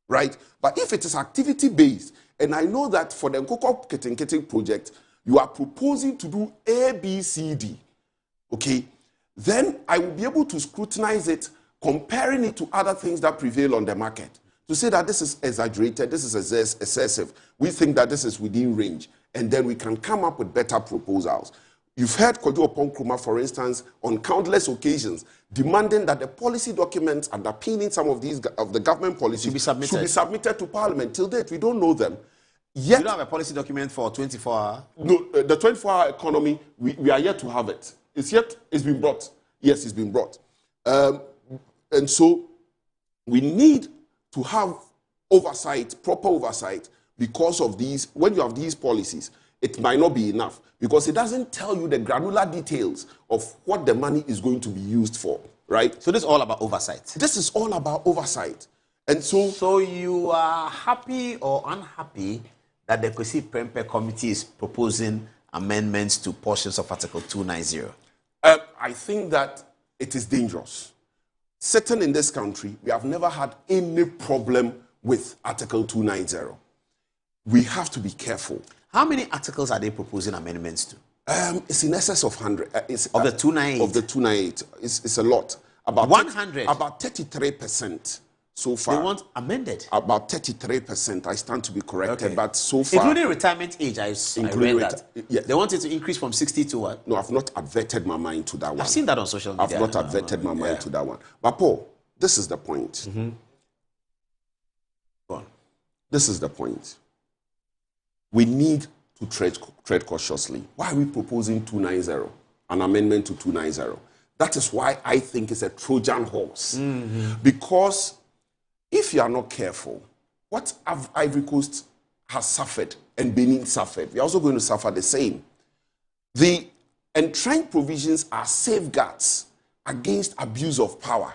Right? But if it is activity-based, and I know that for the Nkoko Kete project, you are proposing to do A, B, C, D, okay? Then I will be able to scrutinize it, comparing it to other things that prevail on the market. To say that this is exaggerated, this is excessive, we think that this is within range, and then we can come up with better proposals. You've heard Kojo Oppong-Nkrumah, for instance, on countless occasions, demanding that the policy documents underpinning some of these of the government policies should be submitted to Parliament. Till date, we don't know them. Yet, you don't have a policy document for 24-hour? No, the 24-hour economy, we are yet to have it. It's been brought. Yes, it's been brought. And so we need to have oversight, proper oversight, because of these. When you have these policies, it might not be enough because it doesn't tell you the granular details of what the money is going to be used for, right? So this is all about oversight. This is all about oversight. And so you are happy or unhappy that the Kwesi Prempeh Committee is proposing amendments to portions of Article 290? I think that it is dangerous. Sitting in this country, we have never had any problem with Article 290. We have to be careful. How many articles are they proposing amendments to? It's in excess of 100. Of the 298? Of the 298. It's a lot. About 100? About 33% so far. They want amended? About 33%. I stand to be corrected, but so far... Including retirement age, I read that. Yes. They want it to increase from 60 to what? No, I've not adverted my mind to that one. I've seen that on social media. I've not adverted my mind to that one. But Paul, this is the point. Go on. This is the point. We need to tread cautiously. Why are we proposing 290, an amendment to 290? That is why I think it's a Trojan horse. Because if you are not careful, what Ivory Coast has suffered and Benin suffered, we are also going to suffer the same. The enshrined provisions are safeguards against abuse of power,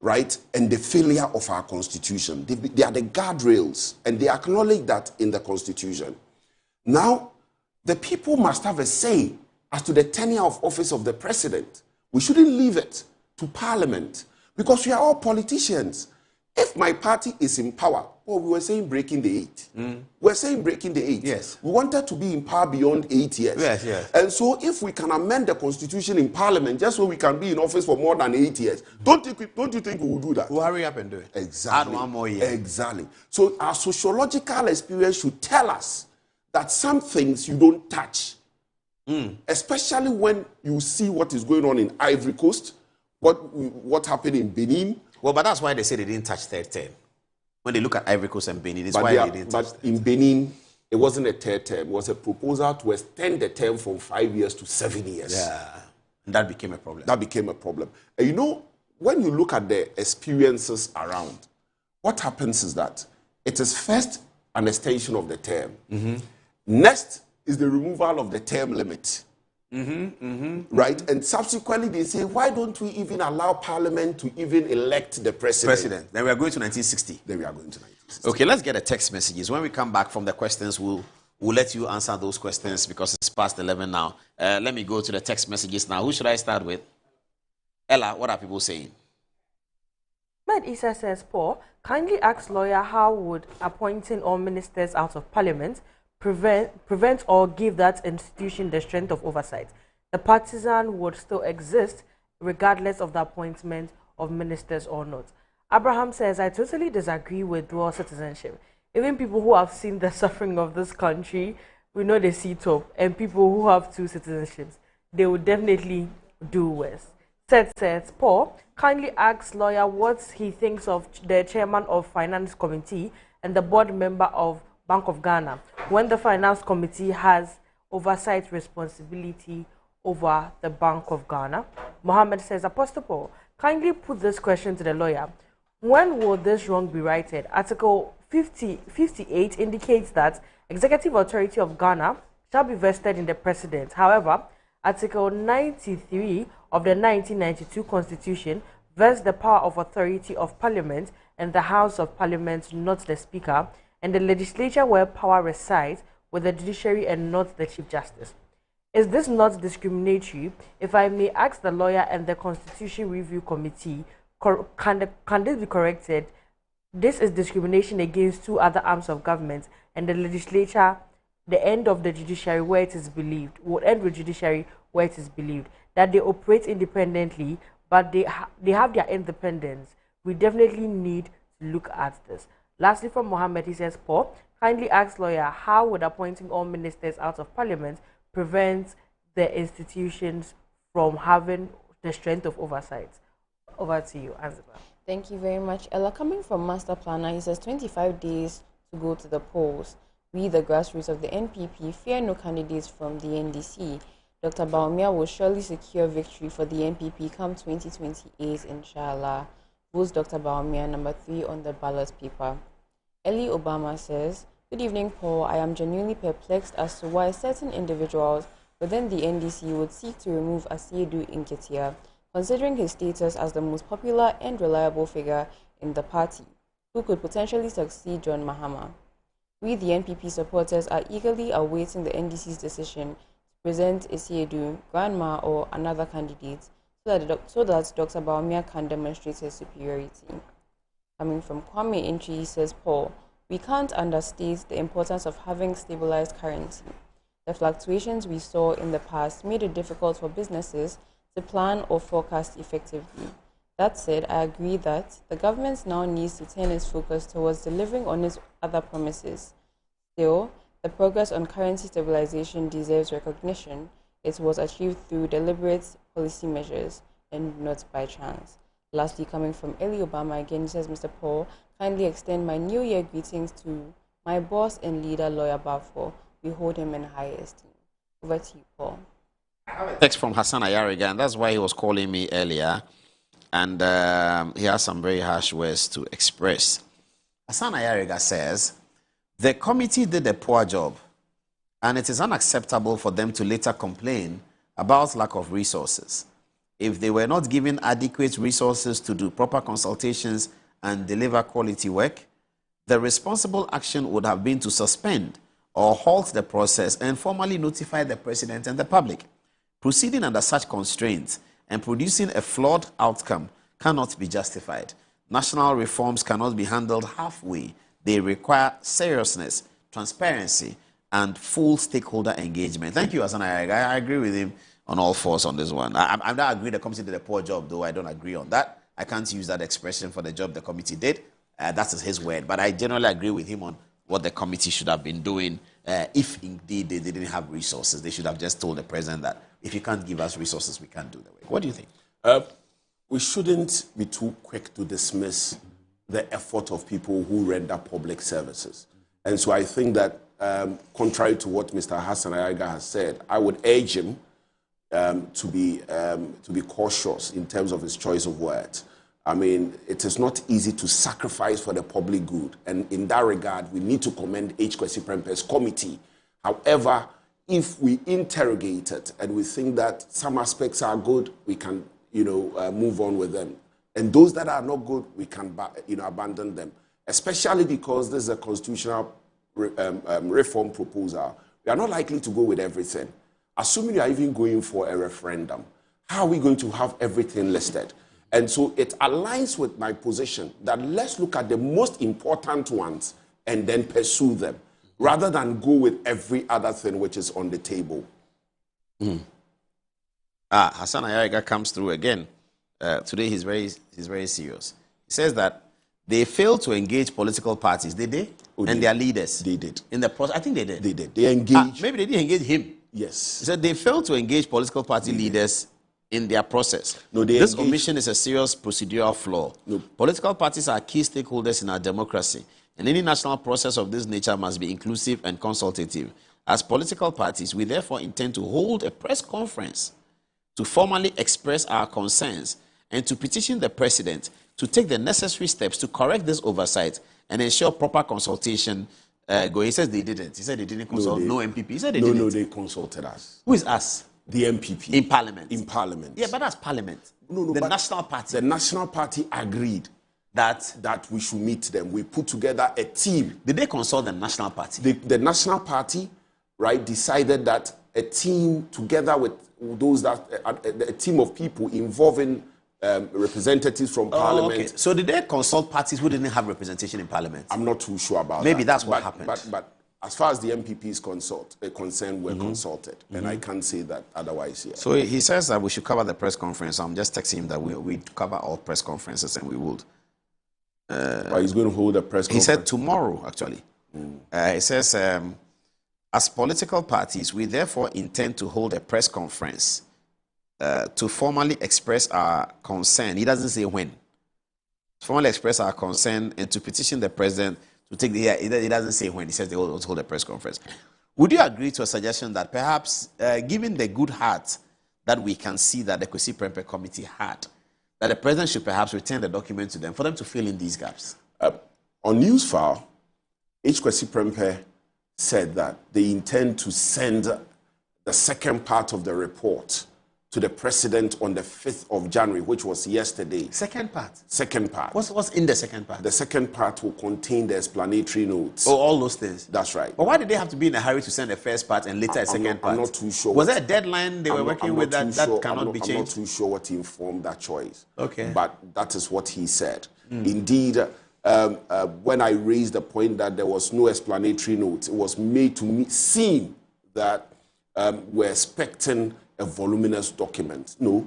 right? And the failure of our constitution. They are the guardrails, and they acknowledge that in the constitution. Now, the people must have a say as to the tenure of office of the president. We shouldn't leave it to Parliament because we are all politicians. If my party is in power Oh, we were saying breaking the 8. We're saying breaking the 8. Yes. We wanted to be in power beyond 8 years. Yes, yes. And so if we can amend the constitution in parliament just so we can be in office for more than 8 years, don't you think we will do that? We'll hurry up and do it. Exactly. Add one more year. Exactly. So our sociological experience should tell us that some things you don't touch. Especially when you see what is going on in Ivory Coast, what happened in Benin. Well, but that's why they say they didn't touch third term. When they look at Ivory Coast and Benin, it's why they didn't touch. But in Benin, it wasn't a third term. It was a proposal to extend the term from 5 years to 7 years. Yeah, and that became a problem. That became a problem. And you know, when you look at the experiences around, what happens is that it is first an extension of the term. Next is the removal of the term limit. Right? And subsequently they say, why don't we even allow Parliament to even elect the president? Then we are going to 1960. Then we are going to 1960. Okay, let's get the text messages. When we come back from the questions, we'll let you answer those questions because it's past 11 now. Let me go to the text messages now. Who should I start with? Ella, what are people saying? Ahmed Issa says, Paul, kindly ask lawyer how would appointing all ministers out of Parliament prevent or give that institution the strength of oversight. The partisan would still exist regardless of the appointment of ministers or not. Abraham says, I totally disagree with dual citizenship. Even people who have seen the suffering of this country, we know they see top, and people who have two citizenships, they would definitely do worse. Seth says, Paul, kindly ask lawyer what he thinks of the chairman of Finance Committee and the board member of Bank of Ghana when the Finance Committee has oversight responsibility over the Bank of Ghana. Mohammed says, Apostle Paul, kindly put this question to the lawyer. When will this wrong be righted? Article 58 indicates that executive authority of Ghana shall be vested in the president. However, Article 93 of the 1992 Constitution vests the power of authority of Parliament and the House of Parliament, not the Speaker, and the legislature where power resides with the judiciary and not the Chief Justice. Is this not discriminatory? If I may ask the lawyer and the Constitution Review Committee, can this be corrected? This is discrimination against two other arms of government, and the legislature, the end of the judiciary where it is believed, will end with judiciary where it is believed, that they operate independently, but they have their independence. We definitely need to look at this. Lastly, from Mohammed, he says, Paul, kindly ask lawyer, how would appointing all ministers out of Parliament prevent the institutions from having the strength of oversight? Over to you, Anzibah. Thank you very much, Ella. Coming from Master Planner, he says 25 days to go to the polls. We, the grassroots of the NPP, fear no candidates from the NDC. Dr. Baumia will surely secure victory for the NPP come 2028, inshallah. Votes Dr. Baumia, number 3 on the ballot paper. Ellie Obama says, Good evening, Paul. I am genuinely perplexed as to why certain individuals within the NDC would seek to remove Asiedu Inketia, considering his status as the most popular and reliable figure in the party, who could potentially succeed John Mahama. We, the NPP supporters, are eagerly awaiting the NDC's decision to present Asiedu, Grandma, or another candidate so that Dr. Baumia can demonstrate his superiority. Coming from Kwame Intri, he says, Paul, we can't understate the importance of having stabilized currency. The fluctuations we saw in the past made it difficult for businesses to plan or forecast effectively. That said, I agree that the government now needs to turn its focus towards delivering on its other promises. Still, the progress on currency stabilization deserves recognition. It was achieved through deliberate policy measures and not by chance. Lastly, coming from Ellie Obama again, he says, Mr. Paul, kindly extend my New Year greetings to my boss and leader, Lawyer Bafo. We hold him in high esteem. Over to you, Paul. Text from Hassan Ayariga, and that's why he was calling me earlier. And he has some very harsh words to express. Hassan Ayariga says, the committee did a poor job, and it is unacceptable for them to later complain about lack of resources. If they were not given adequate resources to do proper consultations and deliver quality work, the responsible action would have been to suspend or halt the process and formally notify the president and the public. Proceeding under such constraints and producing a flawed outcome cannot be justified. National reforms cannot be handled halfway. They require seriousness, transparency, and full stakeholder engagement. Thank you, Hassan Ayariga. I agree with him on all fours on this one. I don't agree the committee did a poor job, though. I don't agree on that. I can't use that expression for the job the committee did. That's his word. But I generally agree with him on what the committee should have been doing. If indeed they didn't have resources, they should have just told the president that if you can't give us resources, we can't do the work. What do you think? We shouldn't be too quick to dismiss the effort of people who render public services. And so I think that, contrary to what Mr. Hassan Ayariga has said, I would urge him to be cautious in terms of his choice of words. I mean, it is not easy to sacrifice for the public good. And in that regard, we need to commend H. Kwesi Prempeh's committee. However, if we interrogate it and we think that some aspects are good, we can, move on with them. And those that are not good, we can, abandon them. Especially because this is a constitutional reform proposal. We are not likely to go with everything. Assuming you are even going for a referendum, how are we going to have everything listed? And so it aligns with my position that let's look at the most important ones and then pursue them, rather than go with every other thing which is on the table. Hassan Ayariga comes through again. Today he's very serious. He says that they failed to engage political parties. Did they? And their leaders. They did. In the process, I think they did. They did. They engaged. Maybe they didn't engage him. Yes. He said they failed to engage political party leaders in their process. No, this omission is a serious procedural flaw. No. Political parties are key stakeholders in our democracy, and any national process of this nature must be inclusive and consultative. As political parties, we therefore intend to hold a press conference to formally express our concerns and to petition the president to take the necessary steps to correct this oversight and ensure proper consultation. He says they didn't. He said they didn't consult no MPP. He said they didn't. No, they consulted us. Who is us? The MPP. In Parliament. In Parliament. Yeah, but that's Parliament. No, the National Party. The National Party agreed that we should meet them. We put together a team. Did they consult the National Party? The National Party, right, decided that a team together with those a team of people involving representatives from Parliament. Okay. So did they consult parties who didn't have representation in Parliament? I'm not too sure about that. Maybe that's what happened. But as far as the MPP is concerned, we're consulted. And I can't say that otherwise here. So he says that we should cover the press conference. I'm just texting him that we cover all press conferences and we would. But he's going to hold a press conference. He said tomorrow, actually. He says, as political parties, we therefore intend to hold a press conference to formally express our concern. He doesn't say when. To formally express our concern and to petition the president to take he doesn't say when. He says they will hold a press conference. Would you agree to a suggestion that perhaps, given the good heart that we can see that the Kwesi Prempeh committee had, that the president should perhaps return the document to them for them to fill in these gaps? On Newsfile, H. Kwesi Prempeh said that they intend to send the second part of the report to the president on the 5th of January, which was yesterday. Second part? Second part. What's in the second part? The second part will contain the explanatory notes. Oh, all those things? That's right. But why did they have to be in a hurry to send the first part and later a second part? I'm not too sure. Was there a deadline they were working with that cannot be changed? I'm not too sure what informed that choice. Okay. But that is what he said. Indeed, when I raised the point that there was no explanatory notes, it was made to seem that we're expecting a voluminous document. No,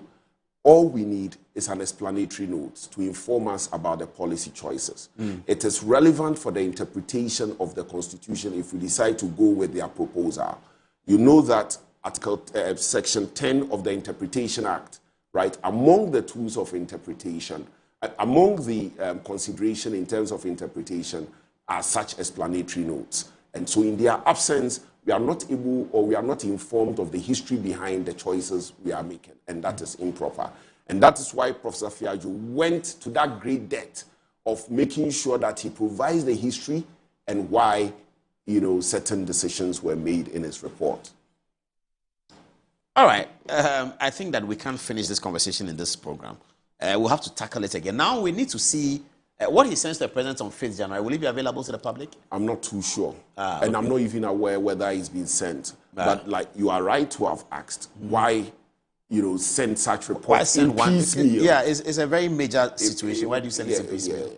all we need is an explanatory note to inform us about the policy choices. It is relevant for the interpretation of the Constitution if we decide to go with their proposal. You know that Section 10 of the Interpretation Act, right, among the tools of interpretation, among the consideration in terms of interpretation are such explanatory notes. And so in their absence, we are not able or we are not informed of the history behind the choices we are making, and that is improper. And that is why Professor Fiajo went to that great depth of making sure that he provides the history and why, certain decisions were made in his report. All right. I think that we can't finish this conversation in this program. We'll have to tackle it again. Now we need to see what he sends to the president on 5th January. Will it be available to the public? I'm not too sure. And I'm not even aware whether it's been sent. But you are right to have asked why, send such reports in piecemeal. Yeah, it's a very major situation. Why do you send it in piecemeal?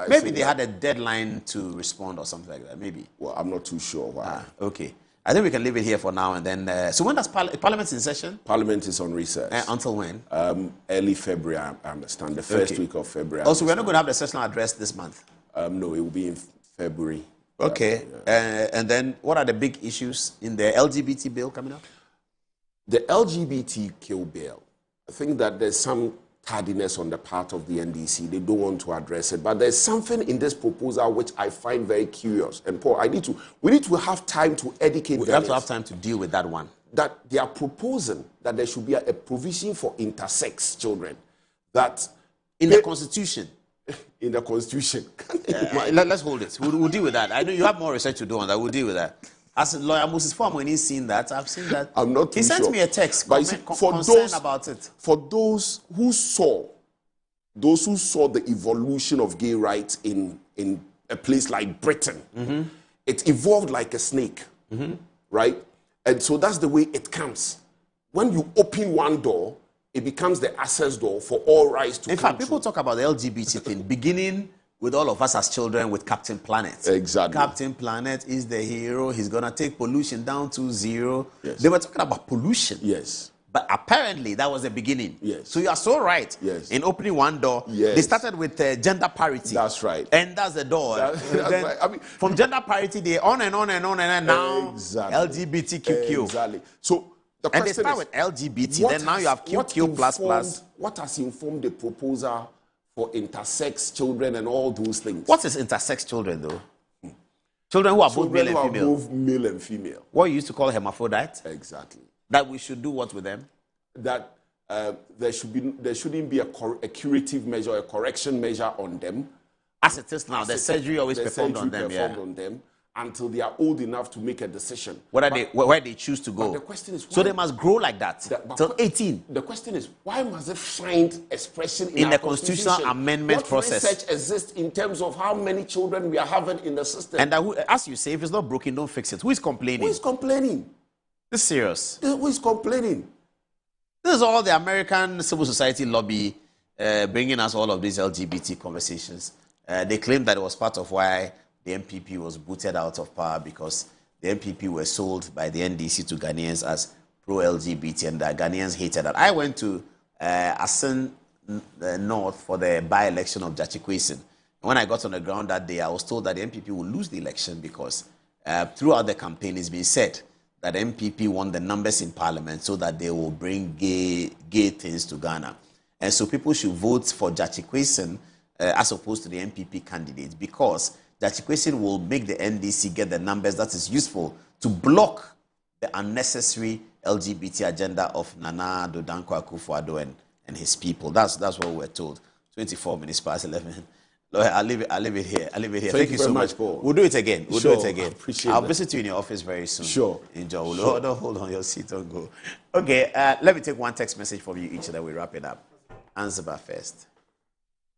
Maybe they had a deadline to respond or something like that. Maybe. Well, I'm not too sure why. Okay. I think we can leave it here for now and then. So when does Parliament in session? Parliament is on recess. Until when? Early February, I understand. The first week of February. Also, we're not going to have the sessional address this month? No, it will be in February. Okay. And then what are the big issues in the LGBT bill coming up? The LGBTQ bill, I think that there's some tardiness on the part of the NDC. They don't want to address it. But there's something in this proposal which I find very curious. And Paul, we need to have time to educate We have to have time to deal with that one. That they are proposing that there should be a provision for intersex children. That in the Constitution. In the Constitution. Let's hold it. We'll deal with that. I know you have more research to do on that. We'll deal with that. As lawyer Moses Foreman, when he's seen that, I've seen that. I'm not too sure. He sent me a text concerned about it. For those who saw the evolution of gay rights in a place like Britain, it evolved like a snake, right? And so that's the way it comes. When you open one door, it becomes the access door for all rights to come. In fact, people talk about the LGBT thing, beginning with all of us as children with Captain Planet. Exactly. Captain Planet is the hero. He's going to take pollution down to zero. Yes. They were talking about pollution. Yes. But apparently that was the beginning. Yes. So you are so right. Yes. In opening one door, yes. They started with gender parity. That's right. And that's the door. That's right. I mean, from gender parity, they on and on and on and now LGBTQ. Exactly. So the and they question start is, with LGBT. Then now you have QQ plus. What has informed the proposal for intersex children and all those things? What is intersex children, though? Children who are both male and female. Both male and female. What you used to call hermaphrodite? Exactly. That we should do what with them? That there shouldn't be a curative measure, a correction measure on them. As it is now, the surgery always performed on them. On them until they are old enough to make a decision. Where they choose to go. The question is, why, so they must grow like that till 18. The question is, why must it find expression in the constitutional amendment process? What research exists in terms of how many children we are having in the system? And as you say, if it's not broken, don't fix it. Who is complaining? Who is complaining? This is serious. Who is complaining? This is all the American civil society lobby bringing us all of these LGBT conversations. They claim that it was part of why the MPP was booted out of power, because the MPP were sold by the NDC to Ghanaians as pro-LGBT, and the Ghanaians hated that. I went to Asin North for the by-election of Jachi Kwesi. When I got on the ground that day, I was told that the MPP would lose the election because throughout the campaign it's been said that MPP won the numbers in parliament so that they will bring gay things to Ghana. And so people should vote for Jachi Kwesi as opposed to the MPP candidate, because Jachi Kwesi will make the NDC get the numbers that is useful to block the unnecessary LGBT agenda of Nana Addo Dankwa Akufo-Addo and his people. That's what we're told. 24 minutes past 11. Lawyer, I'll leave it here. Thank you so much, Paul. We'll do it again. I'll visit you in your office very soon. Sure. Enjoy. Sure. Don't hold on your seat. Don't go. Okay, let me take one text message from you each, then we wrap it up. Answer first.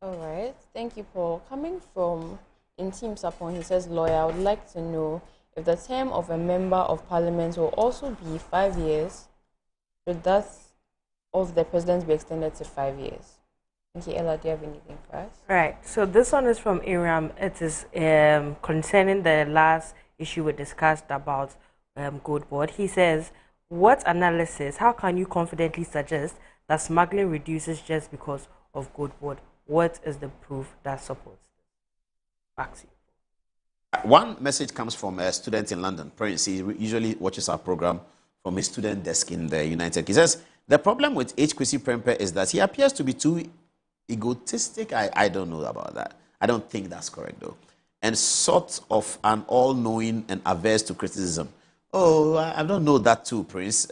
All right. Thank you, Paul. Coming from Intim Sapon, he says, lawyer, I would like to know if the term of a member of parliament will also be 5 years. Should that of the president be extended to 5 years? Thank you, Ella. Do you have anything for us? Right. So this one is from Iram. It is concerning the last issue we discussed about Gold Board. He says, what analysis, how can you confidently suggest that smuggling reduces just because of Gold Board? What is the proof that supports this? Back to you. One message comes from a student in London. Prince, he usually watches our program from a student desk in the United. He says, the problem with H. Kwesi Prempeh is that he appears to be too egotistic. I don't know about that. I don't think that's correct, though. And sort of an all-knowing and averse to criticism. Oh, I don't know that too, Prince.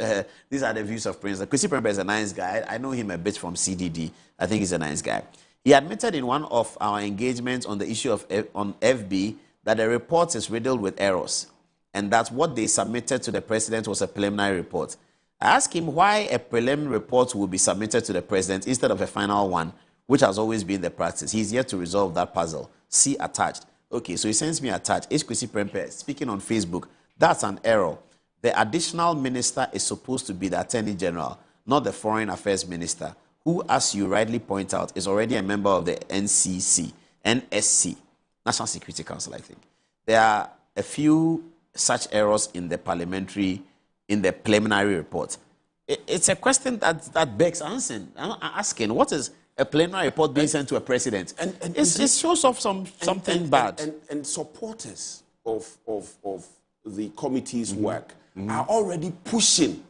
These are the views of Prince. Kwesi Prempeh is a nice guy. I know him a bit from CDD. I think he's a nice guy. He admitted in one of our engagements on the issue of on FB that the report is riddled with errors and that what they submitted to the president was a preliminary report. I asked him why a preliminary report will be submitted to the president instead of a final one, which has always been the practice. He's yet to resolve that puzzle. See attached. Okay, so he sends me attached. H. Kwesi Prempeh speaking on Facebook. That's an error. The additional minister is supposed to be the Attorney General, not the Foreign Affairs Minister, who, as you rightly point out, is already a member of the NCC NSC, National Security Council, I think. There are a few such errors in the preliminary report. It's a question that begs asking, what is a preliminary report being sent to a president? And it shows off something bad. And supporters of the committee's work are already pushing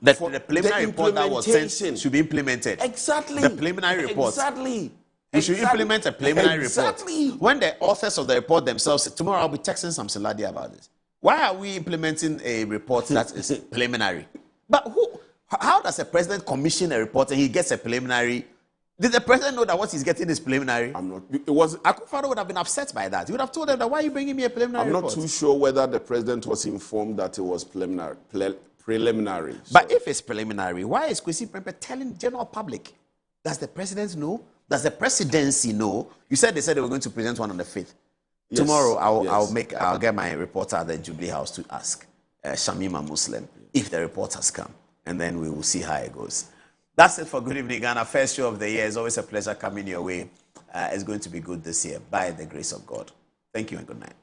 the preliminary report that was sent should be implemented. Exactly. The preliminary report. Exactly. We should implement a preliminary report. When the authors of the report themselves, tomorrow I'll be texting Sam Saladi about this. Why are we implementing a report that is preliminary? But how does a president commission a report and he gets a preliminary? Did the president know that what he's getting is preliminary? Akufo-Addo would have been upset by that. He would have told them that, why are you bringing me a preliminary report? I'm not too sure whether the president was informed that it was preliminary. But if it's preliminary, why is Kwesi Prempeh telling the general public? Does the president know? Does the presidency know? You said they said they were going to present one on the 5th. Yes. Tomorrow, I'll get my reporter at the Jubilee House to ask Shamima Muslim if the report has come, and then we will see how it goes. That's it for Good Evening Ghana. First show of the year. It's always a pleasure coming your way. It's going to be good this year, by the grace of God. Thank you and good night.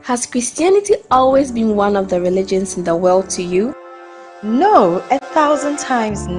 Has Christianity always been one of the religions in the world to you? No, 1,000 times no.